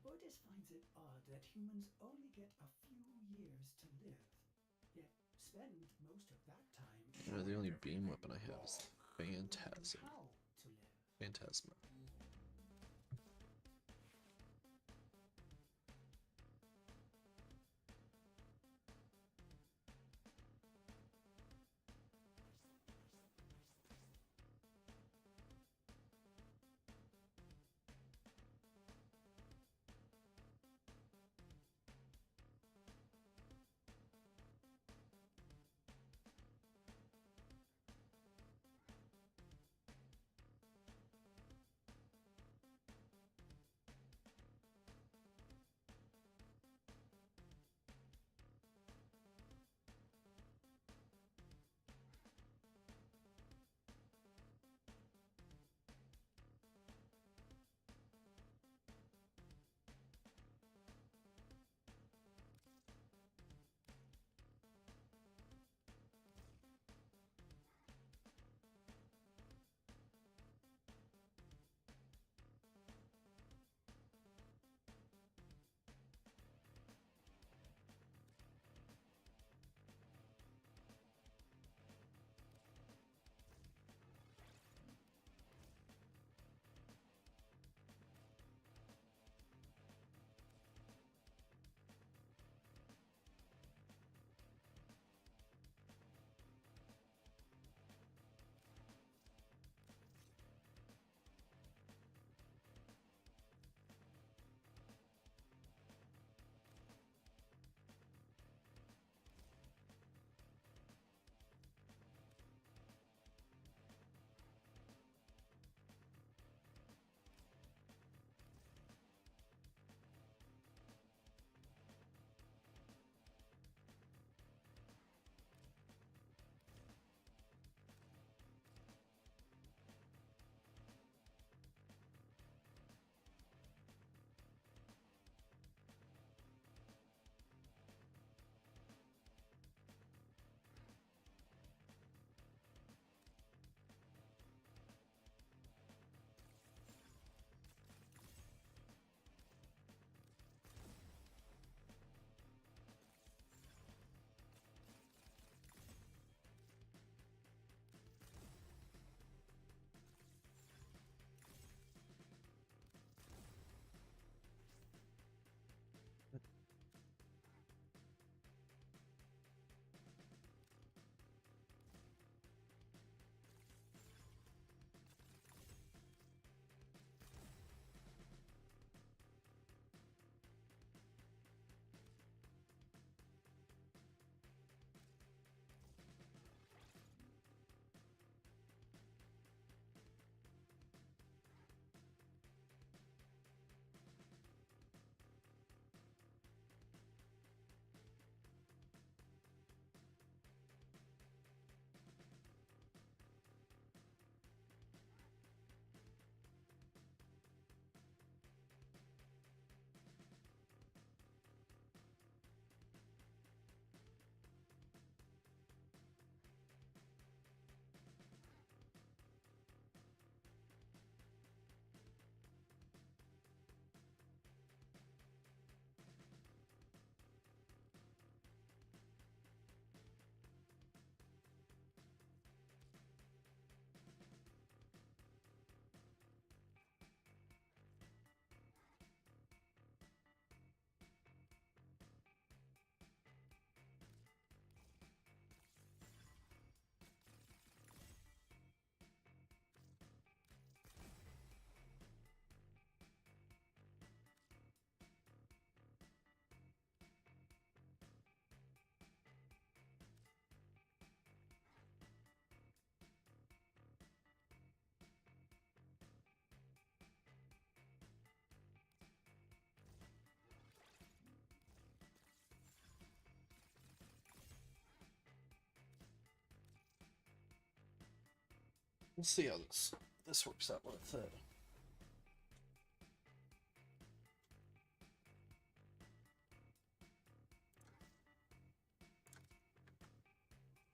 Otis finds it odd that humans only get a few years to live, yet spend most of that time The only showing beam everyone weapon I have is wrong, learning Phantasm. how to live. Phantasma. We'll see how this works out with it.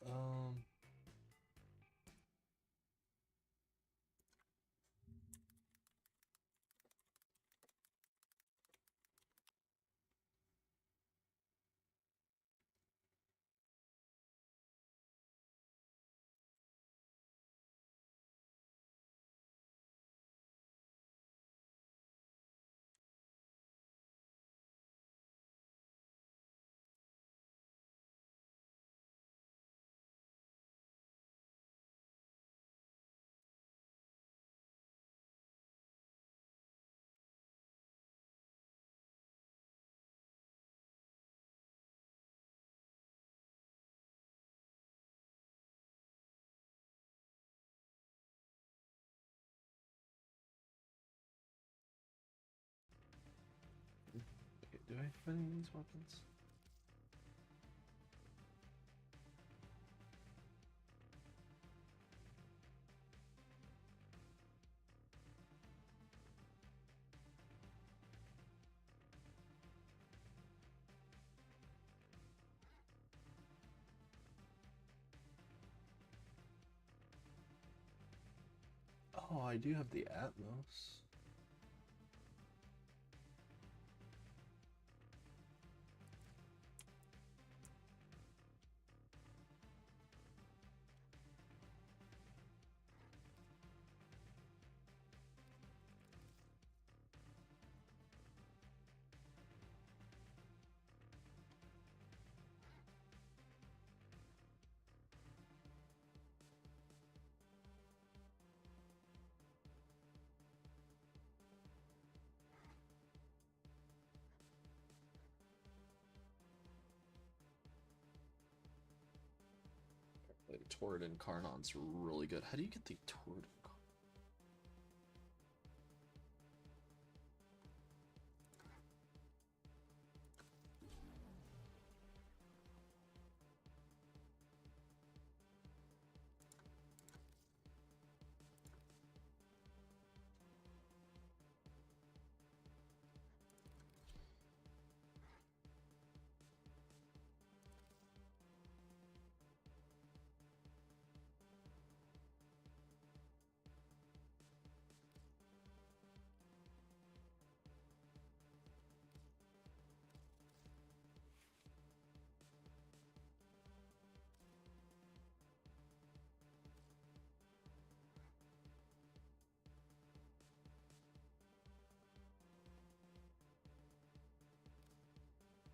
Um. Okay, do I have any of these weapons? Oh, I do have the Atmos. The Torrid Incarnon's really good. How do you get the Torrid Incarnon?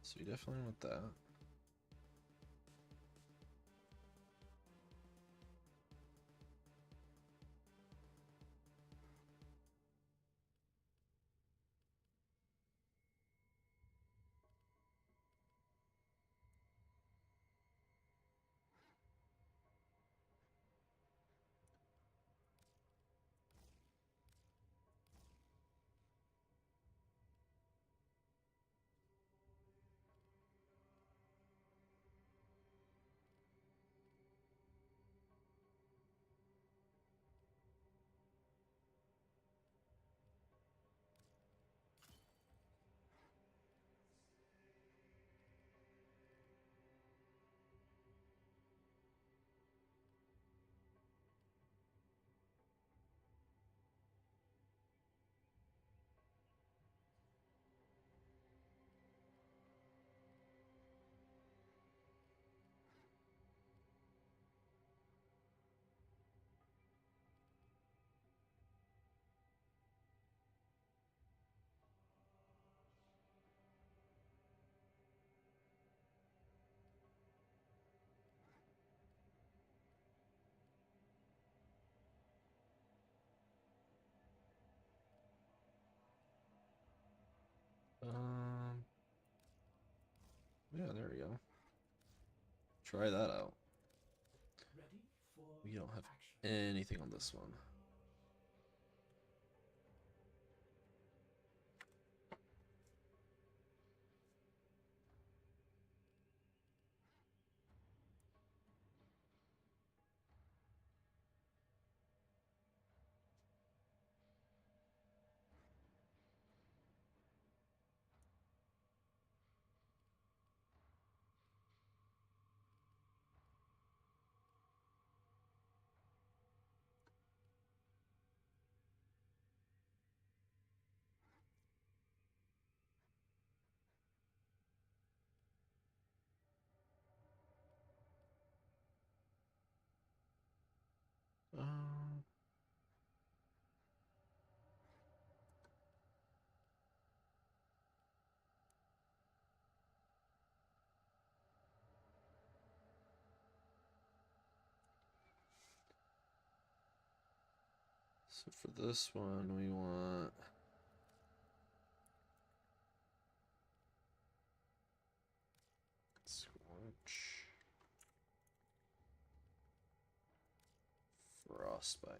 So you definitely want that. Um, yeah, there we go. Try that out. Ready for We don't have action. anything on this one. So for this one, we want Scorch, Frostbite.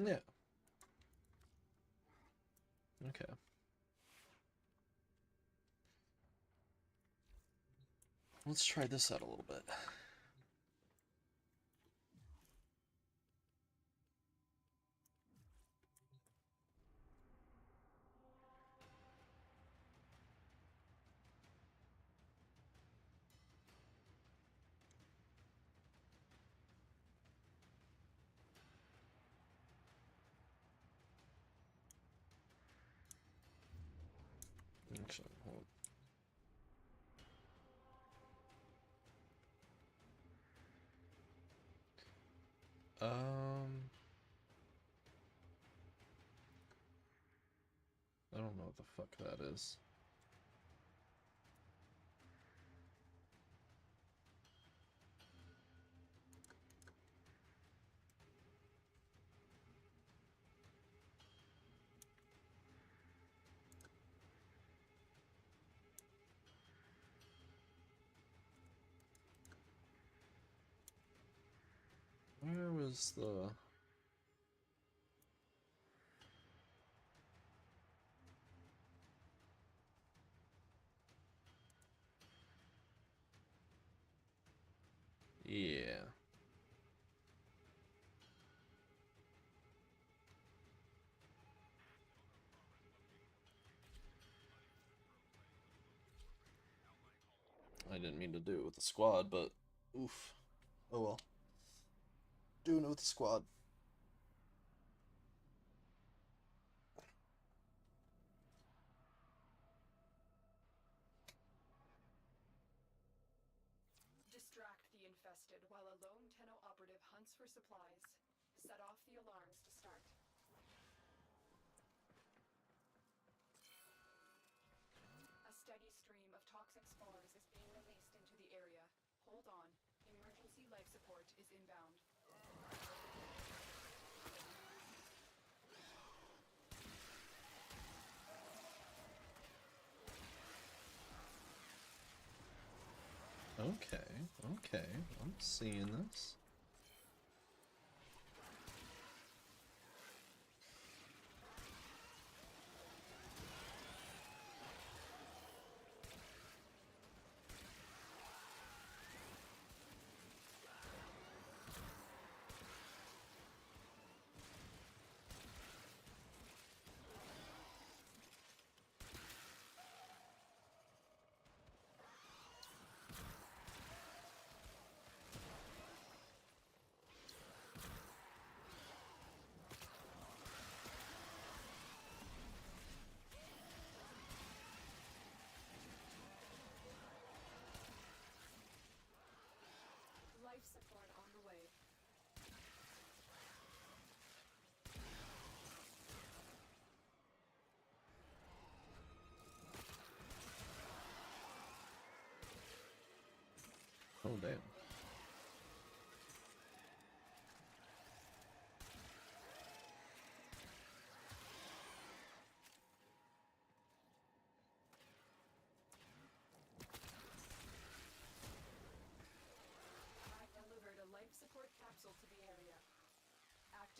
Yeah. Okay. Let's try this out a little bit. Actually, hold on. I don't know what the fuck that is. Where was the... Yeah. I didn't mean to do it with the squad, but oof. Oh well. Doing it with the squad. Distract the infested while a lone Tenno operative hunts for supplies. Set off the alarms to start. A steady stream of toxic spores is being released into the area. Hold on. Emergency life support is inbound. Okay, okay. I'm seeing this.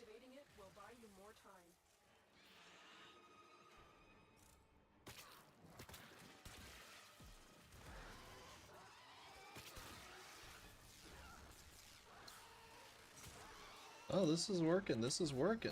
Activating it will buy you more time. Oh, this is working. This is working.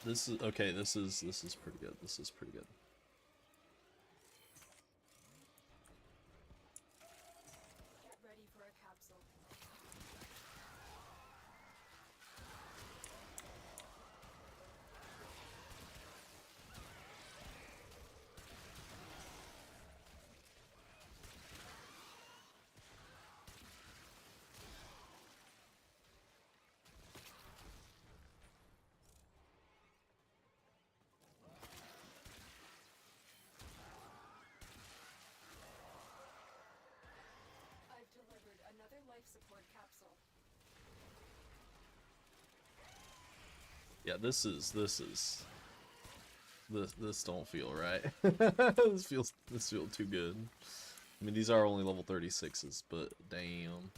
This is okay. This is pretty good. This is pretty good. Get ready for a capsule. I've delivered another life support capsule. Yeah, this don't feel right. This feels too good. I mean, these are only level 36s, but damn.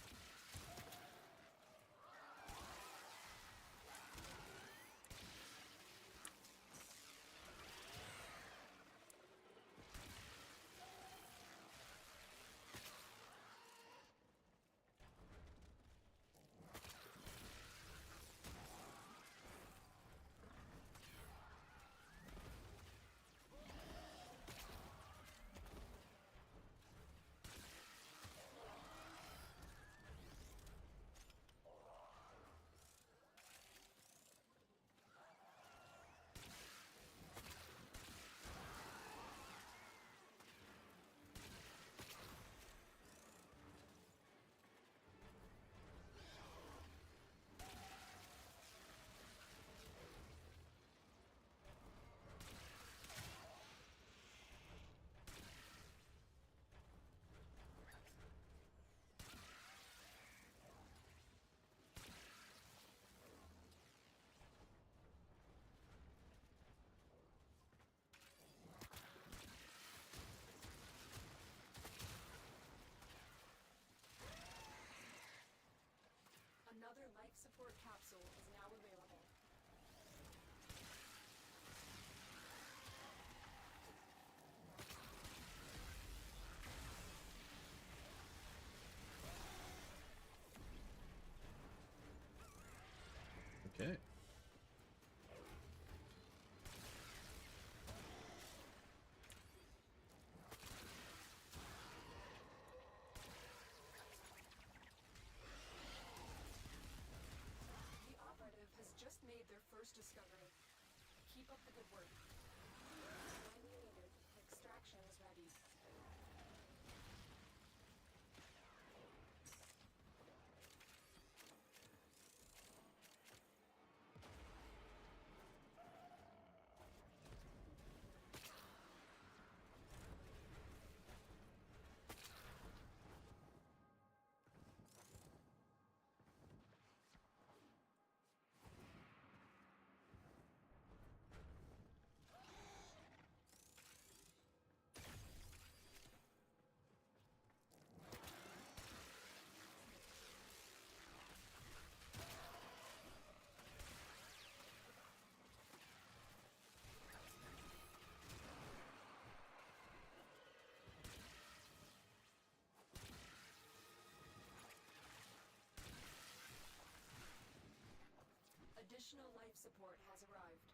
Another life support capsule is now available. Okay. The operative has just made their first discovery. Keep up the good work. When you need it, extraction is ready. Additional life support has arrived.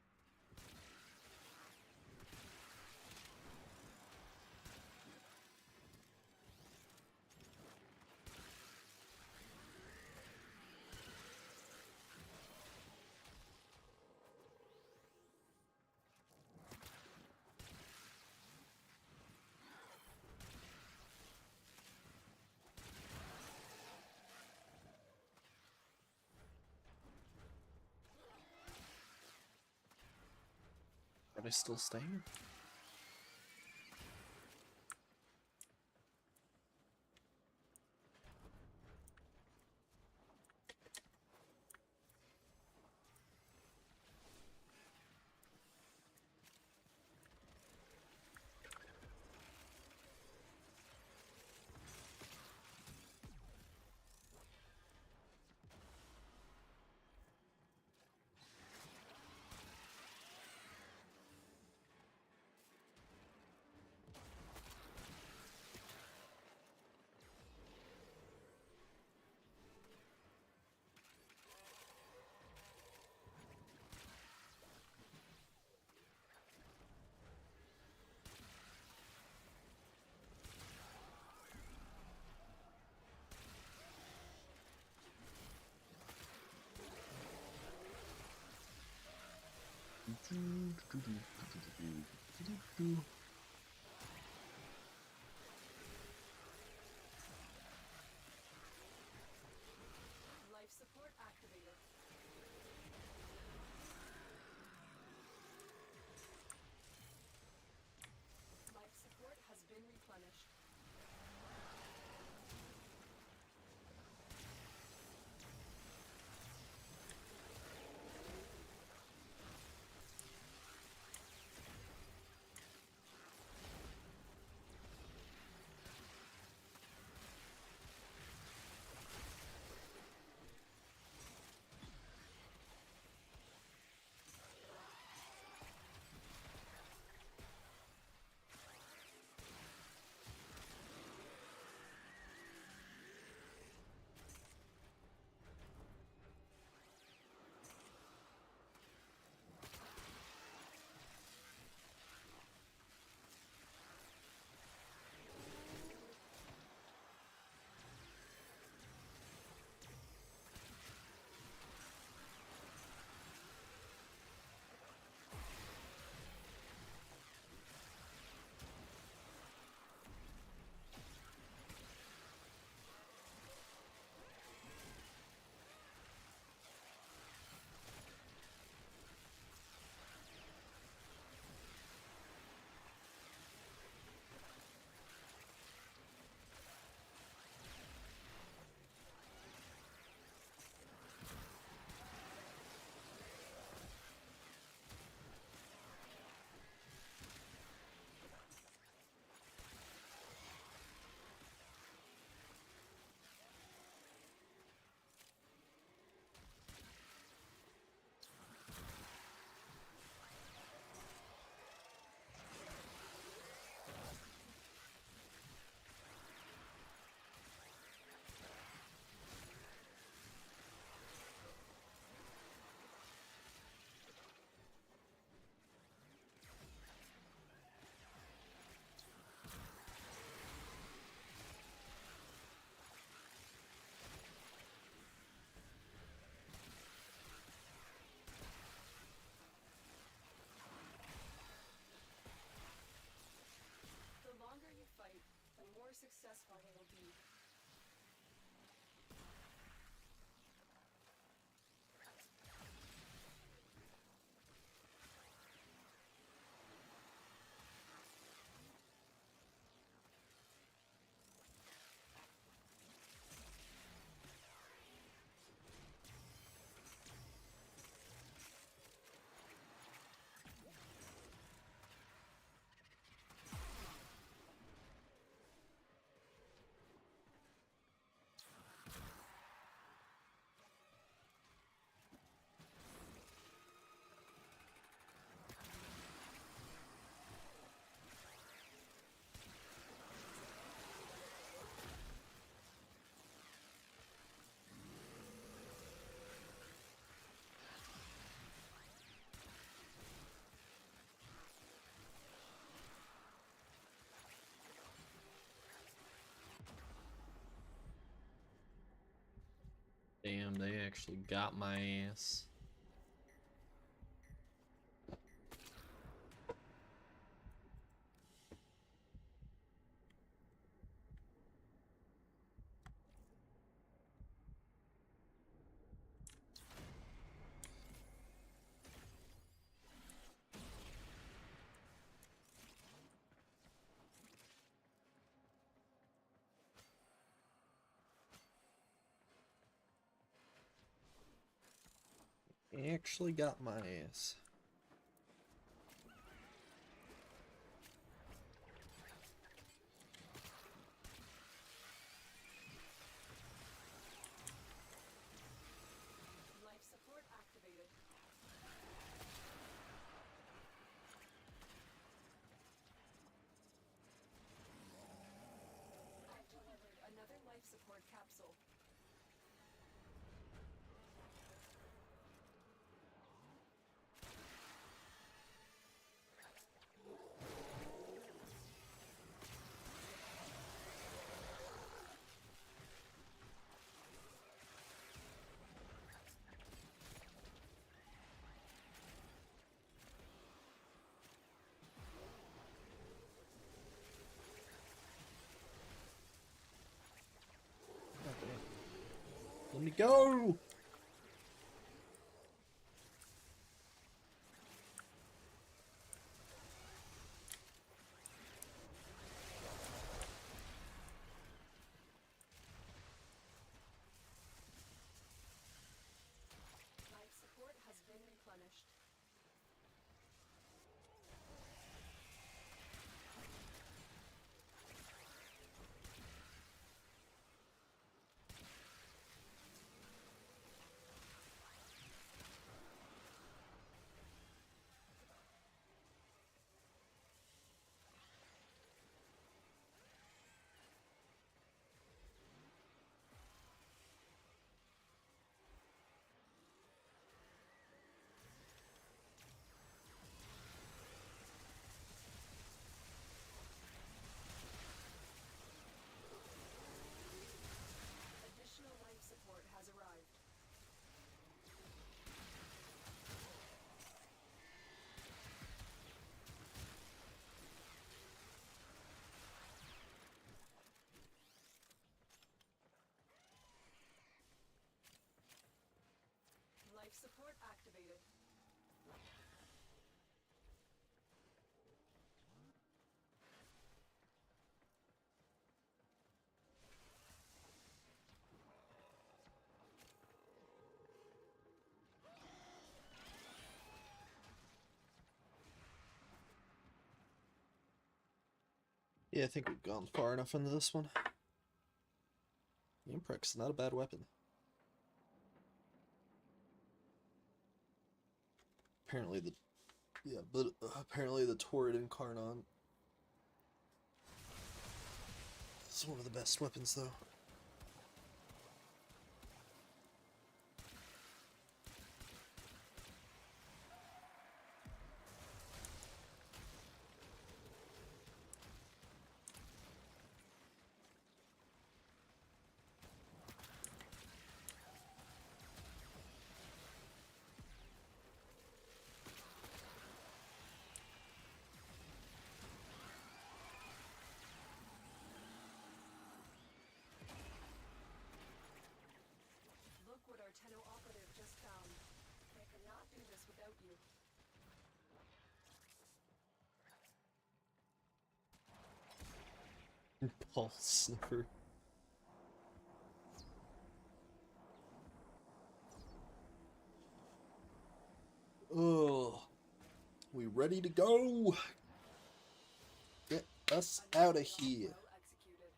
I still staying? Life support activated. Life support has been replenished. The longer you fight, the more successful you will be. Damn, they actually got my ass. Actually got my ass. Life support activated. I've delivered another life support capsule. Let me go! Life support has been replenished. Additional life support has arrived. Life support activated. Yeah, I think we've gone far enough into this one. The Imprex, not a bad weapon. Apparently apparently the Torrid Incarnon is one of the best weapons, though. Look what our Tenno operative just found. They cannot do this without you. Pulse sniffer. Oh, we ready to go? Get us out of here. Well executed.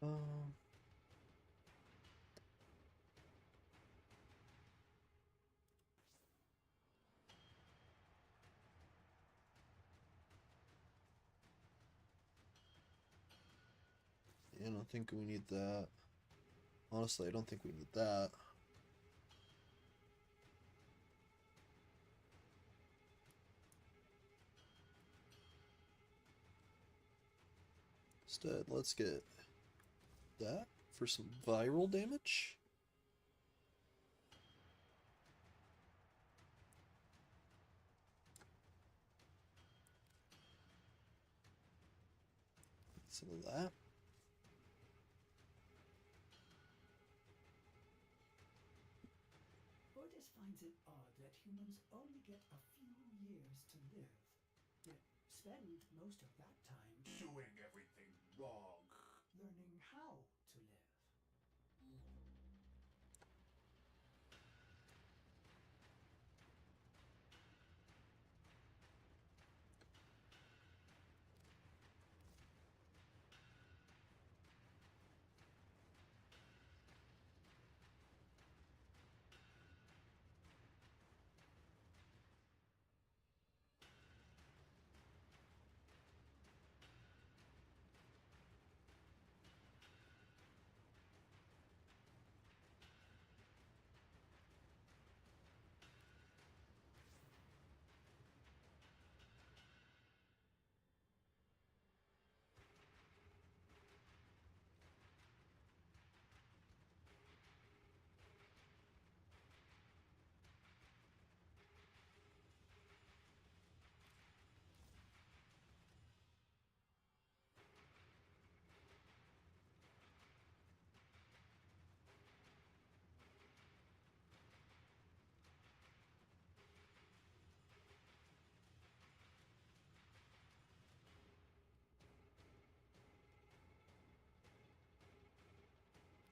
Um, I don't think we need that. Honestly, I don't think we need that. Instead, let's get that for some viral damage. Some of that. Otis finds it odd that humans only get a few years to live, yet spend most of that time Doing everything wrong. learning how to live.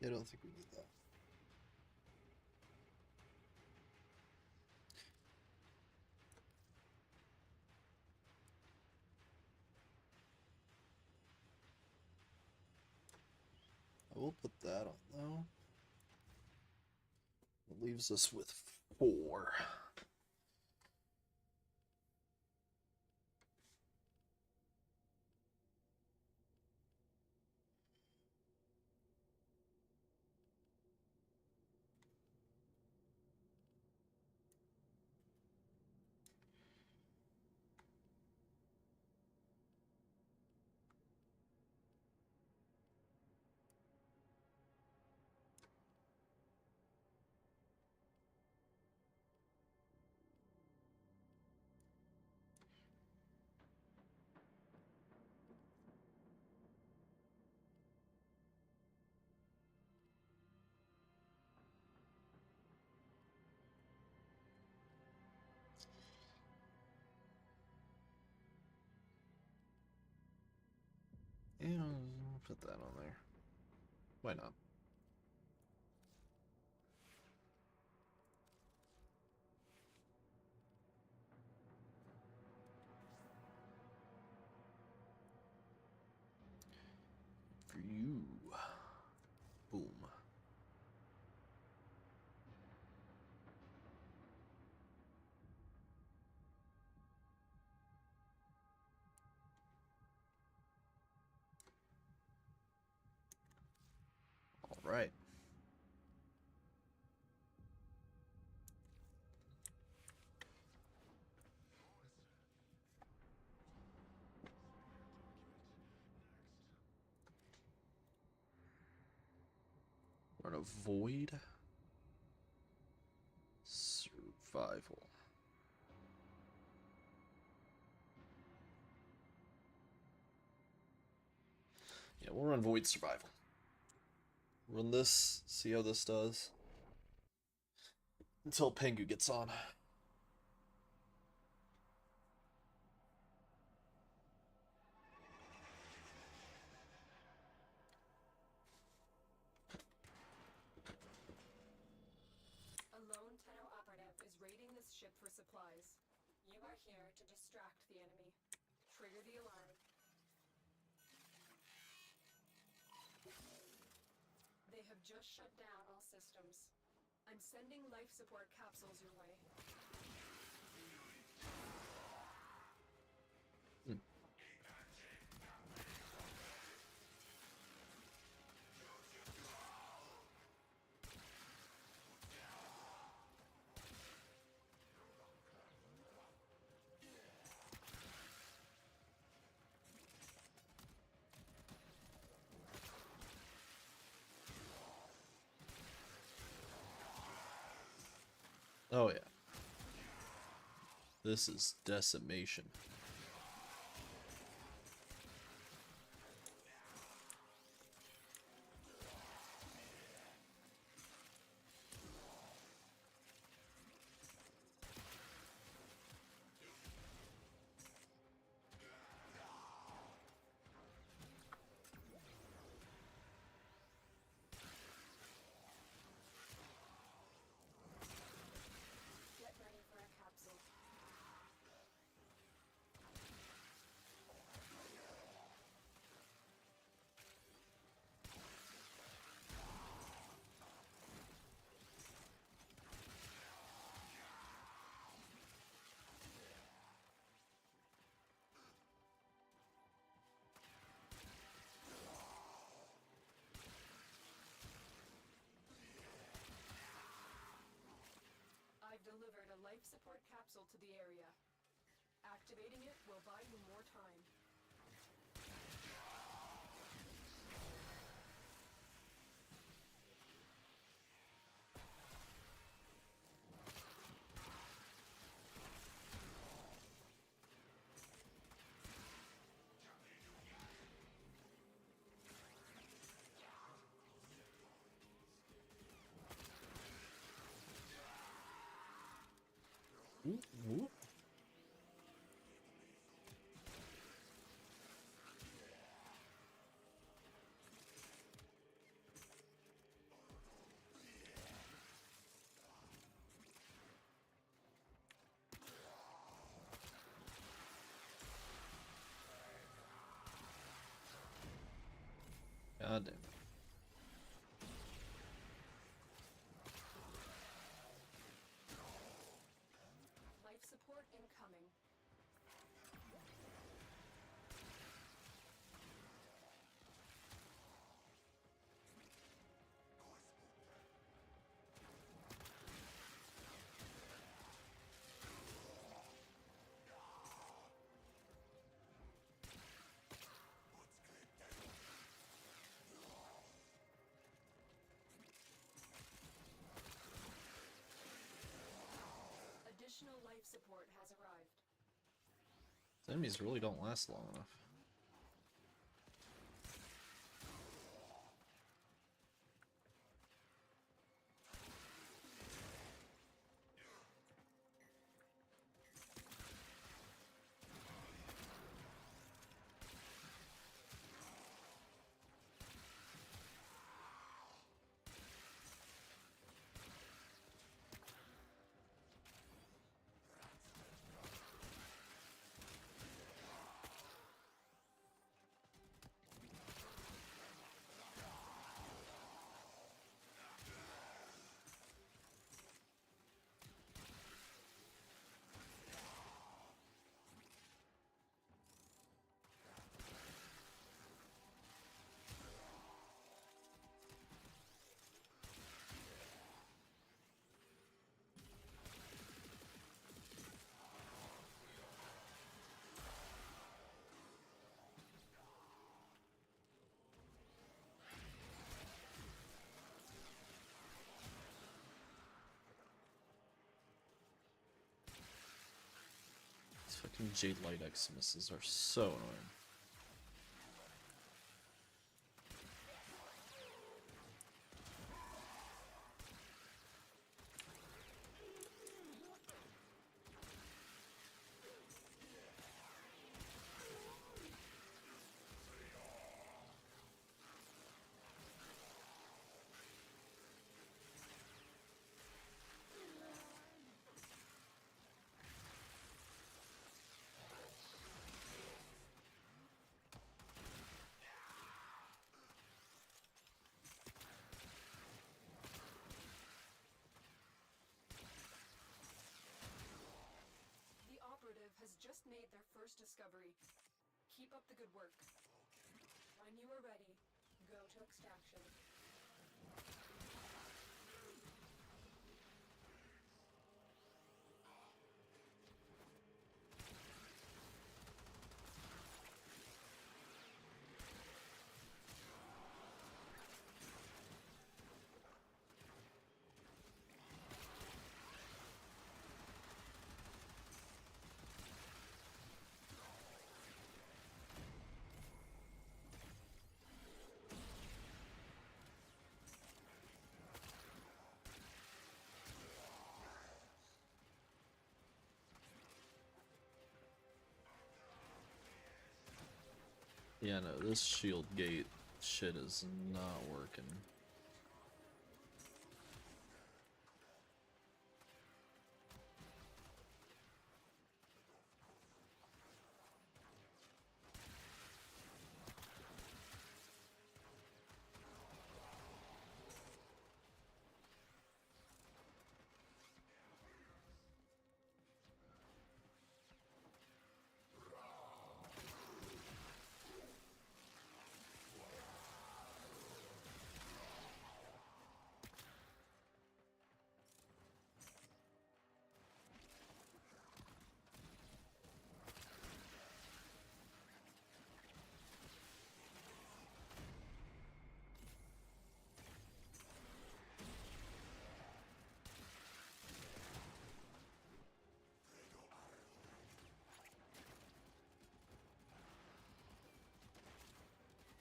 I don't think we need that. I will put that on though. It leaves us with 4. Yeah, I'll put that on there. Why not? For you. Boom. All right. We're gonna avoid survival. Yeah, we'll run void survival. Run this, see how this does. Until Pengu gets on. A lone Tenno operative is raiding this ship for supplies. You are here to distract the enemy. Trigger the alarm. They have just shut down all systems. I'm sending life support capsules your way. Oh yeah. This is decimation. Get ready for a capsule. I've delivered a life support capsule to the area. Activating it will buy you more time. Ooh, ooh. God damn it. Life support incoming. Additional life support has arrived. These enemies really don't last long enough. These fucking Jade Light X misses are so annoying. The operative has just made their first discovery. Keep up the good work. When you are ready, go to extraction. Yeah, no, this shield gate shit is not working.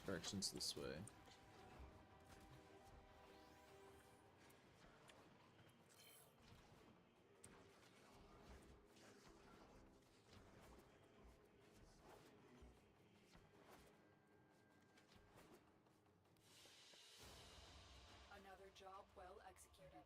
Directions this way. Another job well executed.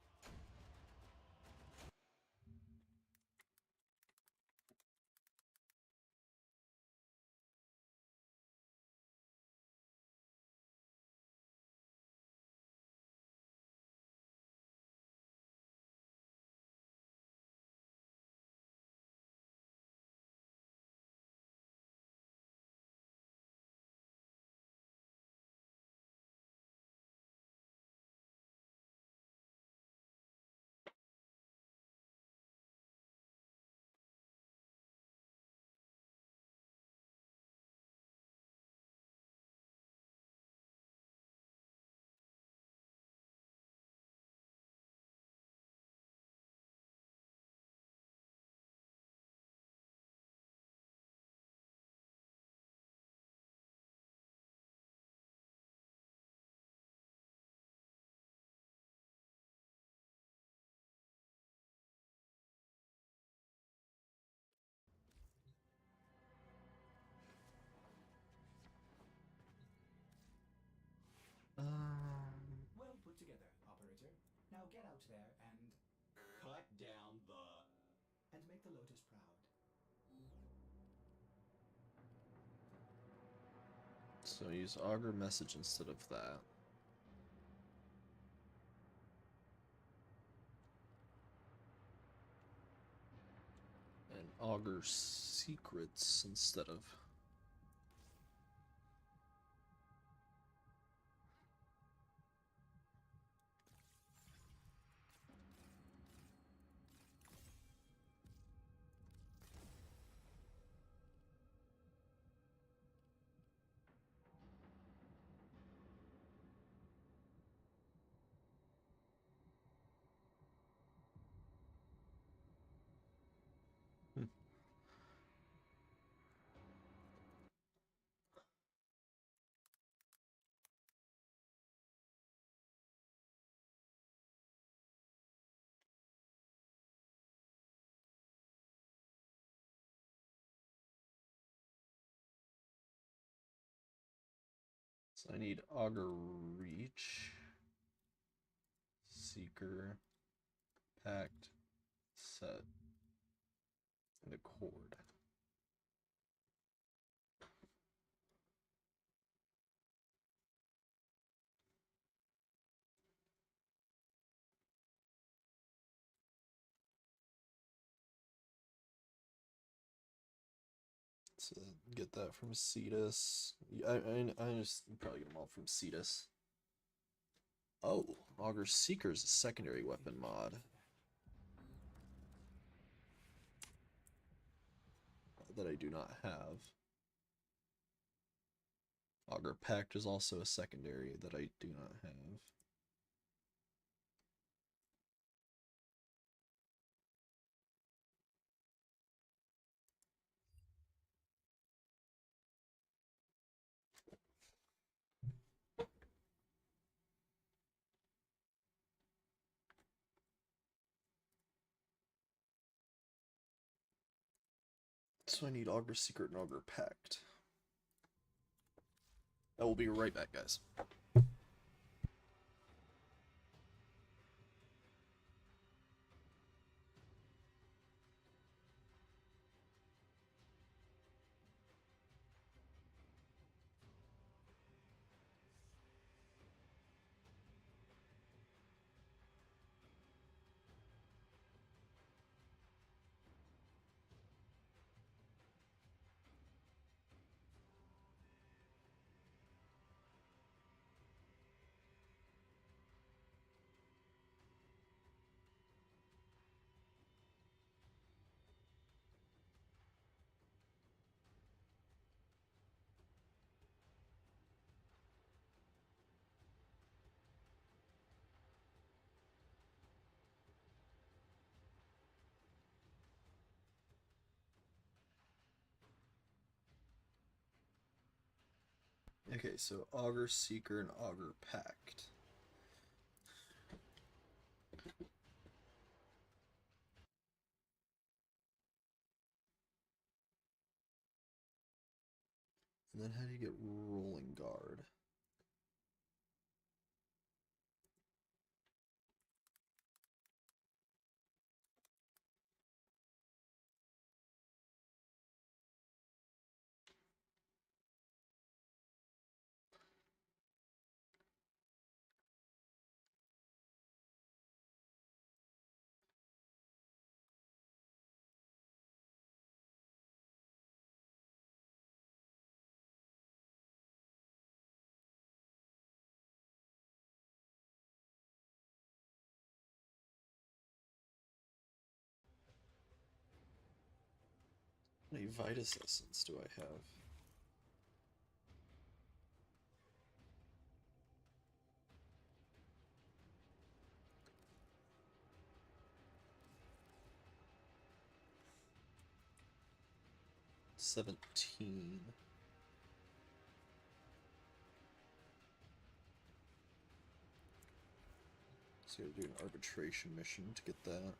Well put together, operator. Now get out there and cut down the and make the Lotus proud. So use augur message instead of that. And augur secrets instead of. So I need augur reach, seeker, pact, set, and a cord. So get that from Cetus. I just probably get them all from Cetus. Oh, Augur Seeker is a secondary weapon mod that I do not have. Augur Pact is also a secondary that I do not have. So I need Augur Secret and Augur Pact. I will be right back, guys. Okay, so Augur Seeker and Augur Pact. And then how do you get Rolling Guard? How many Vitus Essence do I have? $17. So I gotta do an arbitration mission to get that.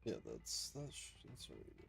Yeah, that's really good.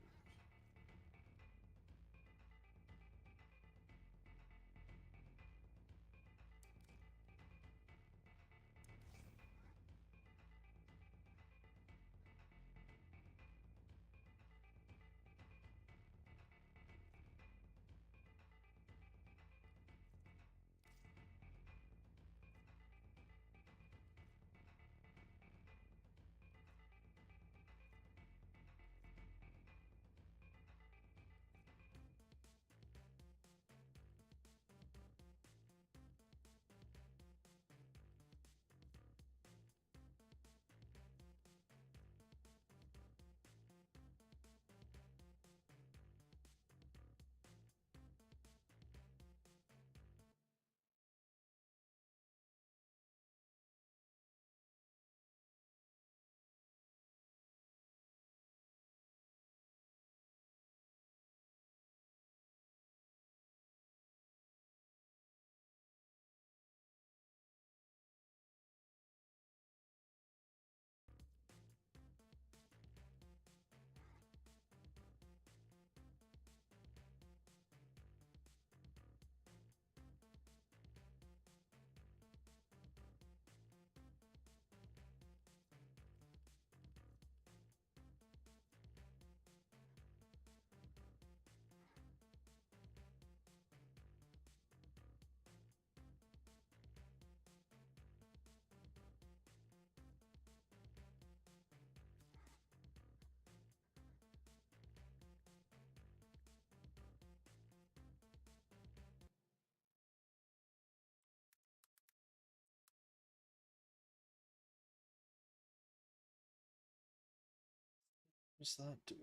What's that do?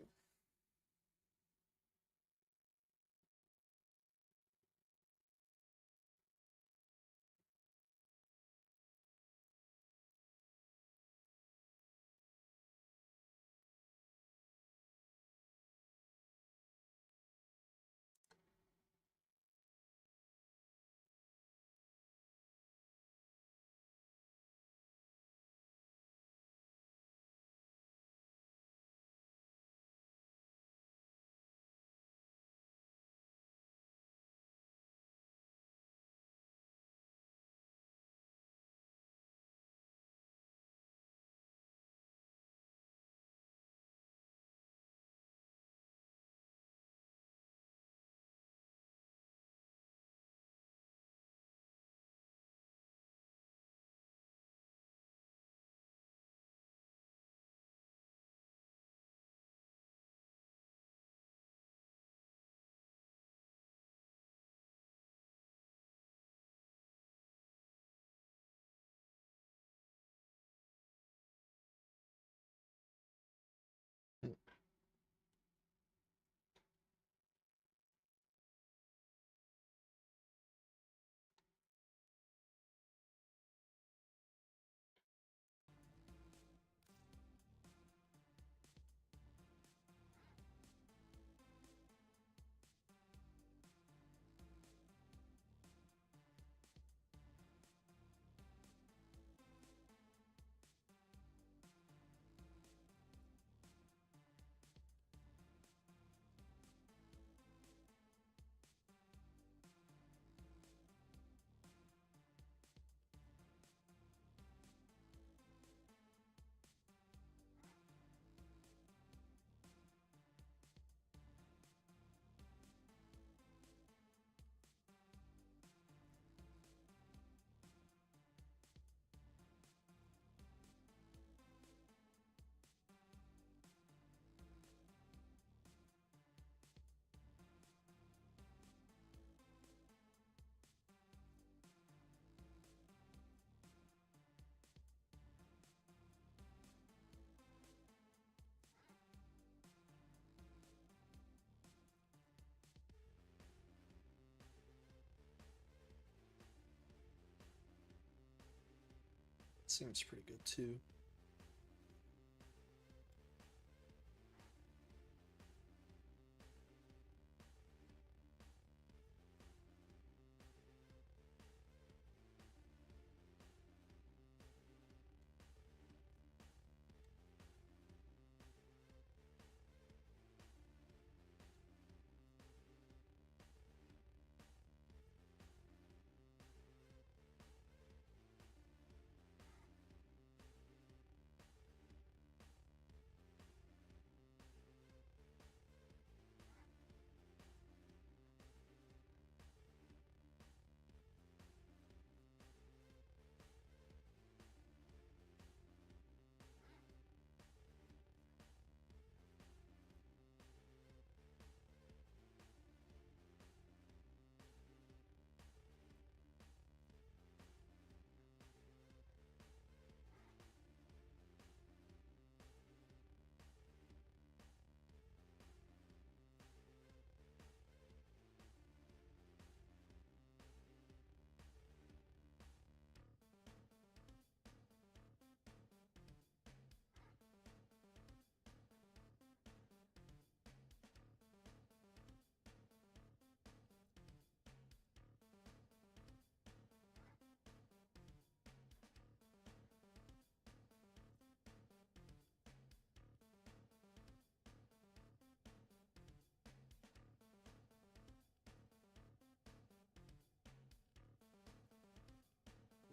Seems pretty good too.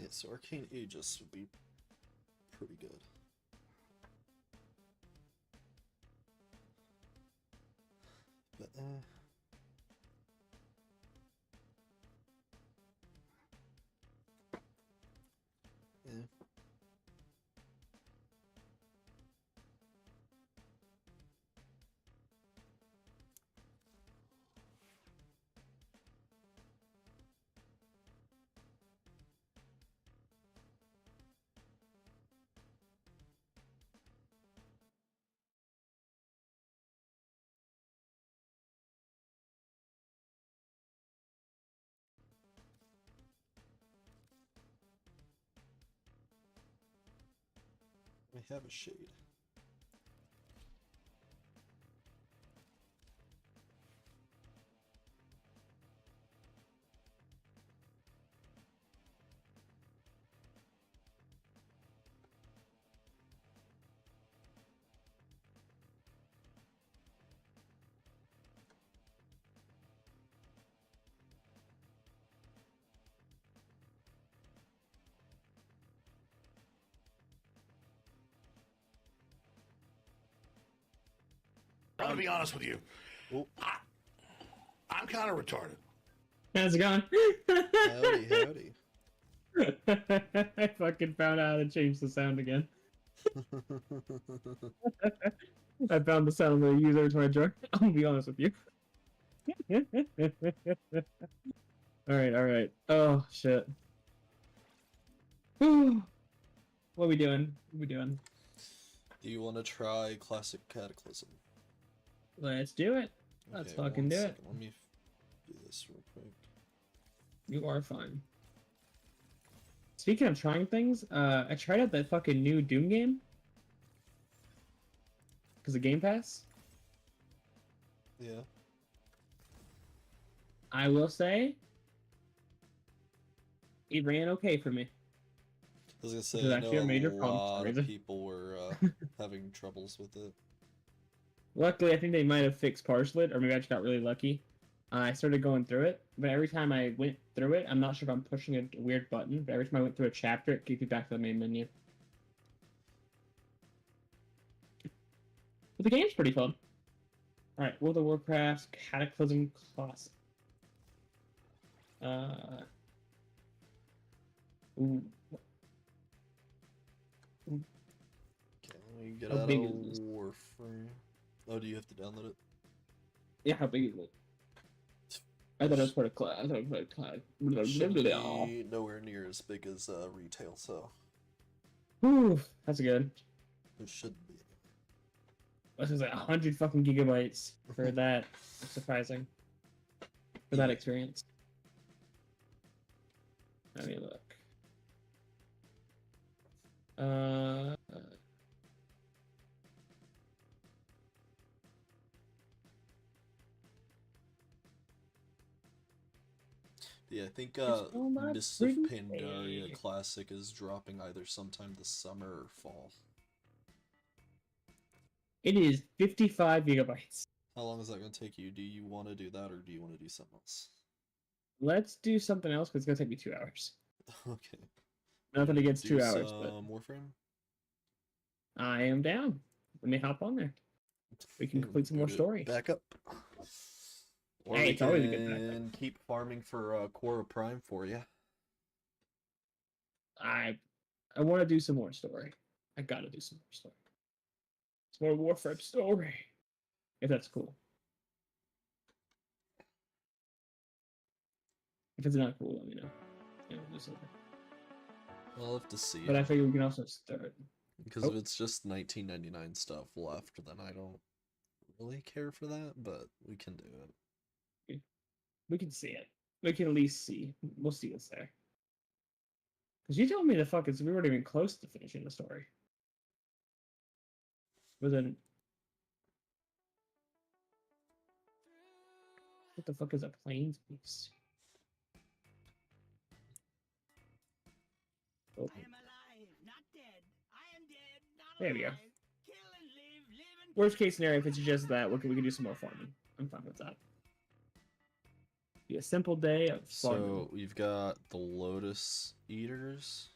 Yeah, so Arcane Aegis would be pretty good. But, yeah. I have a shade. I'm gonna be honest with you. Oh. I'm kind of retarded. How's it going? Howdy, howdy. I fucking found out how to change the sound again. I found the sound that I use every time I join. I'll be honest with you. Alright. Oh, shit. What are we doing? Do you want to try Classic Cataclysm? Let's do it. Let's Okay, fucking one do second. it. Let me do this real quick. You are fine. Speaking of trying things, I tried out that fucking new Doom game. Because of Game Pass. Yeah. I will say, it ran okay for me. I was gonna say, Which is I actually a know major a problem for some lot of reason. people were having troubles with it. Luckily, I think they might have fixed Parchlet, or maybe I just got really lucky. I started going through it, but every time I went through it, I'm not sure if I'm pushing a weird button, but every time I went through a chapter, it kicked me back to the main menu. But the game's pretty fun. Alright, World of Warcraft Cataclysm Classic. Ooh. Okay, let me get How out big of is this? Warframe. Oh, do you have to download it? Yeah, how big is it? I thought it was part of class. I thought it was part of It should class. be nowhere near as big as retail, so Whew, that's good. it should be. This is like 100 fucking gigabytes for that. That's surprising. For that experience. Let me look. Yeah, I think still not Mists of pretty Pandaria big. Classic is dropping either sometime this summer or fall. It is 55 gigabytes. How long is that going to take you? Do you want to do that, or do you want to do something else? Let's do something else because it's going to take me 2 hours. Okay. Nothing against Do 2 hours, but Warframe? I am down. Let me hop on there. We can complete some more stories. Back up. Or Hey, we it's always a good can keep farming for Quora Prime for you. I want to do some more story. I gotta do some more story. Some more Warframe story. If that's cool. If it's not cool, let me know. Yeah, we'll do something. We'll have to see. But I figure we can also start. Because if it's just 1999 stuff left, then I don't really care for that, but we can do it. We can see it. We can at least see. We'll see what's there. Because you told me the fuck we weren't even close to finishing the story. But then, what the fuck is a plains beast? Oh. I am alive, not dead. I am dead, not There we go. alive. Kill and live, live and Worst case scenario, if it's just that, we can do some more farming. I'm fine with that. Be a simple day of farming. So we've got the Lotus Eaters,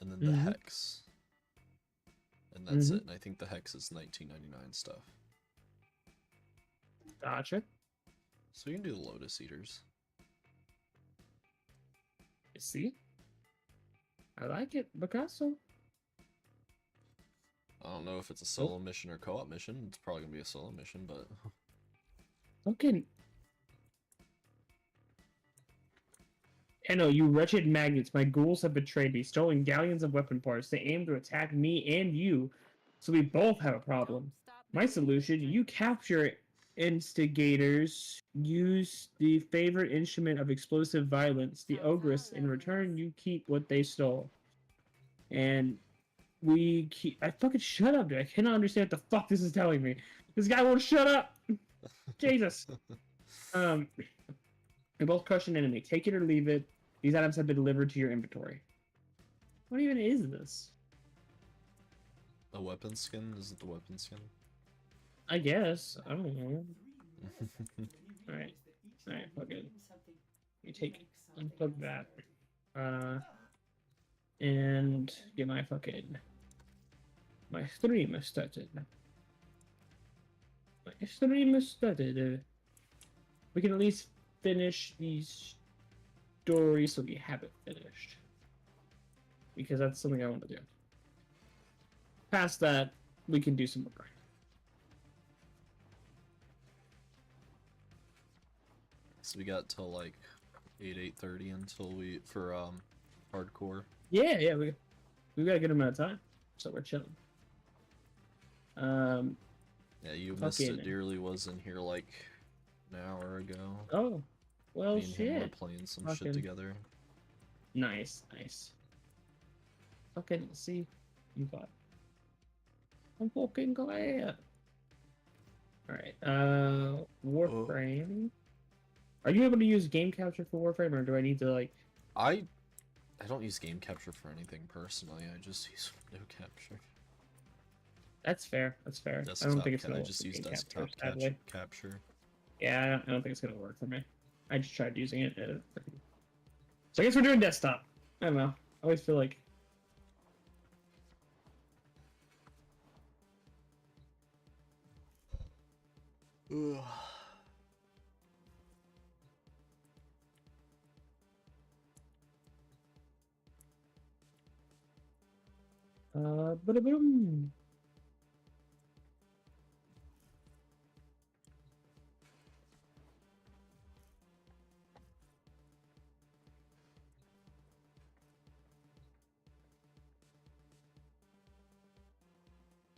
and then the Mhm. Hex. And that's Mhm. it. And I think the Hex is 1999 stuff. Gotcha. So you can do the Lotus Eaters. See? I like it. Picasso. I don't know if it's a solo mission or co-op mission. It's probably gonna be a solo mission, but Okay. Anno, you wretched maggots, my ghouls have betrayed me, stolen galleons of weapon parts. They aim to attack me and you, so we both have a problem. My solution, you capture instigators, use the favorite instrument of explosive violence, the ogress. In return, you keep what they stole. And I fucking shut up, dude. I cannot understand what the fuck this is telling me. This guy won't shut up. Jesus. You both crush an enemy. Take it or leave it. These items have been delivered to your inventory. What even is this? A weapon skin? Is it the weapon skin? I guess. I don't know. Alright. Alright, fuck it. You take unplug that. And get my fucking stream started. My stream started. We can at least finish these stories so we have it finished. Because that's something I want to do. Past that, we can do some more. So we got till like 8:30 until we for hardcore. Yeah, we got a good amount of time, so we're chilling. Yeah, you missed it dearly. Was in here like an hour ago. Oh, well, Me and shit. him were playing some shit together. Nice. Fucking see, you got. I'm fucking glad. All right. Warframe. Are you able to use game capture for Warframe, or do I need to like? I don't use game capture for anything personally. I just use window capture. That's fair. Desktop I don't think it's gonna. I just use desktop capture. Yeah, I don't think it's gonna work for me. I just tried using it. So I guess we're doing desktop. I don't know. I always feel like. Ugh. Ba-da-boom.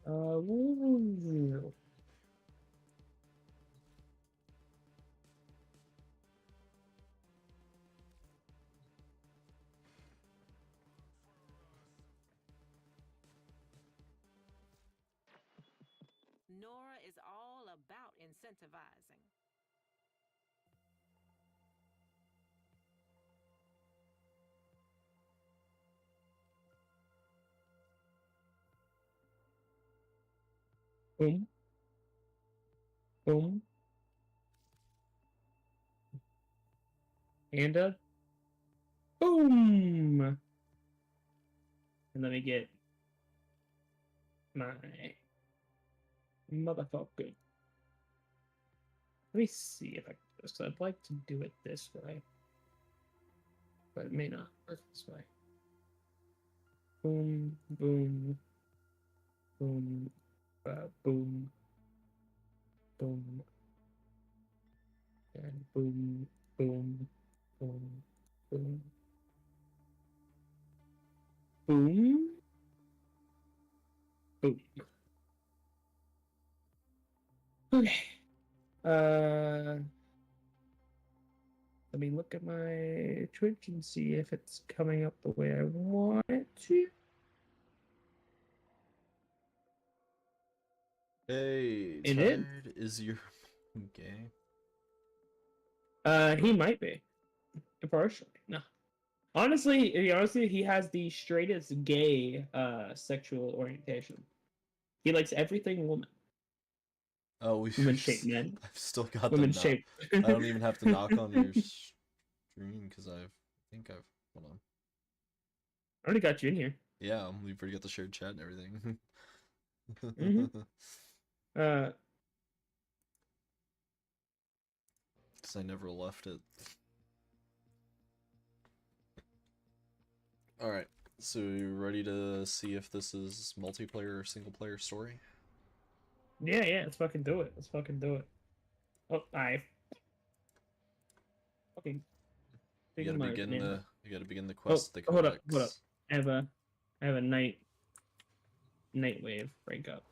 Woo. Nora is all about incentivizing. Boom. Boom. And boom. And let me get my motherfucker. Let me see if I can do this. I'd like to do it this way, but it may not work this way. Boom, boom, boom, boom, boom, and boom, boom, boom, boom, boom, boom. Okay. Let me look at my Twitch and see if it's coming up the way I want it to. Hey, It Tired is your gay? He might be. Partially. No. Honestly, he has the straightest gay sexual orientation. He likes everything woman. Oh, women-shaped men. I've still got women-shaped. I don't even have to knock on your stream because hold on. I already got you in here. Yeah, we already got the shared chat and everything. Because I never left it. Alright, so you ready to see if this is multiplayer or single player story? Yeah, let's fucking do it. Oh, I fucking you gotta begin the quest. Oh, hold up. I have a night wave breakup.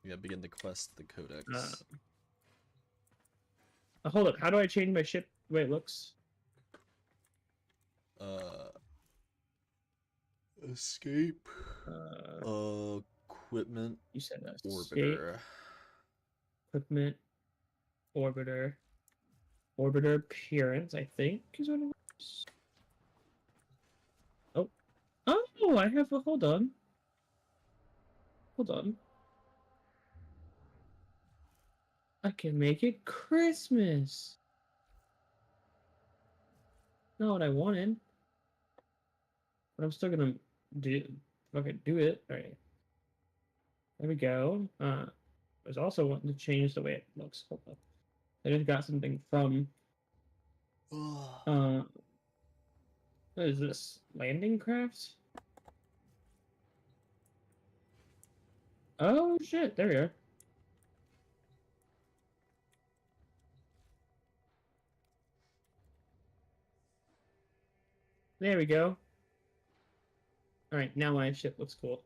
You gotta begin the quest, the codex. Hold up. How do I change my ship the way it looks? Escape. Equipment You said orbiter. Equipment orbiter. Orbiter appearance, I think, is what it was. Oh. Oh, I have a... Hold on. Hold on. I can make it Christmas. Not what I wanted. But I'm still gonna do... Okay, do it. Alright. There we go. I was also wanting to change the way it looks. Hold up. I just got something from... what is this? Landing crafts? Oh shit, there we are. There we go. Alright, now my shit looks cool.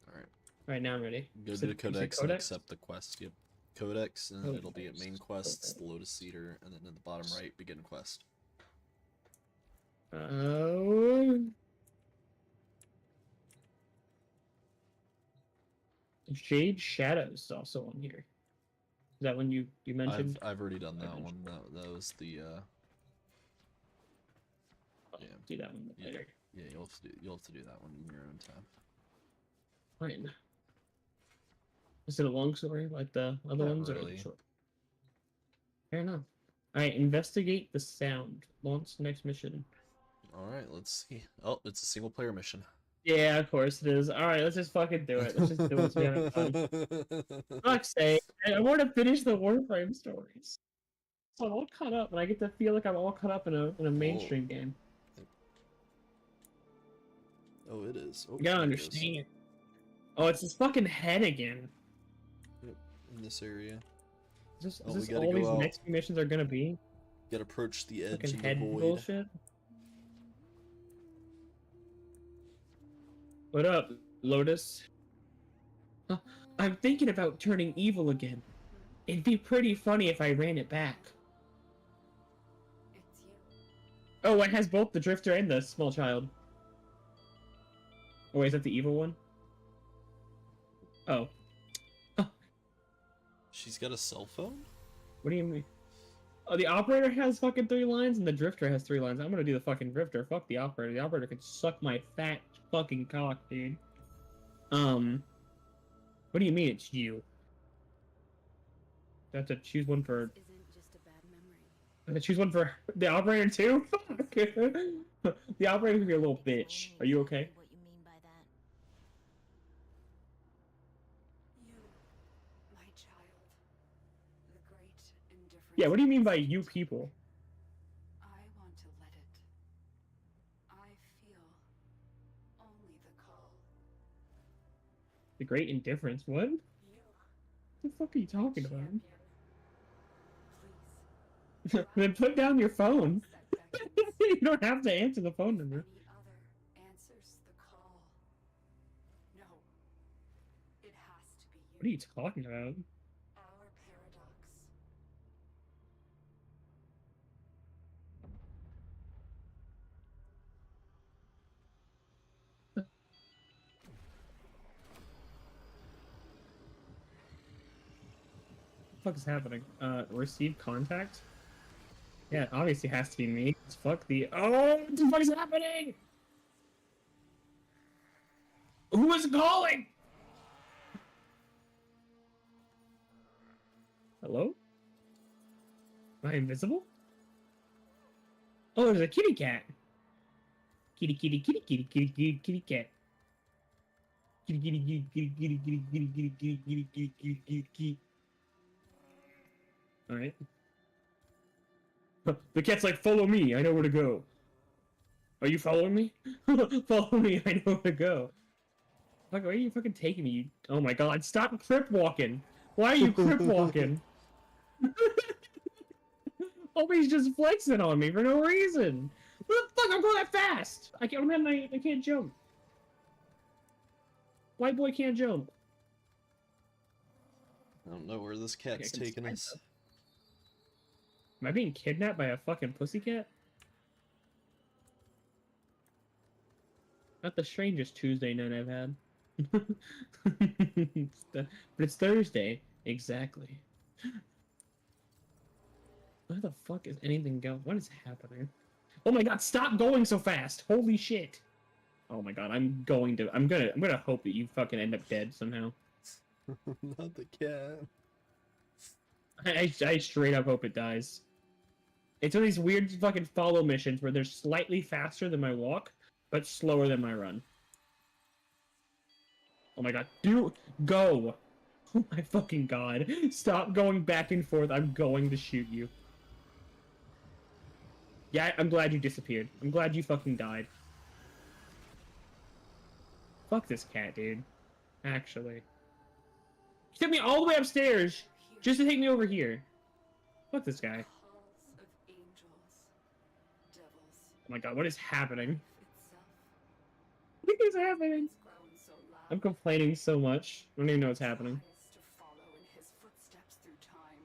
Alright. Alright, now I'm ready. Go to the codex and accept the quest. Yep. Codex, and then it'll be at main quests, the Lotus Cedar, and then in the bottom right, begin quest. Oh. Shade Shadows is also on here. Is that one you mentioned? I've already done that one. That was the yeah. Do that one later. Yeah, you'll have to do that one in your own time. Fine. Is it a long story like the other Not ones, really. or short? Fair enough. Alright, investigate the sound. Launch next mission. Alright, let's see. Oh, it's a single player mission. Yeah, of course it is. Alright, let's just fucking do it. Let's just do it. So we have fun. Fuck's sake. I want to finish the Warframe stories. So I'm all caught up, and I get to feel like I'm all caught up in a mainstream game. Oh, it is. Oh, You gotta there it is. understand. Oh, it's this fucking head again. Yep, in this area. Is Oh, this we gotta all go these out. next few missions are gonna be? Gotta approach the edge Fucking of the head void. bullshit. What up, Lotus? I'm thinking about turning evil again. It'd be pretty funny if I ran it back. It's you. Oh, it has both the Drifter and the small child. Oh, wait, is that the evil one? Oh. She's got a cell phone? What do you mean? Oh, the Operator has fucking 3 lines, and the Drifter has 3 lines. I'm gonna do the fucking Drifter. Fuck the Operator. The Operator can suck my fat fucking cock, dude. What do you mean it's you? I have to choose one for... This isn't just a bad memory. I have to choose one for the Operator too? Fuck. The Operator can be a little bitch. Are you okay? What you mean by that? You, my child. The great indifference. Yeah, what do you mean by you people? I want to let it. I feel only the call. The Great Indifference? What? You, What the fuck are you talking about? champion. Please. Then put down your phone. That beckons. You don't have to answer the phone number. Any other answers the call. No. It has to be you. What are you talking about? Our paradox. What the fuck is happening? Receive contact? Yeah, it obviously has to be me. It's fuck the... Oh, what the fuck is happening? Who is calling? Hello? Am I invisible? Oh, there's a kitty cat. Kitty, kitty, kitty, kitty, kitty, kitty, kitty cat. Kitty, kitty, kitty, kitty, kitty, kitty, kitty, kitty, kitty, kitty, kitty, kitty, kitty, kitty. Alright. The cat's like, follow me, I know where to go. Are you following me? Follow me, I know where to go. Fuck, where are you fucking taking me? You... Oh my god, stop crip walking! Why are you crip walking? Always just flexing on me for no reason. What the fuck? I'm going that fast. I can't jump. White boy can't jump. I don't know where this cat's I can taking find us. stuff. Am I being kidnapped by a fucking pussycat? Not the strangest Tuesday night I've had. But it's Thursday. Exactly. Where the fuck is anything going? What is happening? Oh my god, stop going so fast! Holy shit! Oh my god, I'm gonna hope that you fucking end up dead somehow. Not the cat. I straight up hope it dies. It's one of these weird fucking follow missions where they're slightly faster than my walk, but slower than my run. Oh my god, go! Oh my fucking god. Stop going back and forth, I'm going to shoot you. Yeah, I'm glad you disappeared. I'm glad you fucking died. Fuck this cat, dude. Actually. He took me all the way upstairs just to take me over here. Fuck this guy. Halls of angels, devils, Oh my god, what is happening? itself What is happening? has grown so loud. I'm complaining so much. I don't even know what's happening. To follow in his footsteps through time.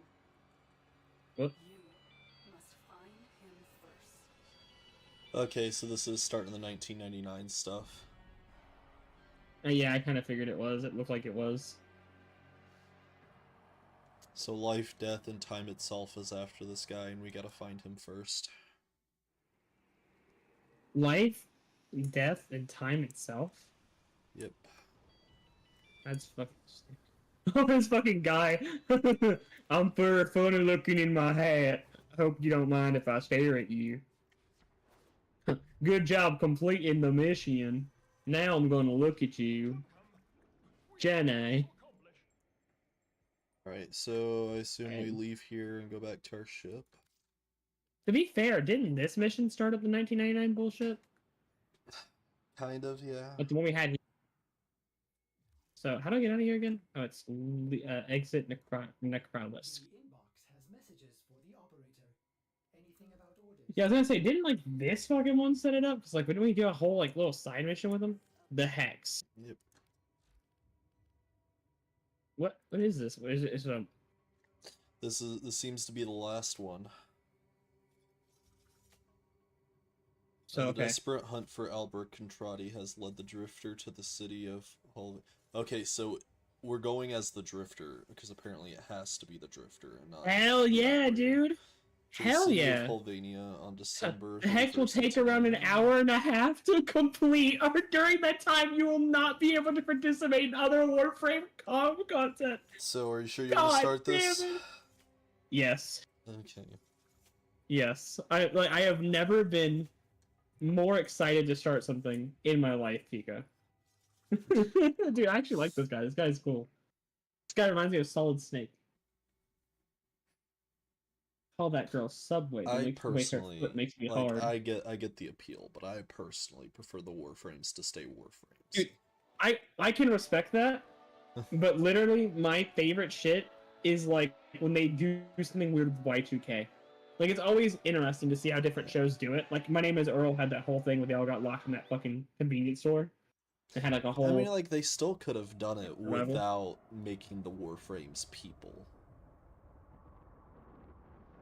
What? You must find him first. Okay, so this is starting the 1999 stuff. Yeah, I kind of figured it was. It looked like it was. So life, death, and time itself is after this guy, and we gotta find him first. Life, death, and time itself? Yep. That's fucking sick. Oh, this fucking guy. I'm funny looking in my hat. I hope you don't mind if I stare at you. Good job completing the mission. Now I'm gonna look at you. Jenny. Alright, so I assume we leave here and go back to our ship. To be fair, didn't this mission start up the 1999 bullshit? Kind of, yeah. Like the one we had here. So, how do I get out of here again? Oh, it's exit Necrolis. The inbox has messages for the operator. Anything about orders? Yeah, I was gonna say, didn't like this fucking one set it up? Because like, didn't we do a whole like little side mission with them? The Hex. Yep. What is this? What is it? Is it a... This seems to be the last one. So, The okay. desperate hunt for Albert Contrati has led the Drifter to the city of Okay, so we're going as the Drifter, because apparently it has to be the Drifter and not Hell the yeah, operator. dude! To the Hell city of yeah! Pennsylvania on December The Hex will 31st, take around an hour and a half to complete, or during that time you will not be able to participate in other Warframe content. So are you sure you want to start this? Damn it. Yes. Okay. Yes. I have never been more excited to start something in my life, Pika. Dude, I actually like this guy. This guy's cool. This guy reminds me of Solid Snake. Call that girl Subway. I personally Foot makes me like, hard. I get the appeal, but I personally prefer the Warframes to stay Warframes. Dude, I can respect that, but literally my favorite shit is like when they do something weird with Y2K. Like, it's always interesting to see how different shows do it. Like, My Name is Earl had that whole thing where they all got locked in that fucking convenience store. They had like a whole... I mean, like, they still could have done it Rebel. without making the Warframes people.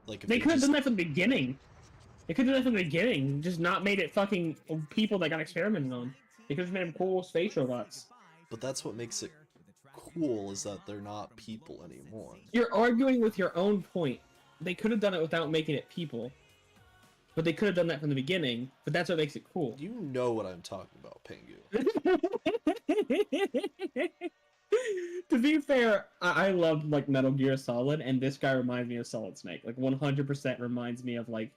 Like, if They could have just... done that from the beginning. They could have done that from the beginning, just not made it fucking people that got experimented on. They could have made them cool space robots. But that's what makes it cool, is that they're not people anymore. You're arguing with your own point. They could have done it without making it people. But they could have done that from the beginning, but that's what makes it cool. You know what I'm talking about, Pengu. To be fair, I love like Metal Gear Solid, and this guy reminds me of Solid Snake. Like 100% reminds me of like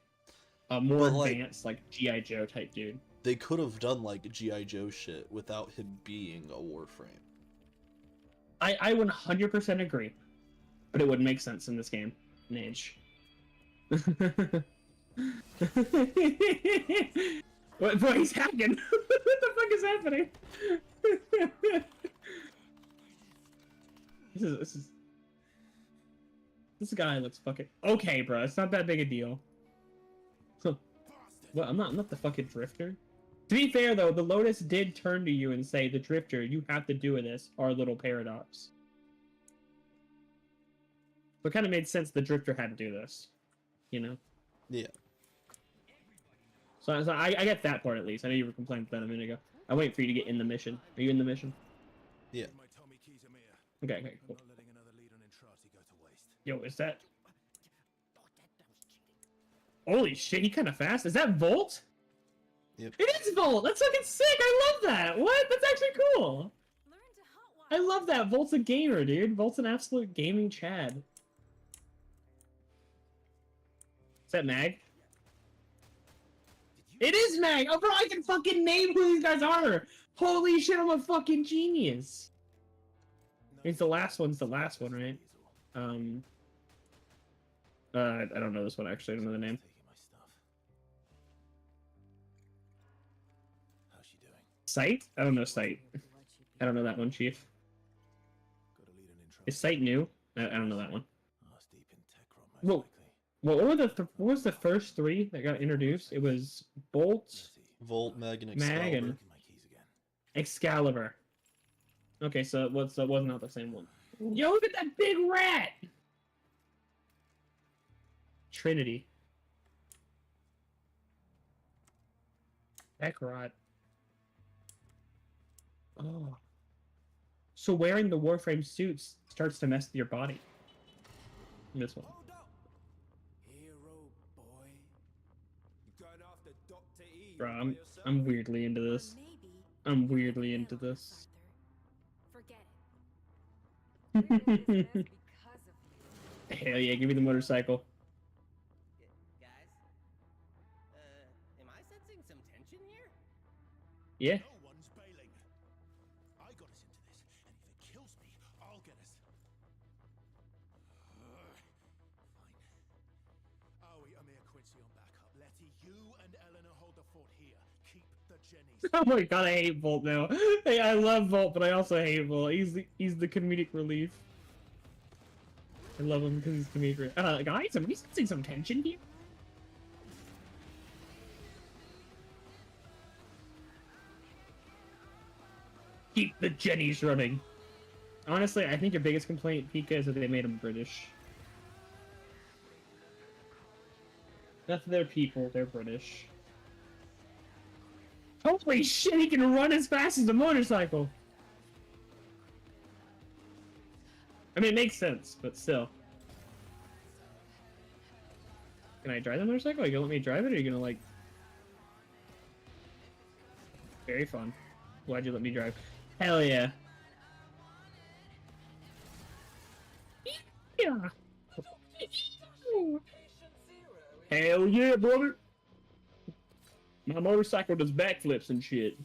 a more But, like, advanced like G.I. Joe type dude. They could have done like G.I. Joe shit without him being a Warframe. I 100% agree, but it wouldn't make sense in this game and age. What he's hacking? What the fuck is happening? This guy looks fucking okay, bro. It's not that big a deal. Well, I'm not the fucking Drifter. To be fair though, the Lotus did turn to you and say, "The Drifter, you have to do this, our little paradox." So it kind of made sense the Drifter had to do this, you know? Yeah. So I get that part at least. I know you were complaining about that a minute ago. I'll wait for you to get in the mission. Are you in the mission? Yeah. Okay, okay, cool. Yo, is that... Holy shit, he kind of fast. Is that Volt? Yep. It is Volt! That's fucking sick! I love that! What? That's actually cool! I love that! Volt's a gamer, dude. Volt's an absolute gaming chad. Is that Mag? It is Mag! Oh, bro, I can fucking name who these guys are! Holy shit, I'm a fucking genius! It's the last one's the last one, right? I don't know this one, actually. I don't know the name. Sight? I don't know Sight. I don't know that one, Chief. Is Sight new? I don't know that one. Well, what was the first three that got introduced? It was Bolt, Volt, Mag, and Mag, Excalibur. and Excalibur. Okay, so it was not the same one. Yo, look at that big rat! Trinity. Kakarot. Oh. So wearing the Warframe suits starts to mess with your body. This one. Bro, I'm weirdly into this. I'm weirdly into this. Hell yeah, give me the motorcycle. Guys, am I sensing some tension here? Yeah. No one's bailing. I got us into this, and if it kills me, I'll get us. Fine. Owie, Amir, Quincy on backup. Letty, you and Eleanor hold the fort here. Keep the Jennies. Oh my god, I hate Volt now. Hey, I love Volt, but I also hate Volt. He's the comedic relief. I love him because he's comedic. Guys, am we sensing some tension here? Keep the Jennies running. Honestly, I think your biggest complaint, Pika, is that they made them British. That's their people, they're British. Holy shit, he can run as fast as a motorcycle! I mean, it makes sense, but still. Can I drive the motorcycle? Are you gonna let me drive it, or are you gonna, like... Very fun. Why'd you let me drive? Hell yeah. Yeah. Hell yeah, brother! My motorcycle does backflips and shit.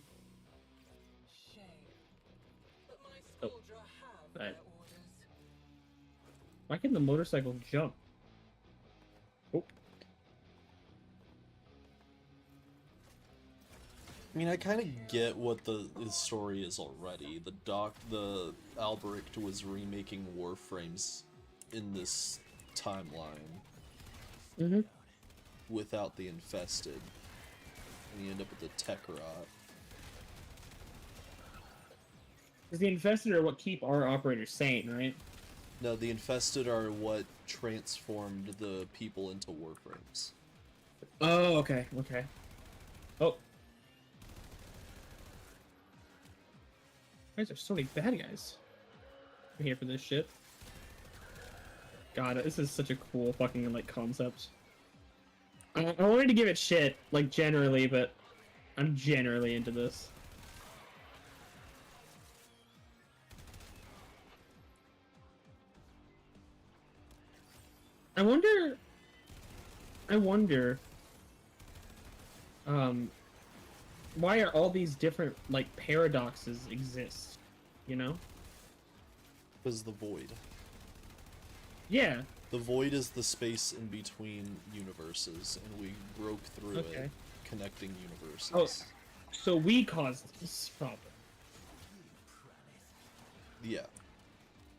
Oh. Right. Why can the motorcycle jump? Oh. I mean, I kind of get what his story is already. The Albrecht was remaking Warframes in this timeline. Mm-hmm. Without the Infested. And you end up with the Tekrot. Because the Infested are what keep our operators sane, right? No, the Infested are what transformed the people into Warframes. Oh, okay, okay. Oh. Guys, there's so many bad guys. I'm here for this shit. God, this is such a cool fucking, like, concept. I wanted to give it shit, like, generally, but I'm generally into this. I wonder, why are all these different, like, paradoxes exist, you know? Because the Void. Yeah. The Void is the space in between universes, and we broke through it, connecting universes. Oh, so we caused this problem. Yeah.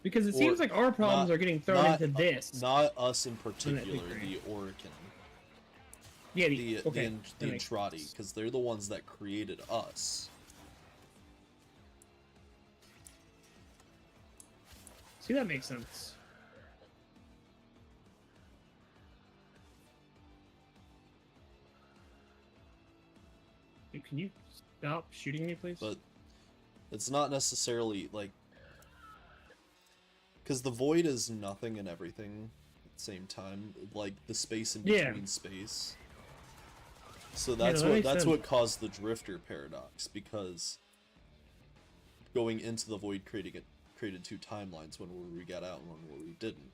Because it seems like our problems are getting thrown into this. Not us in particular, the Oricon. Yeah, the that makes Entrati, because they're the ones that created us. See, that makes sense. Can you stop shooting me, please? But it's not necessarily like, because the void is nothing and everything at the same time, like the space in between space. So that's that what caused the drifter paradox, because going into the void created two timelines, one where we got out and one where we didn't.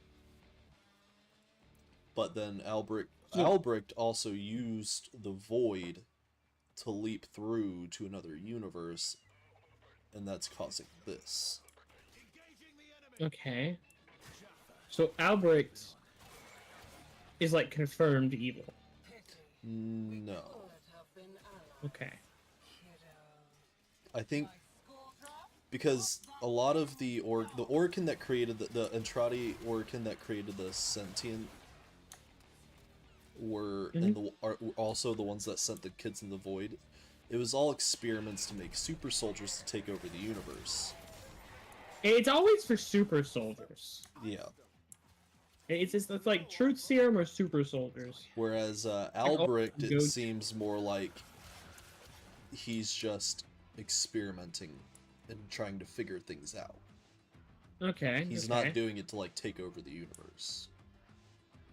But then Albrecht also used the void to leap through to another universe, and that's causing this. Okay. So Albrecht is like confirmed evil. No. Okay. I think because a lot of the Orkin that created the Entrati Orkin that created the sentient were are also the ones that sent the kids in the void. It was all experiments to make super soldiers to take over the universe. It's always for super soldiers. Yeah. It's like truth serum or super soldiers. Whereas Albrecht, it seems more like he's just experimenting and trying to figure things out. Okay. He's not doing it to like take over the universe.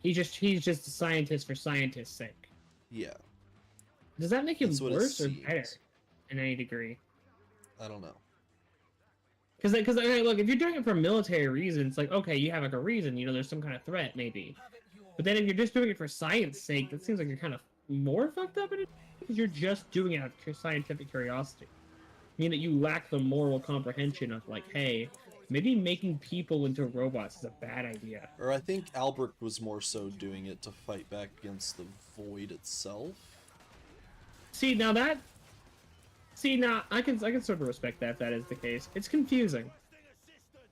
He's just a scientist for scientist's sake. Yeah. Does that make him worse or better in any degree? I don't know. Because okay, look, if you're doing it for military reasons, like, okay, you have like a reason, you know, there's some kind of threat, maybe. But then if you're just doing it for science sake, that seems like you're kind of more fucked up in it, because you're just doing it out of scientific curiosity. I mean that you lack the moral comprehension of, like, hey, maybe making people into robots is a bad idea. Or I think Albrecht was more so doing it to fight back against the void itself. See, now I can sort of respect that if that is the case. It's confusing.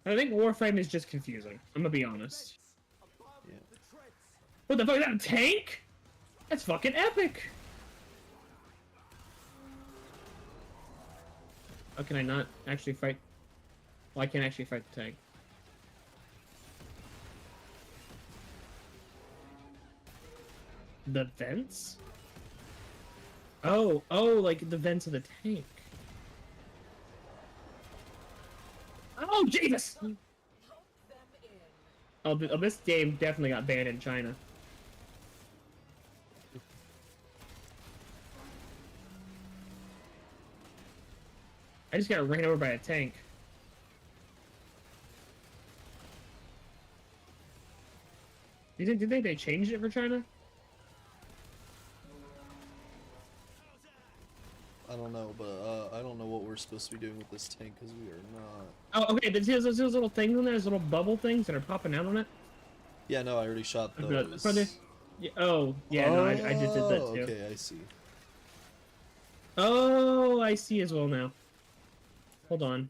I think Warframe is just confusing. I'm gonna be honest. Yeah. What the fuck, is that a tank? That's fucking epic! Oh, can I not actually fight? Well, I can't actually fight the tank. The vents? Oh, like the vents of the tank. Oh, Jesus! Oh, this game definitely got banned in China. I just got ran over by a tank. Do you think they changed it for China? I don't know, but I don't know what we're supposed to be doing with this tank, because we are not... Oh, okay, there's those little things in there, those little bubble things that are popping out on it? Yeah, no, I already shot those. Yeah, oh, yeah, no, I just did that too. Okay, I see. Oh, I see as well now. Hold on.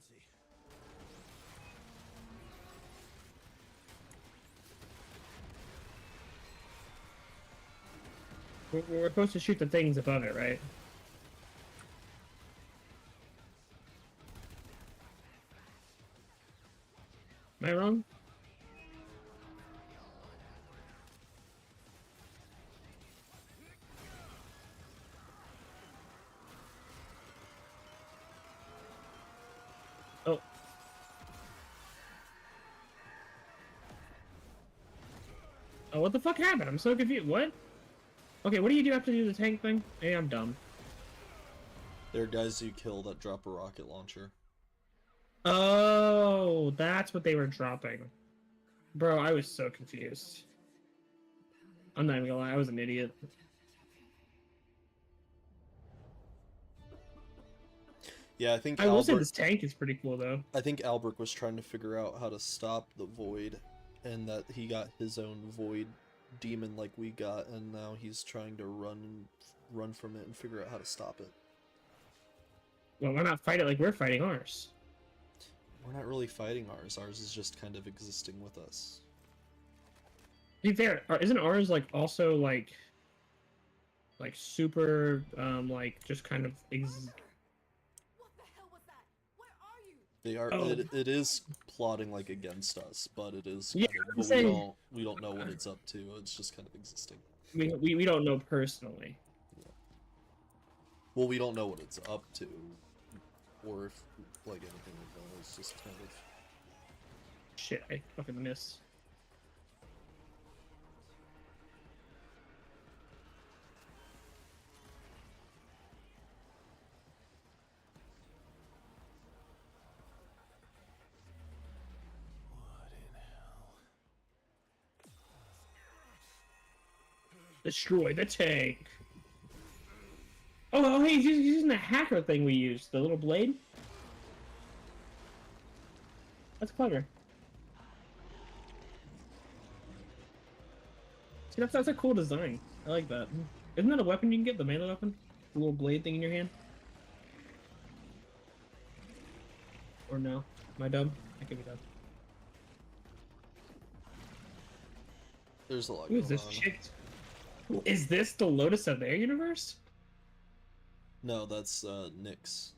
We're supposed to shoot the things above it, right? Am I wrong? Oh. Oh, what the fuck happened? I'm so confused. What? Okay, what do you do after you do the tank thing? Hey, I'm dumb. There are guys you kill that drop a rocket launcher. Oh, that's what they were dropping. Bro, I was so confused. I'm not even gonna lie, I was an idiot. Yeah, I think I will say this tank is pretty cool, though. I think Albrecht was trying to figure out how to stop the void, and that he got his own void demon like we got, and now he's trying to run from it and figure out how to stop it. Well, why not fight it like we're fighting ours? We're not really fighting ours. Ours is just kind of existing with us. To be fair, isn't ours like also like super like just kind of What the hell was that? Where are you? They are. Oh. It is plotting like against us, but it is. Yeah, Kind of, I'm but saying- we don't know what it's up to. It's just kind of existing. we don't know personally. Well, we don't know what it's up to, or if like anything like that. It's just kind of. Shit, I fucking missed. Destroy the tank. Oh, hey, he's using the hacker thing we used, the little blade. That's clever. See, that's a cool design. I like that. Isn't that a weapon you can get? The melee weapon? The little blade thing in your hand? Or no? Am I dumb? I could be dumb. There's a lot Who is going this on. chick? Is this the Lotus of their universe? No, that's Nyx.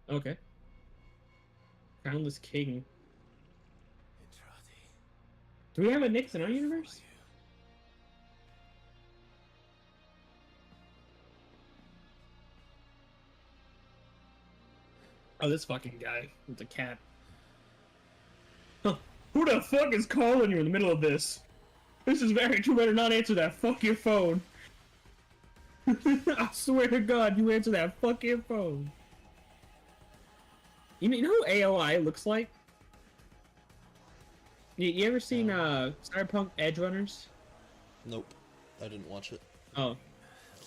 Okay. Crownless King. Do we have a Nyx in our universe? Oh, this fucking guy with a cat. Huh. Who the fuck is calling you in the middle of this? This is very true. Better not answer that. Fuck your phone. I swear to God, you answer that fucking phone. You know who AOI looks like? You ever seen Cyberpunk Edge Runners? Nope, I didn't watch it. Oh,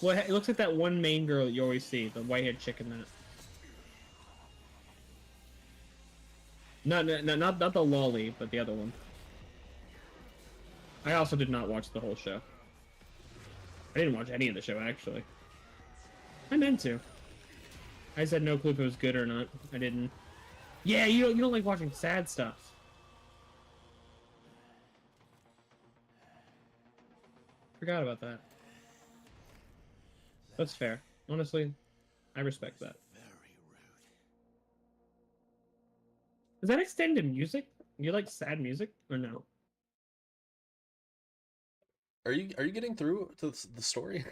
well, it looks like that one main girl you always see, the white-haired chick in that. Not the lolly, but the other one. I also did not watch the whole show. I didn't watch any of the show, actually. I meant to. I just had no clue if it was good or not. I didn't. Yeah, you don't like watching sad stuff. Forgot about that. That's fair. Honestly, I respect that. Does that extend to music? You like sad music or no? Are you getting through to the story?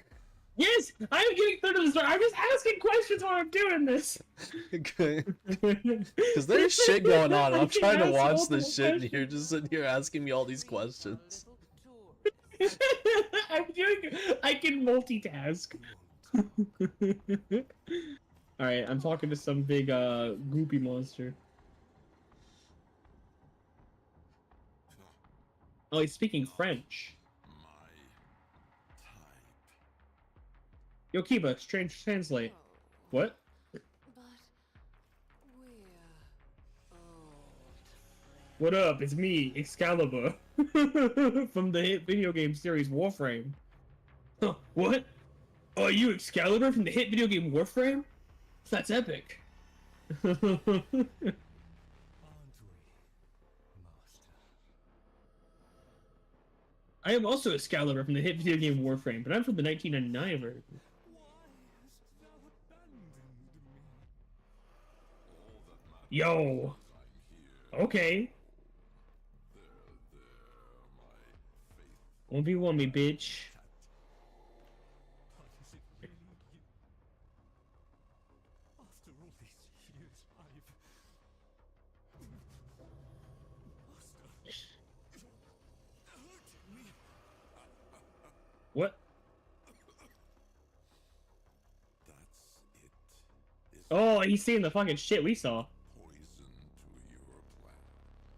Yes, I'm getting through to the story. I'm just asking questions while I'm doing this. Okay. Because there's shit going on. I'm trying to watch this shit, and you're just sitting here asking me all these questions. I can multitask. Alright, I'm talking to some big goopy monster. Oh, he's speaking French. Yo, Kiba, translate. What? What up? It's me, Excalibur, from the hit video game series Warframe. Huh, what? Oh, are you Excalibur from the hit video game Warframe? That's epic. I am also Excalibur from the hit video game Warframe, but I'm from the 1999 version. Yo. Okay. 1v1 me, bitch. What? Oh, he's seeing the fucking shit we saw.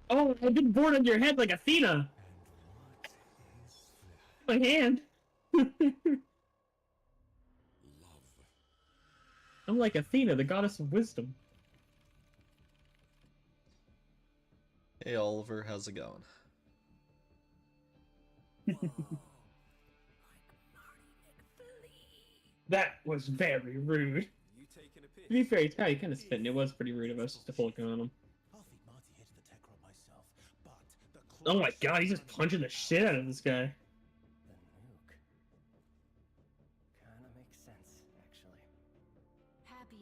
Oh, I've been born on your head like Athena. My hand. I'm like Athena, the goddess of wisdom. Hey Oliver, how's it going? That was very rude. To be fair, he's kind of spitting. It was pretty rude of us to pull a gun on him. Oh my god, he's just punching the shit out of this guy. Kinda makes sense, actually.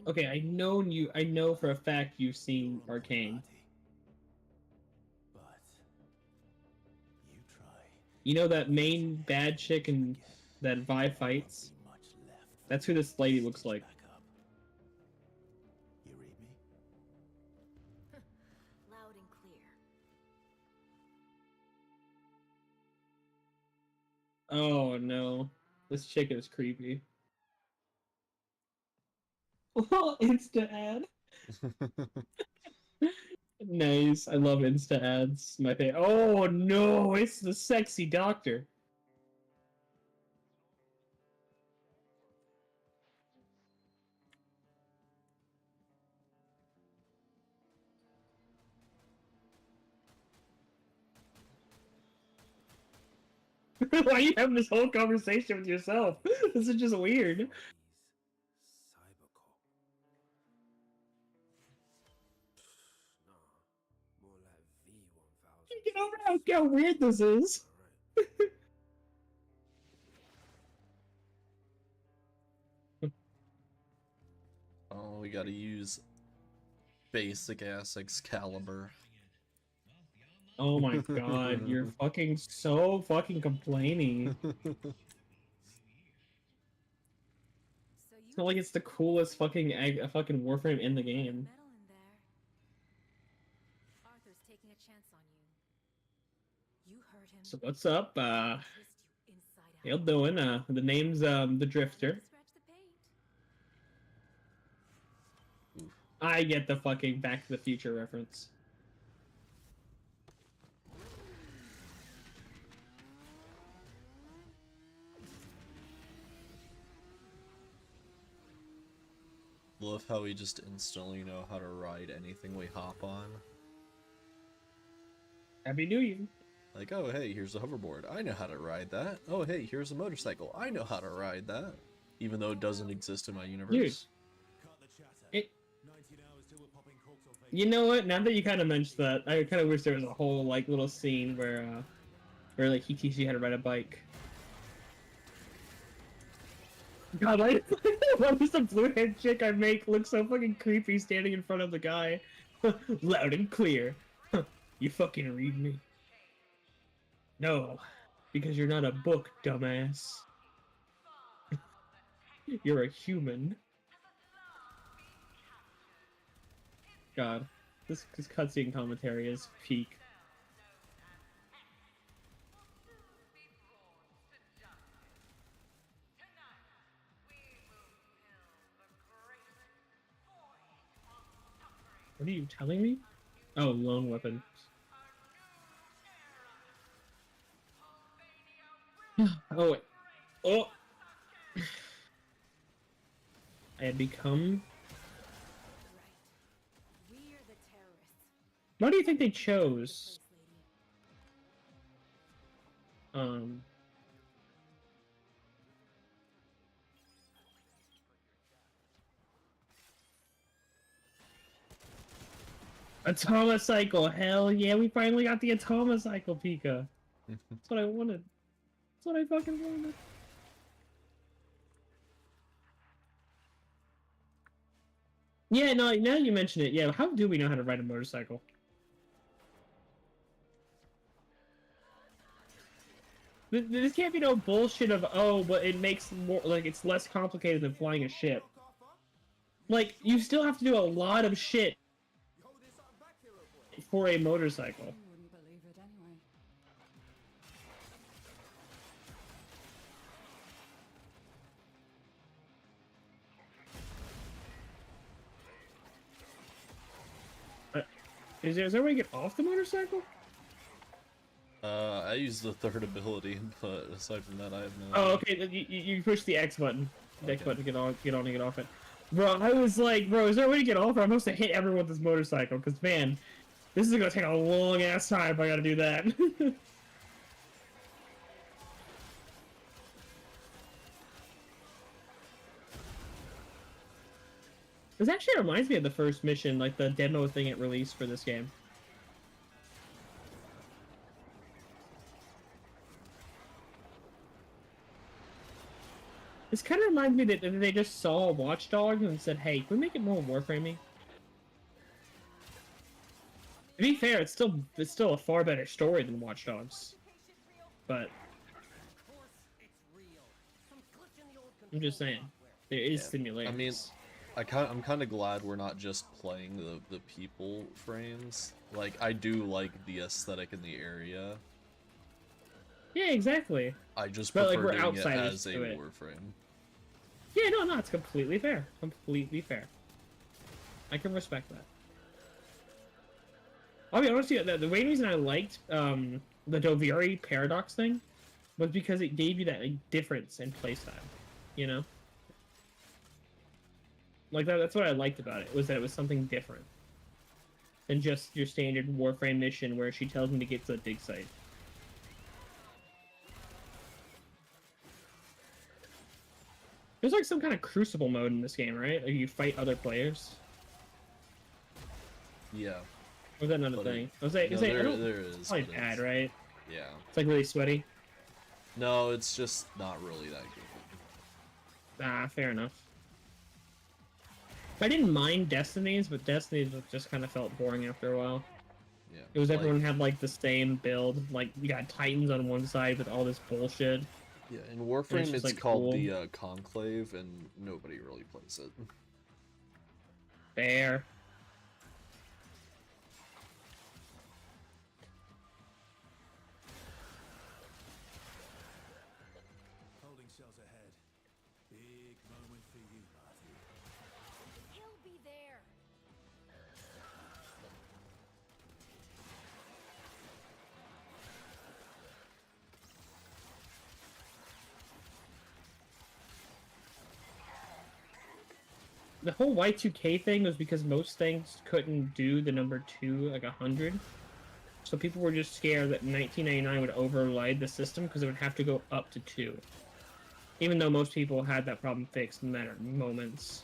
Okay, I know for a fact you've seen Arcane. You know that main bad chick in that Vi fights? That's who this lady looks like. Back up. You read me? Loud and clear. Oh no. This chick is creepy. Oh, Insta ad. Nice. I love Insta ads. My favorite. Oh no, it's the sexy doctor. Why are you having this whole conversation with yourself? This is just weird. Cybercop. Nah, more like V1000. Get over how weird this is. Oh, we gotta use basic ass Excalibur. Oh my god, you're fucking so fucking complainy. It's not like it's the coolest fucking fucking Warframe in the game. Metal in there. Arthur's taking a chance on you. You heard him. So what's up? Twist you inside out. How you doing? The name's the Drifter. Scratch the paint. I get the fucking Back to the Future reference. Love how we just instantly know how to ride anything we hop on. Happy New Year. Like, oh hey, here's a hoverboard. I know how to ride that. Oh hey, here's a motorcycle. I know how to ride that. Even though it doesn't exist in my universe. You know what? Now that you kind of mentioned that, I kind of wish there was a whole like little scene where like he teaches you how to ride a bike. God, why does the blue head chick I make look so fucking creepy standing in front of the guy? Loud and clear. You fucking read me? No, because you're not a book, dumbass. You're a human. God, this cutscene commentary is peak. What are you telling me? Oh, lone weapon. Oh wait. Oh! I had become... We're the terrorists. Why do you think they chose? Atomocycle, hell yeah, we finally got the Atomocycle, Pika. That's what I wanted. That's what I fucking wanted. Yeah, no, now you mention it, yeah, how do we know how to ride a motorcycle? This can't be no bullshit of, oh, but it makes more, like, it's less complicated than flying a ship. Like, you still have to do a lot of shit for a motorcycle. You wouldn't believe it anyway. Is there a way to get off the motorcycle? I use the third ability, but aside from that, I have no. Oh, okay. You push the X button. The X button to get on and get off it. Bro, I was like, bro, is there a way to get off? I'm supposed to hit everyone with this motorcycle, because, man, this is gonna take a long ass time if I gotta do that. This actually reminds me of the first mission, like the demo thing it released for this game. This kind of reminds me that they just saw Watch Dogs and said, hey, can we make it more Warframey? To be fair, it's still a far better story than Watch Dogs. But I'm just saying. There is Yeah. simulators. I mean, I'm kind of glad we're not just playing the people frames. Like, I do like the aesthetic in the area. Yeah, exactly. I just But, like, prefer we're doing it outsiders as a to it. warframe. Yeah, no, it's completely fair. Completely fair. I can respect that. I'll be honest with you, the main reason I liked the Doviri paradox thing was because it gave you that like, difference in playstyle, you know? Like, that's what I liked about it, was that it was something different than just your standard Warframe mission where she tells me to get to the dig site. There's like some kind of crucible mode in this game, right? Like you fight other players. Yeah. Or is that not a But thing? there is. It's probably but bad, it's- right? Yeah. It's like really sweaty. No, it's just not really that good. Ah, fair enough. I didn't mind Destinies, but Destinies just kind of felt boring after a while. Yeah. It was everyone had like the same build. Like you got Titans on one side with all this bullshit. Yeah, in Warframe just, it's like, called cool. the Conclave, and nobody really plays it. Fair. Holding cells ahead. Big moment for you, Marty. He'll be there. The whole Y2K thing was because most things couldn't do the number 2, like 100. So people were just scared that 1999 would override the system because it would have to go up to 2. Even though most people had that problem fixed in a matter of moments.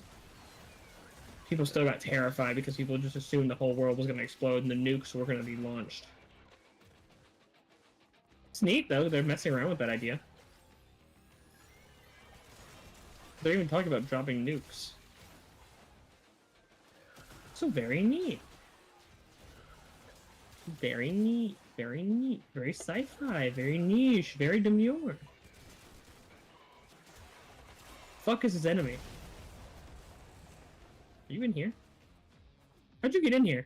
People still got terrified because people just assumed the whole world was going to explode and the nukes were going to be launched. It's neat, though. They're messing around with that idea. They're even talking about dropping nukes. So very neat. Very neat. Very neat. Very sci-fi. Very niche. Very demure. Fuck is his enemy? Are you in here? How'd you get in here?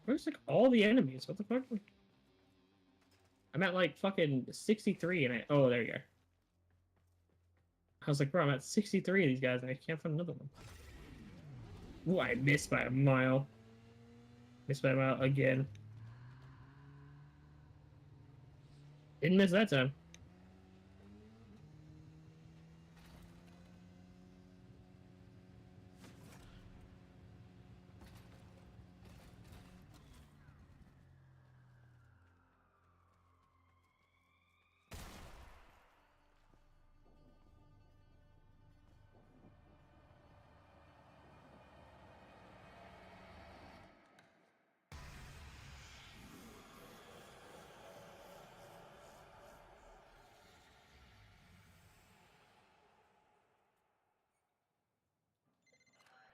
Where's like all the enemies? What the fuck? I'm at like fucking 63 and oh, there you are. I was like, bro, I'm at 63 of these guys and I can't find another one. Ooh, I missed by a mile. Missed by a mile again. Didn't miss that time.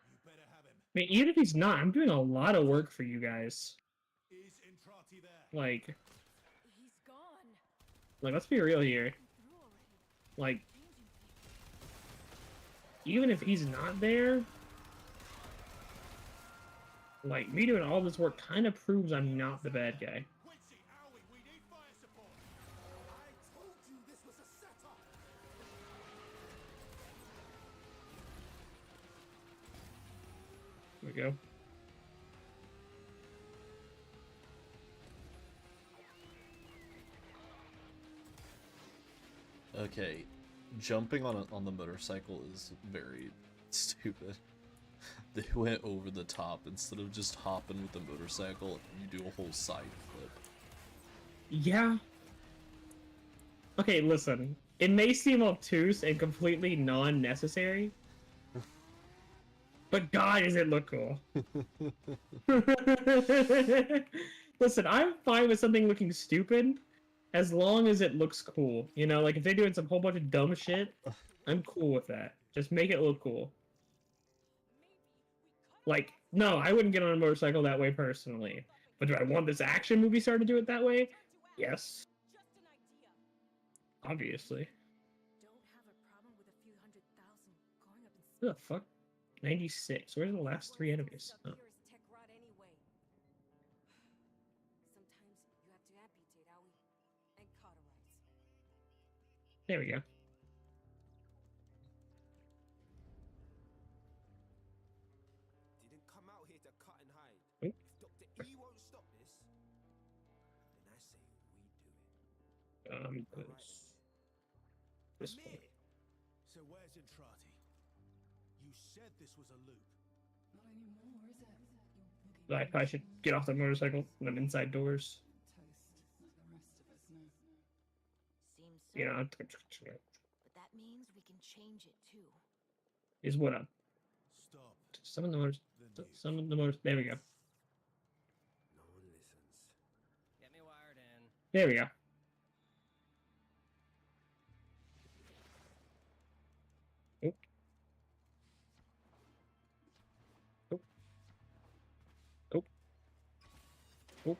You better have him. I mean, even if he's not, I'm doing a lot of work for you guys. Is Entrati there? Like, He's gone. let's be real here. Through already. Like, even if he's not there, like, me doing all this work kind of proves I'm not the bad guy. Quincy, Owie, we need fire support. I told you this was a setup. Here we go. Okay, jumping on the motorcycle is very stupid. They went over the top. Instead of just hopping with the motorcycle, you do a whole side flip. Yeah. Okay, listen. It may seem obtuse and completely non-necessary, but God, does it look cool. Listen, I'm fine with something looking stupid as long as it looks cool. You know, like if they're doing some whole bunch of dumb shit, I'm cool with that. Just make it look cool. Like, no, I wouldn't get on a motorcycle that way personally. But do I want this action movie star to do it that way? Yes. Obviously. Don't have a problem with a few 100,000 going up in Who the fuck? 96. Where's the last 3 enemies? Oh. purest tech rod anyway. Sometimes you have to amputate, Owie, and cauterize. There we go. Didn't come out here to cut and hide. Oop. If Dr. E won't stop this, then I say we do it. This Amir! one. So where's Entrati? You said this was a loop. Not anymore, is it? You're I probably should get off the motorcycle when I'm inside doors. toast like the rest of us now. Seems so. You know, But that means we can change it too. is what up. Stop. Some of the motors. The nuke. Some of the motors. There we go. No one listens. Get me wired in. There we go. Oop. Oop. Oop. Oop.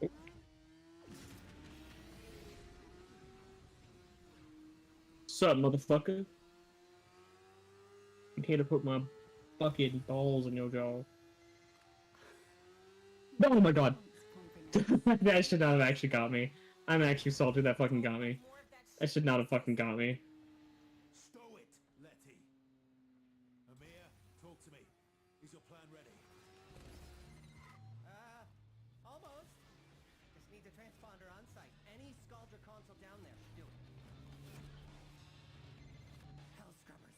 Oop. Sup, motherfucker? I'm here to put my fucking balls in your jaw. Oh my god. That should not have actually got me. I'm actually salty that fucking got me. That should not have fucking got me. Stow it, Letty. Amir, talk to me. Is your plan ready? Almost. Just need the transponder on site. Any Scaldra console down there. Do it. Hell scrubbers.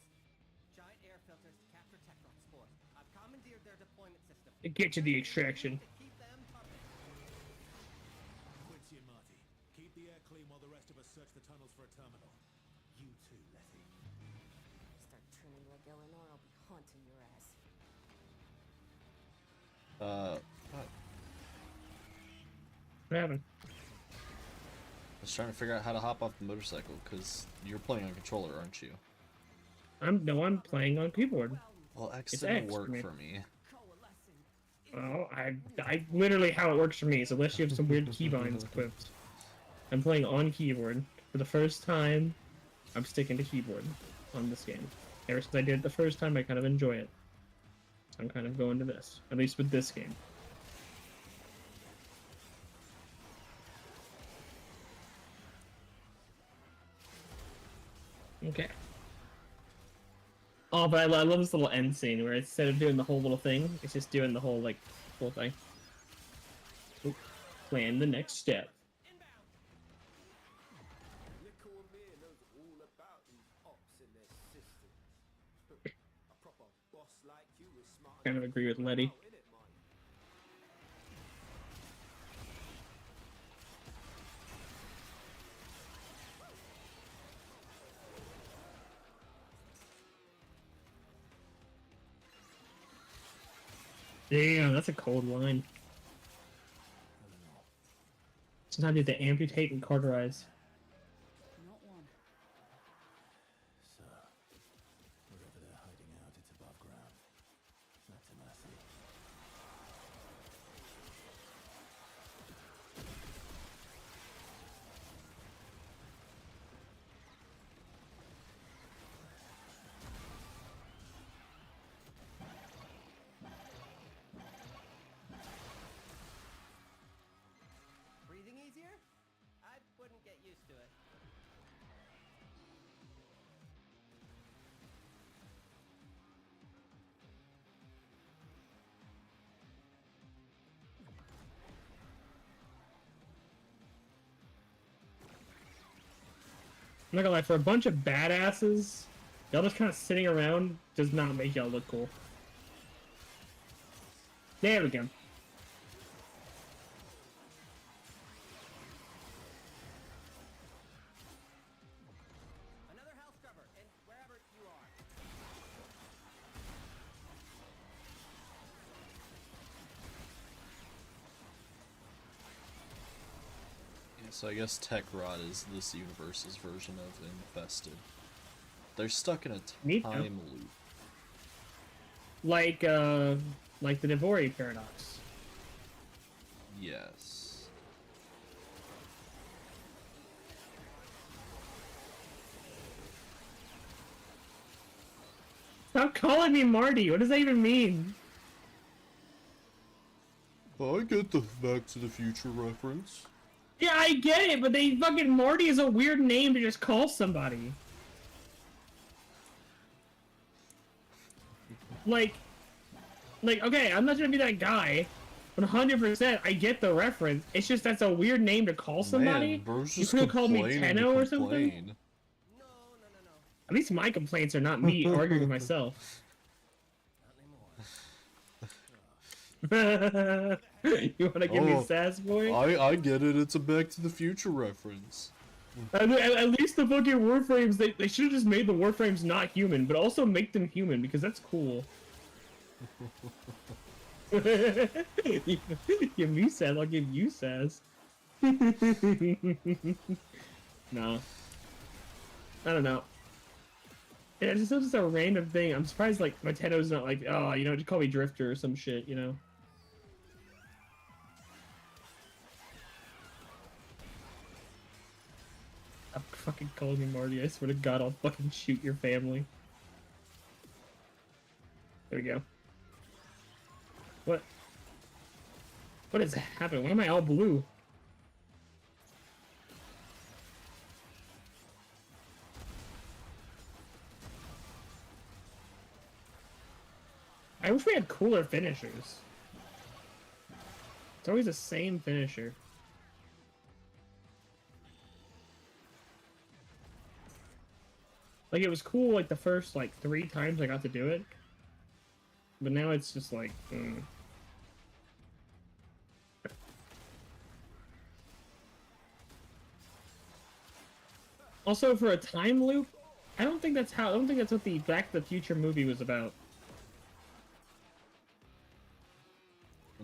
Giant air filters to capture Techron spores. I've commandeered their deployment system. Get to the extraction. Keep them pumping. Quincy and Marty, keep the air clean while the rest of us search the tunnels for a terminal. You too, Letty. Start turning like Eleanor, I'll be haunting your ass. What? What happened? I was trying to figure out how to hop off the motorcycle, because you're playing on controller, aren't you? I'm playing on keyboard. Well, X It's didn't X work for me. for me. Well, I literally how it works for me is unless you have some weird keybinds equipped. I'm playing on keyboard. For the first time, I'm sticking to keyboard on this game. Ever since I did it the first time, I kind of enjoy it. So I'm kind of going to this. At least with this game. Okay. Oh, but I love this little end scene where instead of doing the whole little thing, it's just doing the whole, like, full thing. Oop. Plan the next step. Little Amir knows all about these ops and their systems. A proper boss like you is smart. Kind of agree with Letty. Damn, that's a cold line. Sometimes you have to amputate and cauterize. Not one. So, wherever they're hiding out, it's above ground. That's a mercy. Breathing easier? I wouldn't get used to it. I'm not gonna lie, for a bunch of badasses, y'all just kind of sitting around does not make y'all look cool. There we go. Another house scrubber, and wherever you are. Yeah, so I guess Tech Rod is this universe's version of Infested. They're stuck in a Neat, though. time loop. Like the Devori paradox. Yes. Stop calling me Marty. What does that even mean? I get the Back to the Future reference. Yeah, I get it, but they fucking Marty is a weird name to just call somebody. Like, okay, I'm not trying to be that guy, but 100%, I get the reference. It's just that's a weird name to call somebody. Man, bro's You just could have called me complaining to Tenno or something. complain. At least my complaints are not me arguing with myself. You wanna give me sass, boy? I get it. It's a Back to the Future reference. At least the fucking Warframes, they should have just made the Warframes not human, but also make them human, because that's cool. Give me sass, I'll give you sass. No. I don't know. Yeah, it's just a random thing. I'm surprised, like, my Tenno's not like, oh, you know, just call me Drifter or some shit, you know? Stop fucking calling me Marty. I swear to God, I'll fucking shoot your family. There we go. What? What is happening? Why am I all blue? I wish we had cooler finishers. It's always the same finisher. Like, it was cool, like, the first, like, 3 times I got to do it. But now it's just like, Also, for a time loop, I don't think that's what the Back to the Future movie was about.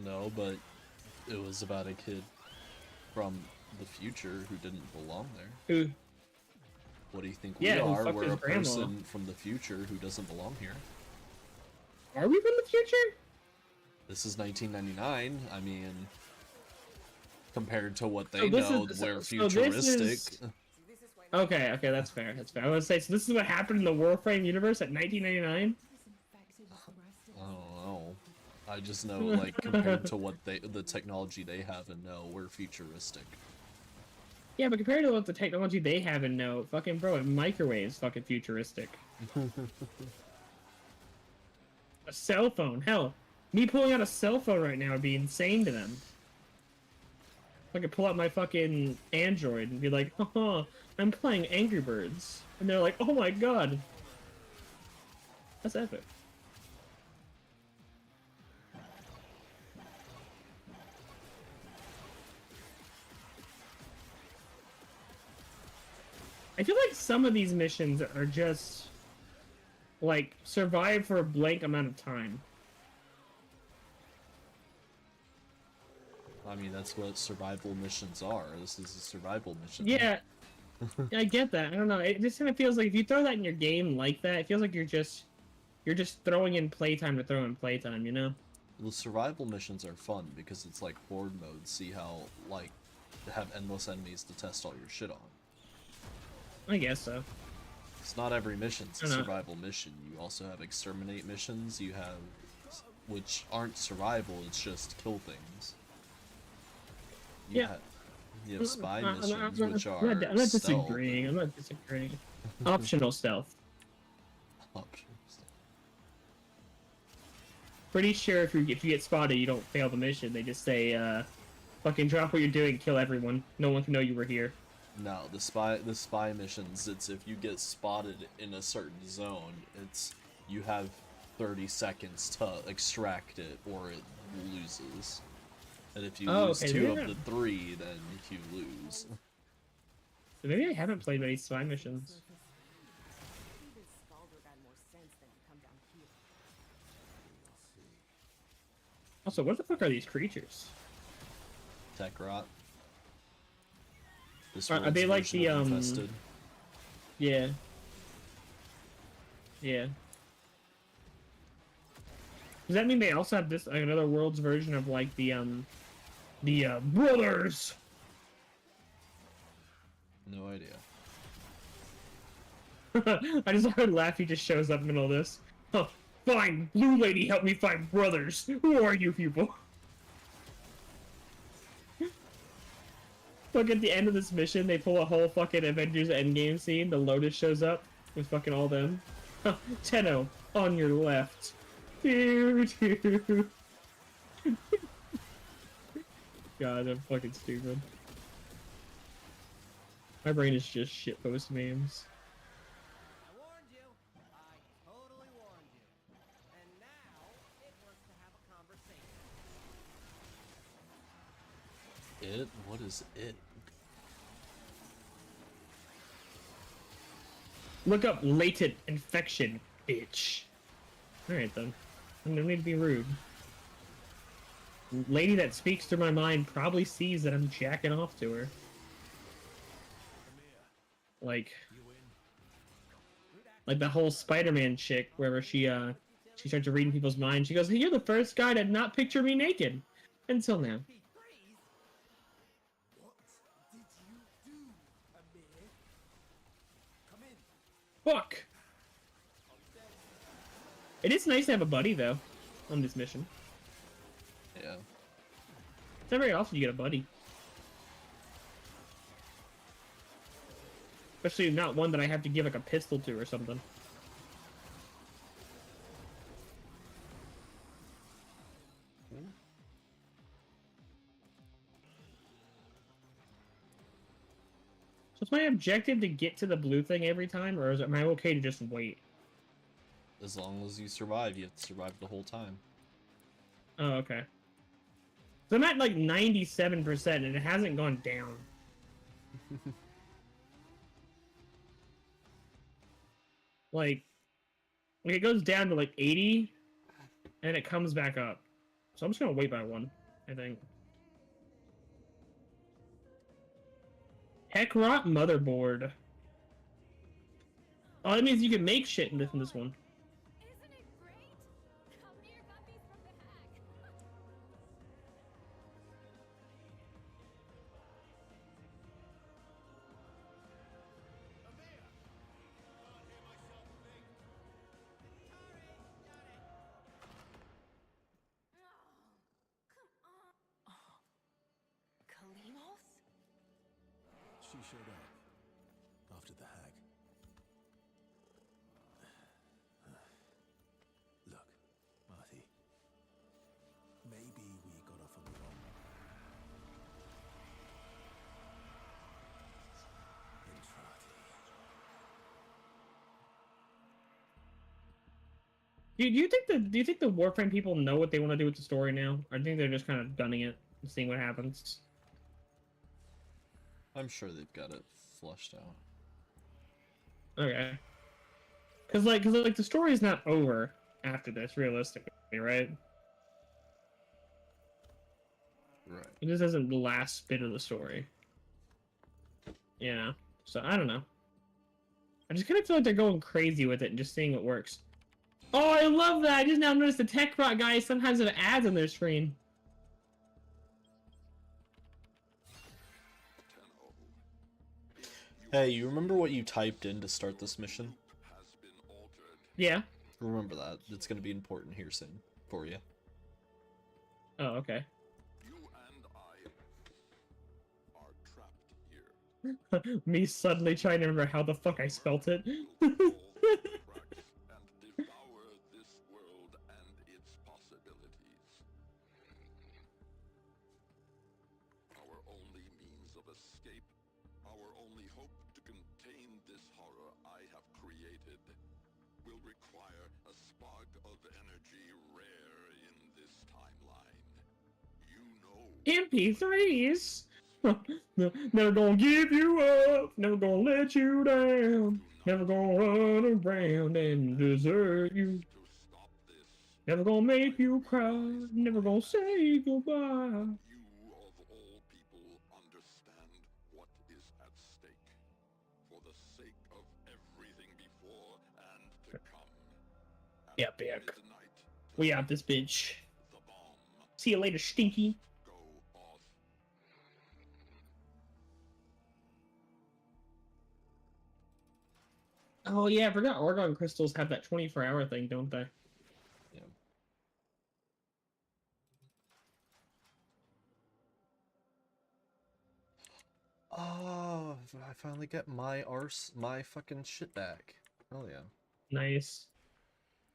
No, but it was about a kid from the future who didn't belong there. Who? What do you think we Yeah, are? fucked We're his a grandma. person from the future who doesn't belong here. Are we from the future? This is 1999. I mean, compared to what they So this know, is- we're so this futuristic. is- Okay, that's fair. That's fair. I was gonna say, so this is what happened in the Warframe universe at 1999? I don't know. I just know, like, compared to what the technology they have and know, we're futuristic. Yeah, but compared to what the technology they have and know, fucking bro, a microwave is fucking futuristic. A cell phone, hell, me pulling out a cell phone right now would be insane to them. I could pull out my fucking Android and be like, haha, I'm playing Angry Birds. And they're like, oh my god. That's epic. I feel like some of these missions are just, like, survive for a blank amount of time. I mean, that's what survival missions are. This is a survival mission. Yeah, I get that. I don't know. It just kind of feels like if you throw that in your game like that, it feels like you're just throwing in playtime to throw in playtime, you know? The survival missions are fun because it's like horde mode. See how, like, have endless enemies to test all your shit on. I guess so. It's not every mission's a I know. survival mission. You also have exterminate missions. You have, which aren't survival. It's just kill things. You Yeah. have, you have spy I'm missions, not- which are I'm not stealth. disagreeing. I'm not disagreeing. Optional stealth. Pretty sure if you get spotted, you don't fail the mission. They just say, fucking drop what you're doing, kill everyone. No one can know you were here. No, the spy missions, it's if you get spotted in a certain zone, it's you have 30 seconds to extract it or it loses. And if you lose okay, 2 yeah. of the 3, then you lose. So maybe I haven't played many spy missions. Also, what the fuck are these creatures? Tech rot. This Are they world's like version the, of Infested. Yeah. Yeah. Does that mean they also have this, like, another world's version of, like, the The brothers. No idea. I just heard Laffy just shows up in the middle of this. Huh, fine, Blue Lady, help me find brothers. Who are you people? Look, at the end of this mission, they pull a whole fucking Avengers Endgame scene. The Lotus shows up with fucking all them. Huh, Tenno, on your left. God, I'm fucking stupid. My brain is just shitpost memes. I warned you. I totally warned you. And now it wants to have a conversation. It? What is it? Look up latent infection, bitch. Alright then. I don't need to be rude. Lady that speaks through my mind probably sees that I'm jacking off to her. Like the whole Spider-Man chick, wherever she starts reading people's minds. She goes, "Hey, you're the first guy to not picture me naked until now." What did you do, Amir? Come in. Fuck. It is nice to have a buddy though, on this mission. Yeah. It's not very often you get a buddy. Especially not one that I have to give like a pistol to or something. So is my objective to get to the blue thing every time, or am I okay to just wait? As long as you survive, you have to survive the whole time. Oh, okay. So I'm at like 97% and it hasn't gone down. like it goes down to like 80 and it comes back up. So I'm just gonna wait by one, I think. Heckrot motherboard. Oh, that means you can make shit in this one. Isn't it great? Amir got these from the hack. Kalimos? She showed up after the hack. Look, Marty. Maybe we got off on the wrong. Do you think the Warframe people know what they want to do with the story now? Or do you think they're just kind of gunning it and seeing what happens? I'm sure they've got it flushed out. Okay. Cause like the story is not over after this, realistically, right? Right. This isn't the last bit of the story. Yeah. So I don't know. I just kind of feel like they're going crazy with it and just seeing what works. Oh, I love that! I just now noticed the TechRot guys sometimes have ads on their screen. Hey, you remember what you typed in to start this mission? Yeah. Remember that. It's going to be important here soon for you. Oh, okay. Me suddenly trying to remember how the fuck I spelt it. MP3s. Never gonna give you up. Never gonna let you down. Never gonna run around and desert you. Never gonna make you cry. Never gonna say goodbye. Yeah, back. We out this bitch. See you later, Stinky. Oh yeah, I forgot Argon crystals have that 24-hour thing, don't they? Yeah. Oh, I finally get my fucking shit back. Oh yeah. Nice.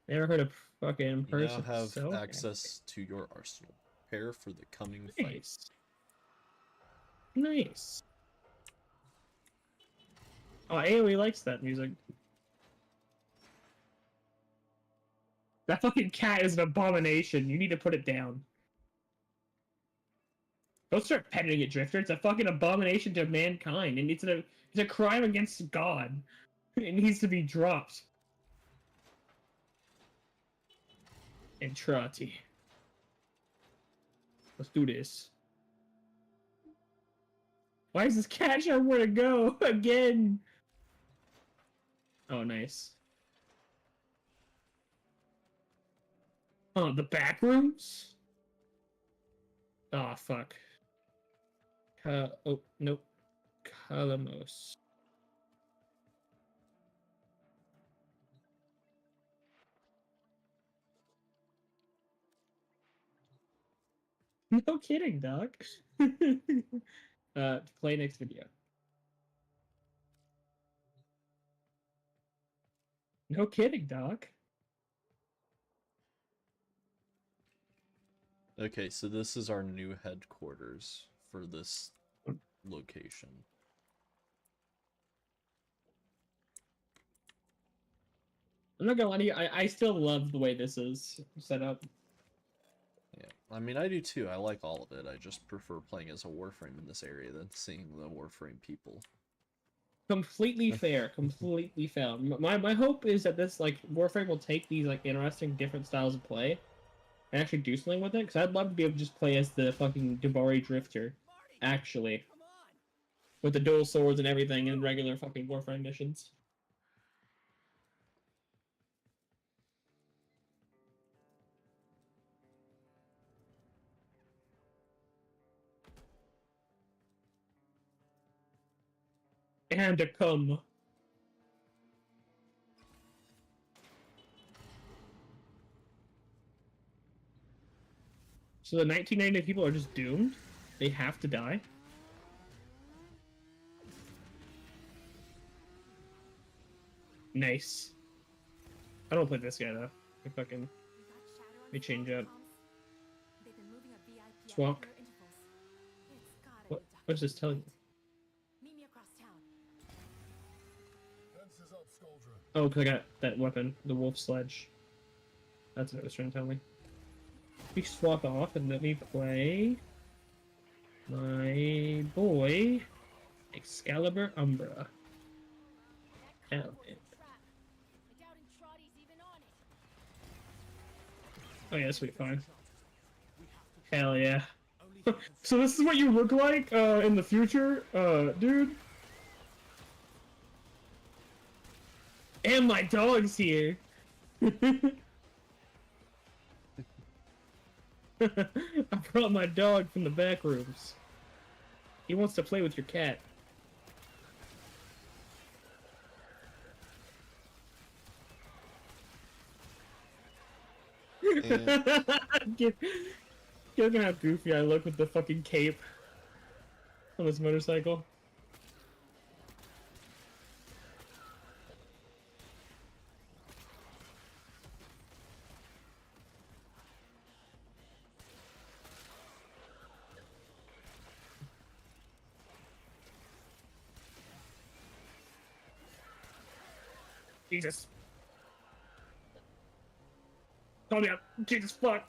Never heard of fucking You now person. have So access to your arsenal. Prepare for the coming fight. nice. Nice. Oh, AoE likes that music. That fucking cat is an abomination. You need to put it down. Don't start petting it, Drifter. It's a fucking abomination to mankind, and it's a crime against God. It needs to be dropped. Entrati. Let's do this. Why is this cat showing where to go again? Oh, nice. Oh, the back rooms? Oh, fuck. Oh, nope. Kalamos. No kidding, dog. Play next video. No kidding, dog. Okay, so this is our new headquarters for this location. I'm not gonna lie to you, I still love the way this is set up. Yeah, I mean, I do too. I like all of it. I just prefer playing as a Warframe in this area than seeing the Warframe people. Completely fair, completely fair. My hope is that this, like, Warframe will take these, like, interesting different styles of play and actually do something with it, because I'd love to be able to just play as the fucking Debari Drifter, actually. With the dual swords and everything in regular fucking Warframe missions. And a cum. So the 1990 people are just doomed? They have to die? Nice. I don't play this guy though. I fucking... Let me change up. Swamp. What does this tell you? Oh, because I got that weapon, the wolf sledge. That's what it was trying to tell me. We swap off and let me play my boy Excalibur Umbra. Hell yeah. Oh yeah, sweet, fine. Hell yeah. So this is what you look like in the future, dude? And my dog's here. I brought my dog from the back rooms. He wants to play with your cat. Look at how goofy I look with the fucking cape on this motorcycle. Jesus. Calm down. Jesus fuck.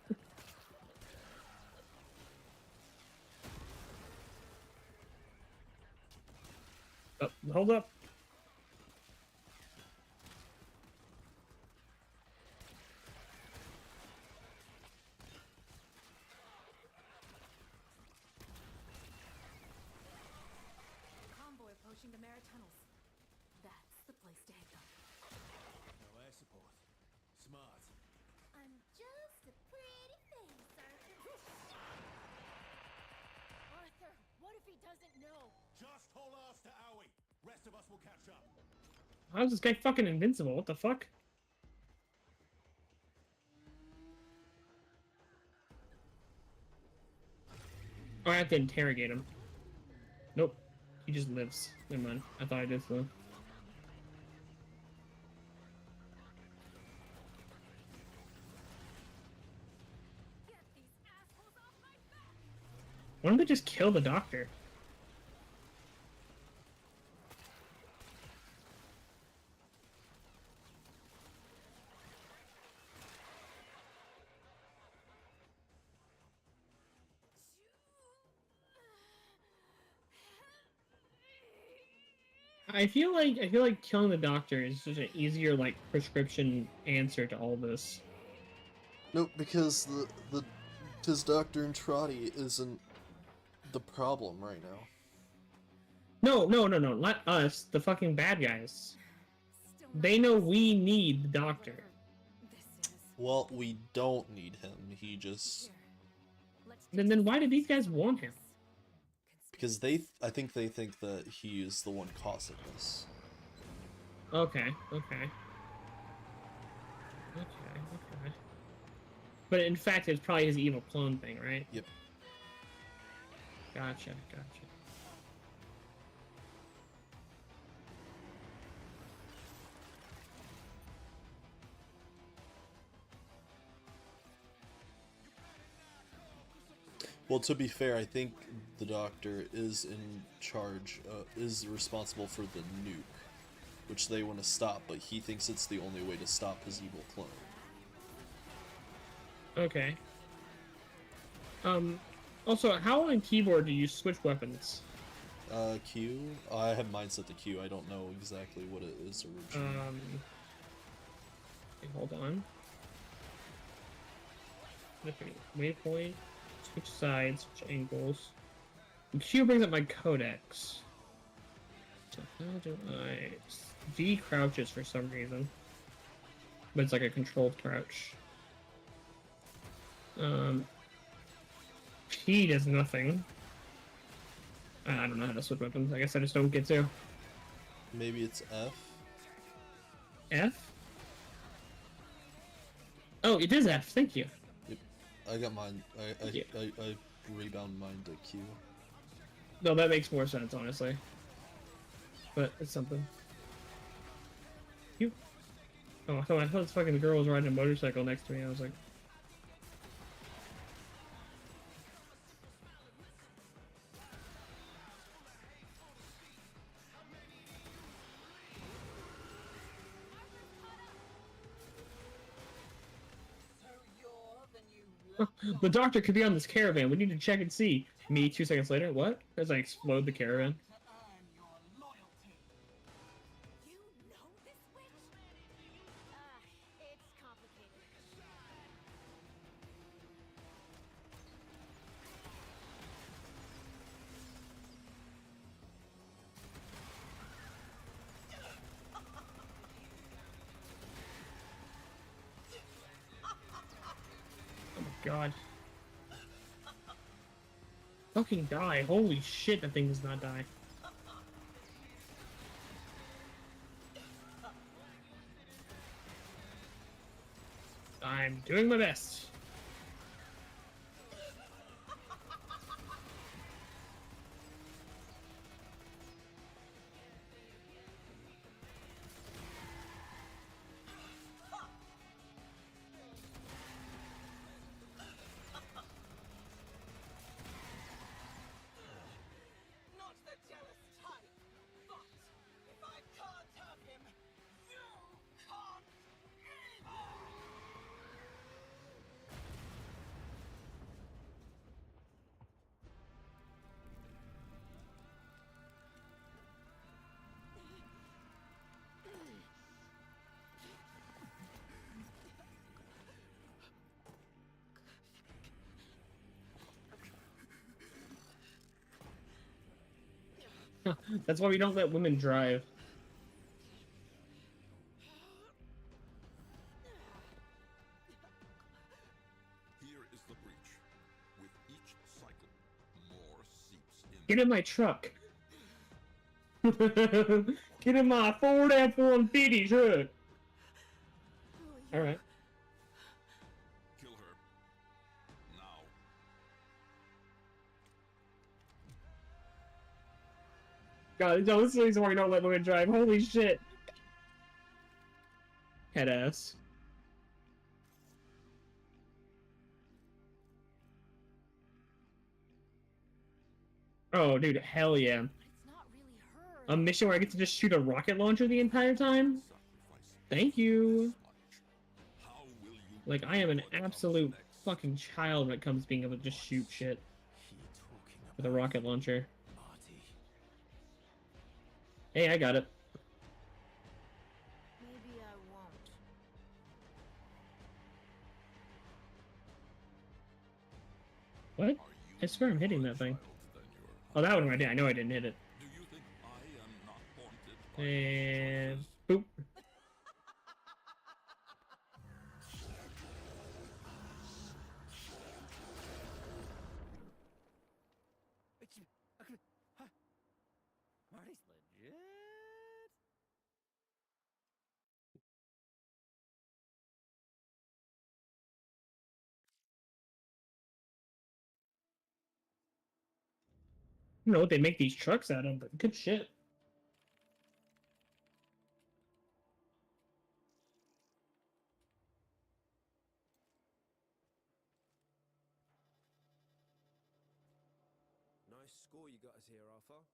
Oh, hold up. Convoy approaching the Mara tunnels. That's the place to hit them. No air support. Smart. I'm just a pretty face, Arthur. Arthur, what if he doesn't know? Just hold ours to Owie. Rest of us will catch up. How is this guy fucking invincible? What the fuck? Oh, I have to interrogate him. Nope. He just lives. Never mind. I thought I did so. Why don't they just kill the doctor? I feel like killing the doctor is just an easier like prescription answer to all this. Nope, because his doctor and Trotty isn't the problem right now. No, not us, the fucking bad guys. They know we need the doctor. Well, we don't need him. He just... Then why do these guys want him? Because I think they think that he is the one causing this. Okay. But in fact, it's probably his evil clone thing, right? Yep. Gotcha. Well, to be fair, I think the Doctor is in charge, is responsible for the nuke, which they want to stop, but he thinks it's the only way to stop his evil clone. Okay. Also, how on keyboard do you switch weapons? Q? I have mine set to Q. I don't know exactly what it is originally. Okay, hold on. Okay, waypoint. Switch sides, switch angles. And Q brings up my codex. So how do I... V crouches for some reason. But it's like a controlled crouch. P does nothing. I don't know how to switch weapons. I guess I just don't get to. Maybe it's F? F? Oh, it is F. Thank you. Yep. I got mine. I rebound mine to Q. No, that makes more sense, honestly. But it's something. Q. Oh, I thought this fucking girl was riding a motorcycle next to me. I was like... The doctor could be on this caravan. We need to check and see. Me, 2 seconds later. What? As I explode the caravan. God. Fucking die. Holy shit, that thing does not die. I'm doing my best. That's why we don't let women drive. Here is the breach. With each cycle, more seeps in. Get in my truck. Get in my Ford F-150 truck. All right. Kill her. Now. God, no, this is the reason why you don't let women drive. Holy shit. Head ass. Oh, dude, hell yeah. A mission where I get to just shoot a rocket launcher the entire time? Thank you. Like, I am an absolute fucking child when it comes to being able to just shoot shit with a rocket launcher. Hey, I got it. Maybe I won't. What? I swear I'm hitting that thing. Oh, that one I did. I know I didn't hit it. And boop. Marty's legit. I don't know what they make these trucks out of, but good shit. Nice score you got us here, Arthur.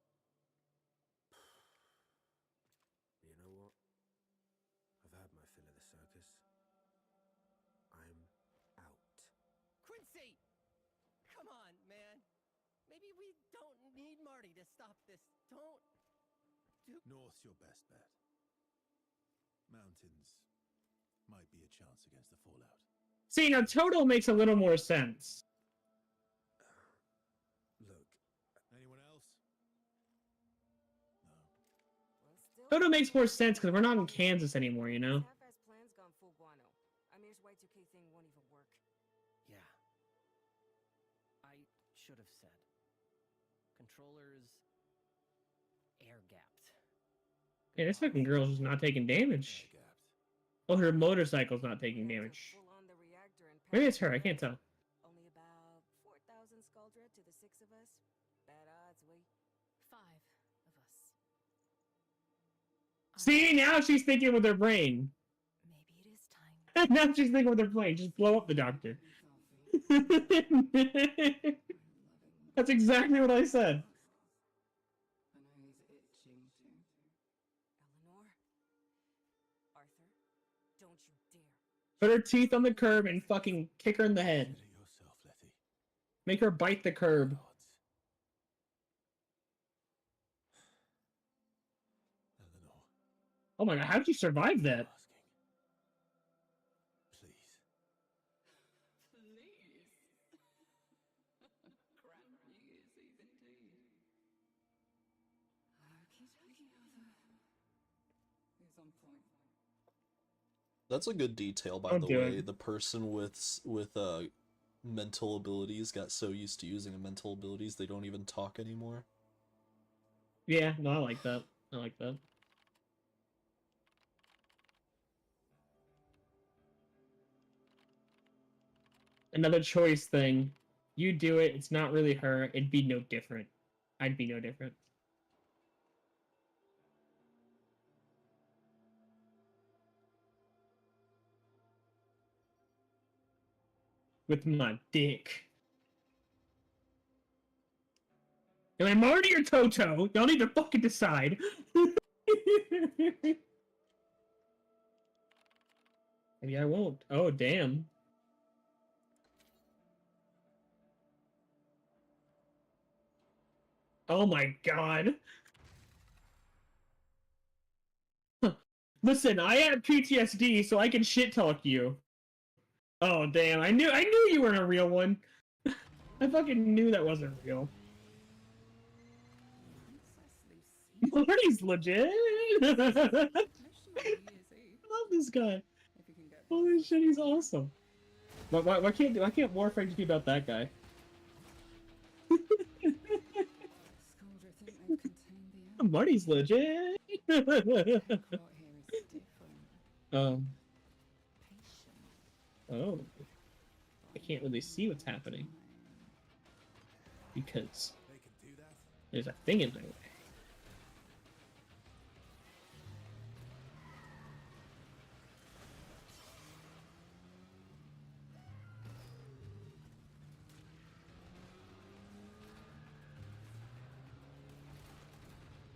You know what? I've had my fill of the circus. I'm out. Quincy! Come on, man. Maybe we don't need Marty to stop this. Don't do... North's your best bet. Mountains might be a chance against the fallout. See, now Toto makes a little more sense. Look. Anyone else? No. Toto makes more sense because we're not in Kansas anymore, you know? Half-ass plan's gone full guano. Amir's Y2K thing won't even work. Yeah. I should have said. Controllers... air-gapped. Hey, this fucking girl's just not taking damage. Oh, her motorcycle's not taking damage. Maybe it's her, I can't tell. Only about 4,000 Skuldra to the 6 of us. Bad odds, we. 5 of us. See, now she's thinking with her brain. Maybe it is time. Now she's thinking with her brain. Just blow up the doctor. That's exactly what I said. I know he's itching to. Eleanor? Arthur? Don't you dare. Put her teeth on the curb and fucking kick her in the head. Make her bite the curb. Oh my god, how did you survive that? Please. Please. Grand news indeed. Okie dokie, Arthur. He's on point. That's a good detail, by Don't the do way. it. The person with mental abilities got so used to using mental abilities they don't even talk anymore. Yeah, no, I like that. I like that. Another choice thing. You do it, it's not really her, it'd be no different. I'd be no different. With my dick. Am I Marty or Toto? Y'all need to fucking decide. Maybe I won't. Oh, damn. Oh my god. Listen, I have PTSD, so I can shit talk you. Oh damn, I knew you weren't a real one. I fucking knew that wasn't real. Marty's legit. I love this guy. Holy shit, he's awesome. Why can't Warframe just be about that guy? Marty's legit. um. Oh. I can't really see what's happening. Because there's a thing in my way.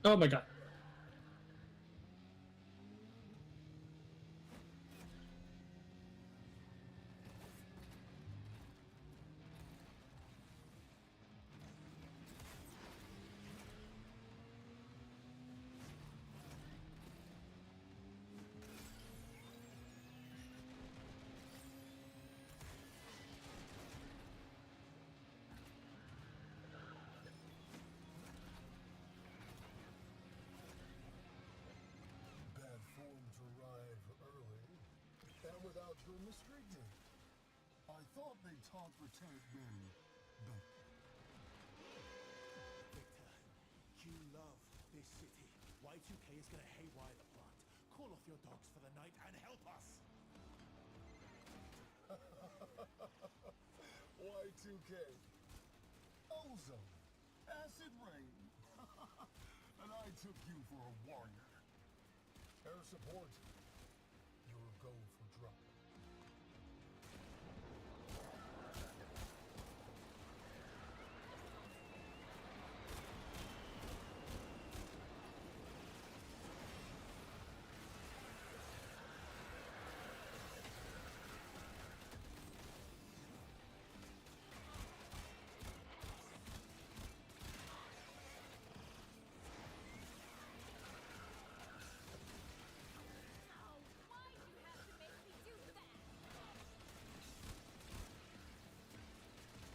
Oh my god. Bad form to arrive early, and without your restricted. I thought they taught retired men better. Victor, you love this city. Y2K is gonna haywire the plant. Call off your dogs for the night and help us. Y2K. Ozone. Acid rain. And I took you for a warrior. Air support. You're a go for drop.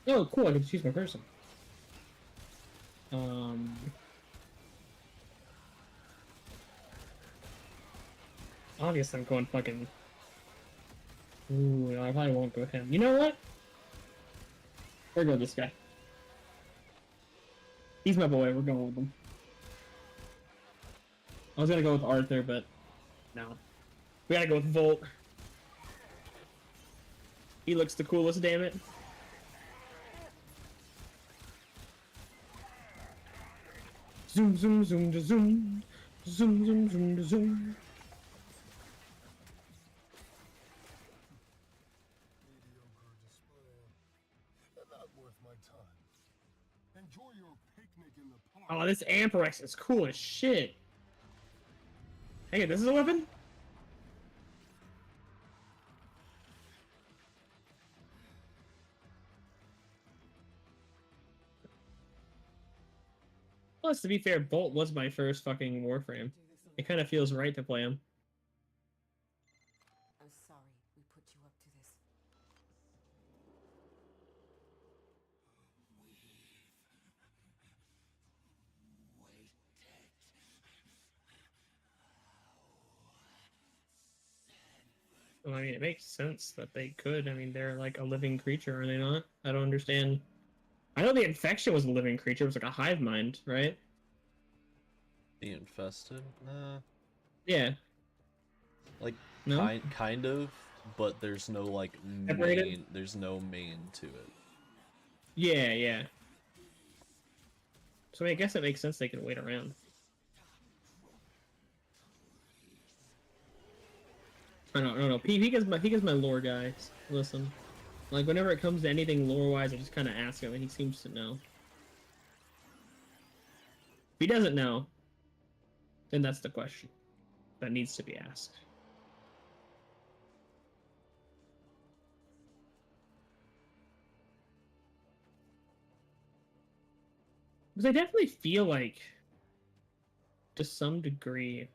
Oh, cool, I can choose my person. Obviously I'm going fucking... Ooh, I probably won't go with him. You know what? We're going with this guy. He's my boy, we're going with him. I was gonna go with Arthur, but... no. We gotta go with Volt. He looks the coolest, damn it. Zoom, zoom, zoom, da zoom. Zoom, zoom, zoom, da zoom. Mediocre display. Not worth my time. Enjoy your picnic in the park. Oh, this Amperex is cool as shit. Hey, this is a weapon? Plus, to be fair, Bolt was my first fucking Warframe. It kind of feels right to play him. I'm sorry we put you up to this. Well, I mean, it makes sense that they could. I mean, they're like a living creature, are they not? I don't understand. I know the infection was a living creature. It was like a hive mind, right? The infested? Yeah. Like, No? kind of, but there's no, like, Separated? main, there's no main to it. Yeah, yeah. So I mean, I guess it makes sense they can wait around. I don't know. Pika's my lore guy. Listen. Like, whenever it comes to anything lore-wise, I just kind of ask him, and he seems to know. If he doesn't know, then that's the question that needs to be asked. Because I definitely feel like, to some degree,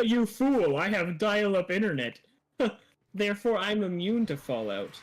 you fool! I have dial-up internet. Therefore, I'm immune to Fallout.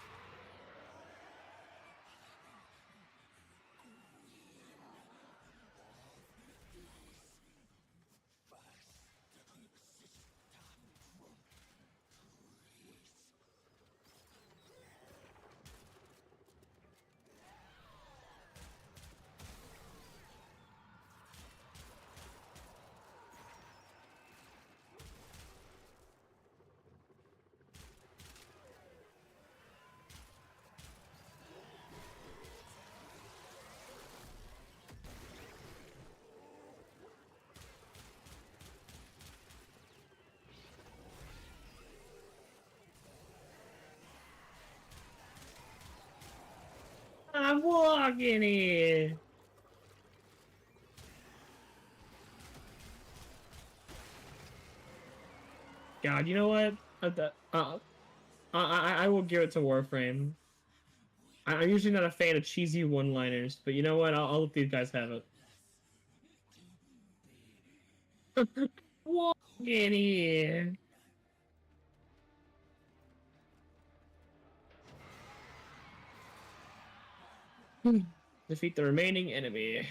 I'm walking here. God, you know what? I will give it to Warframe. I'm usually not a fan of cheesy one-liners, but you know what? I'll let these guys have it. Walk in here. Defeat the remaining enemy.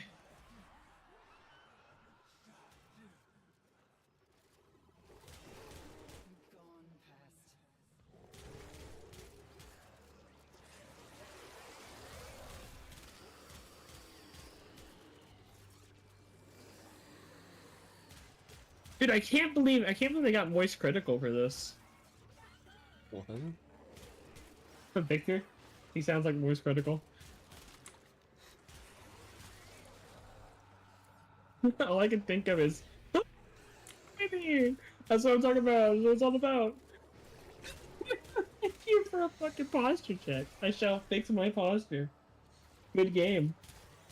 Dude, I can't believe they got voice critical for this. What? Victor? He sounds like voice critical. All I can think of is maybe that's what I'm talking about. That's what it's all about. Thank you for a fucking posture check. I shall fix my posture. Good game.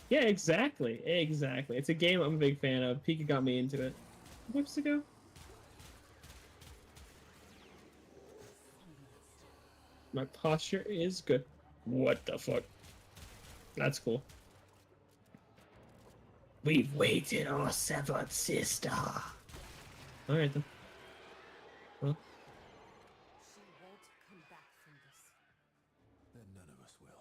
Yeah, exactly. Exactly. It's a game I'm a big fan of. Pika got me into it. Weeks ago? My posture is good. What the fuck? That's cool. We've waited, our severed sister. Alright then. Well. She won't come back from this. Then none of us will.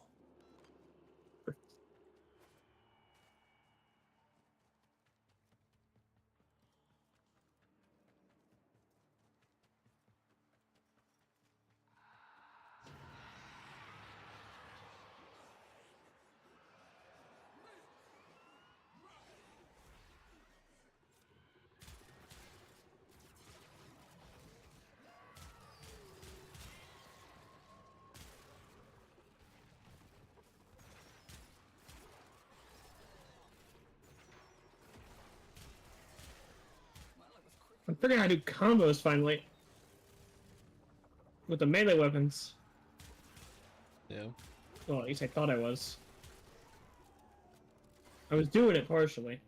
I'm figuring out how to do combos finally. With the melee weapons. Yeah. Well, at least I thought I was. I was doing it partially.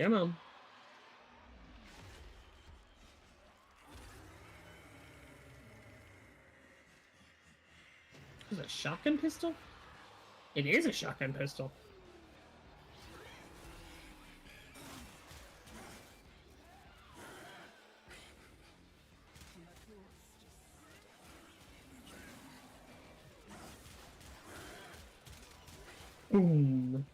Come on. Is it a shotgun pistol? It is a shotgun pistol. Boom.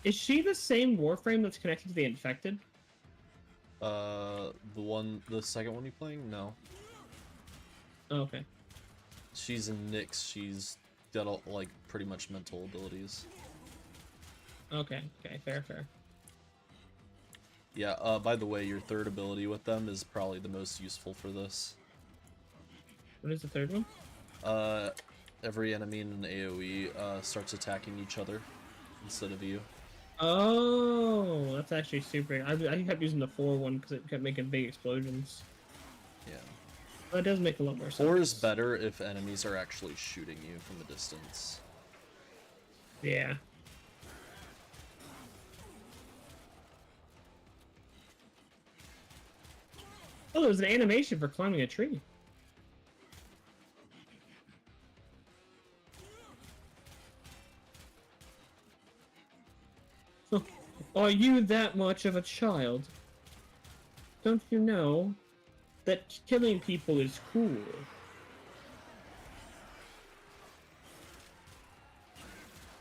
Is she the same Warframe that's connected to the infected? The second one you playing? No. Oh, okay. She's in Nyx. She's got all, like pretty much mental abilities. Okay, fair. Yeah, by the way, your third ability with them is probably the most useful for this. What is the third one? Every enemy in an AoE starts attacking each other instead of you. Oh, that's actually super. I kept using the 4 one because it kept making big explosions. Yeah. That does make a lot more sense. 4 is better if enemies are actually shooting you from a distance. Yeah. Oh, there's an animation for climbing a tree. Are you that much of a child? Don't you know that killing people is cool?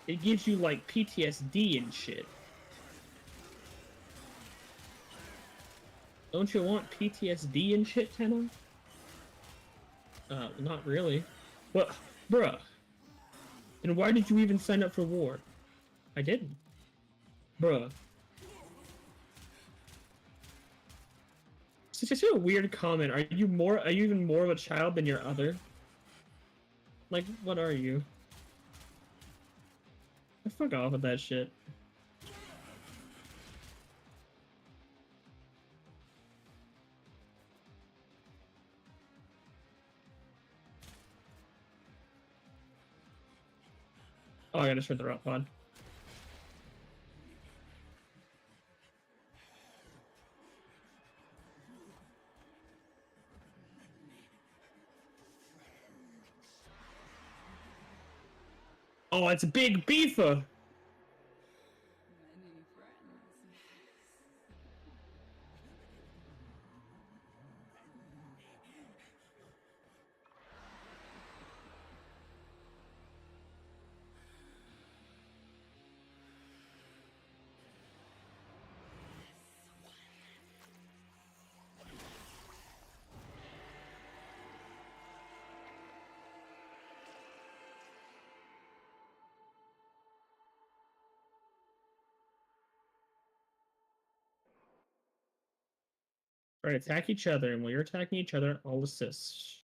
It gives you like PTSD and shit. Don't you want PTSD and shit, Tenno? Not really. Well, bruh. And why did you even sign up for war? I didn't. Bruh. It's just a weird comment. Are you even more of a child than your other? Like, what are you? Fuck off with that shit. Oh, I gotta start the route pod. Oh, it's a big beefer! Alright, attack each other, and while you're attacking each other, I'll assist.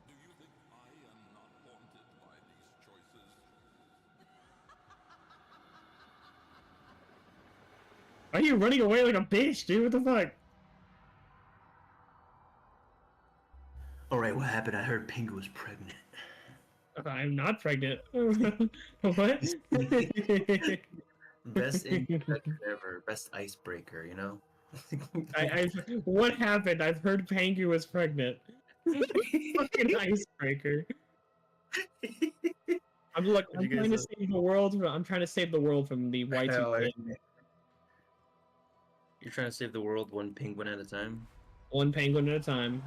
Do you think I am not haunted by these choices? Why are you running away like a bitch, dude? What the fuck? Alright, what happened? I heard Pingu was pregnant. I'm not pregnant. What? Best introduction ever. Best icebreaker, you know? What happened? I've heard Pangu was pregnant. Fucking icebreaker. I'm trying to save the world. I'm trying to save the world from the Y2K. You're trying to save the world one penguin at a time? One penguin at a time.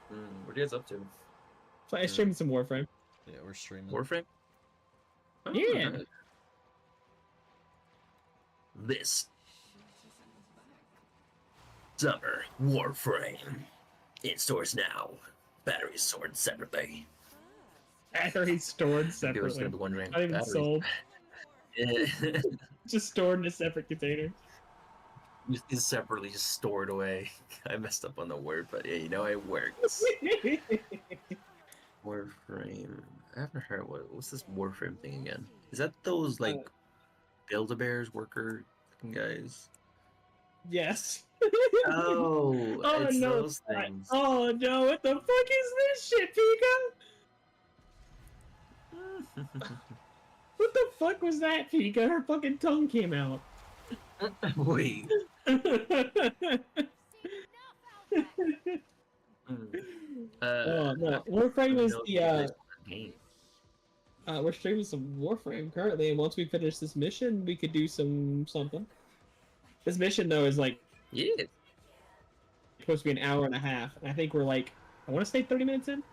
What are you guys up to? So I streamed some Warframe. Yeah, we're streaming. Warframe? Oh, Yeah. nice. This summer Warframe in stores now. Batteries stored separately. Batteries stored Viewers separately. gonna be wondering, Not even batteries- sold. Yeah. Just stored in a separate container. Just separately, just stored away. I messed up on the word, but yeah, you know it works. Warframe. I haven't heard what's this Warframe thing again? Is that those like Build-A-Bears worker looking guys? Yes. Oh, Oh it's no! those things. Oh no! What the fuck is this shit, Pika? What the fuck was that, Pika? Her fucking tongue came out. Wait. Oh no! Warframe is the we're streaming some Warframe currently, and once we finish this mission, we could do something. This mission though is like supposed to be an hour and a half, and I think we're like, I want to say 30 minutes in.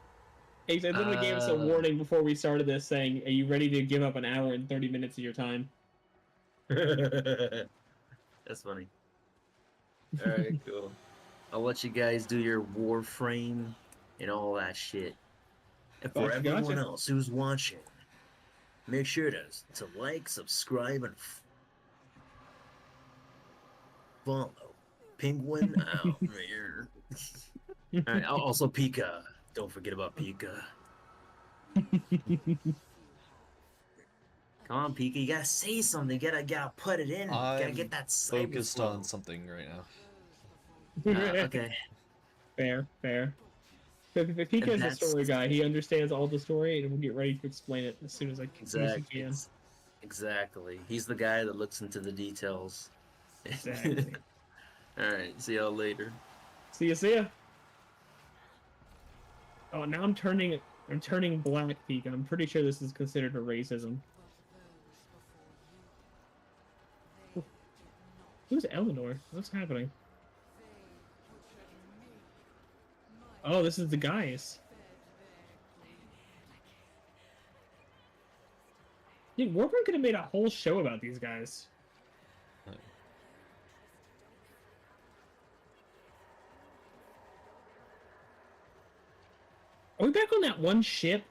They literally gave us a warning before we started this, saying, "Are you ready to give up an hour and 30 minutes of your time?" That's funny. Alright, cool. I'll let you guys do your Warframe and all that shit. And for Gotcha, everyone gotcha. else who's watching, make sure to like, subscribe, and follow Penguin out here. Alright, also Pika. Don't forget about Pika. Come on, Pika, you gotta say something. You gotta put it in. You gotta get that focused CyberFlow. on something right now. Okay. Fair. If Pika is a story guy, he understands all the story, and we'll get ready to explain it as soon as I can. Exactly. He's the guy that looks into the details. Exactly. Alright, see y'all later. See ya. Oh, now I'm turning I'm turning black, Pika. I'm pretty sure this is considered a racism. Who's Eleanor? What's happening? Oh, this is the guys. Dude, Warframe could have made a whole show about these guys. Are we back on that one ship?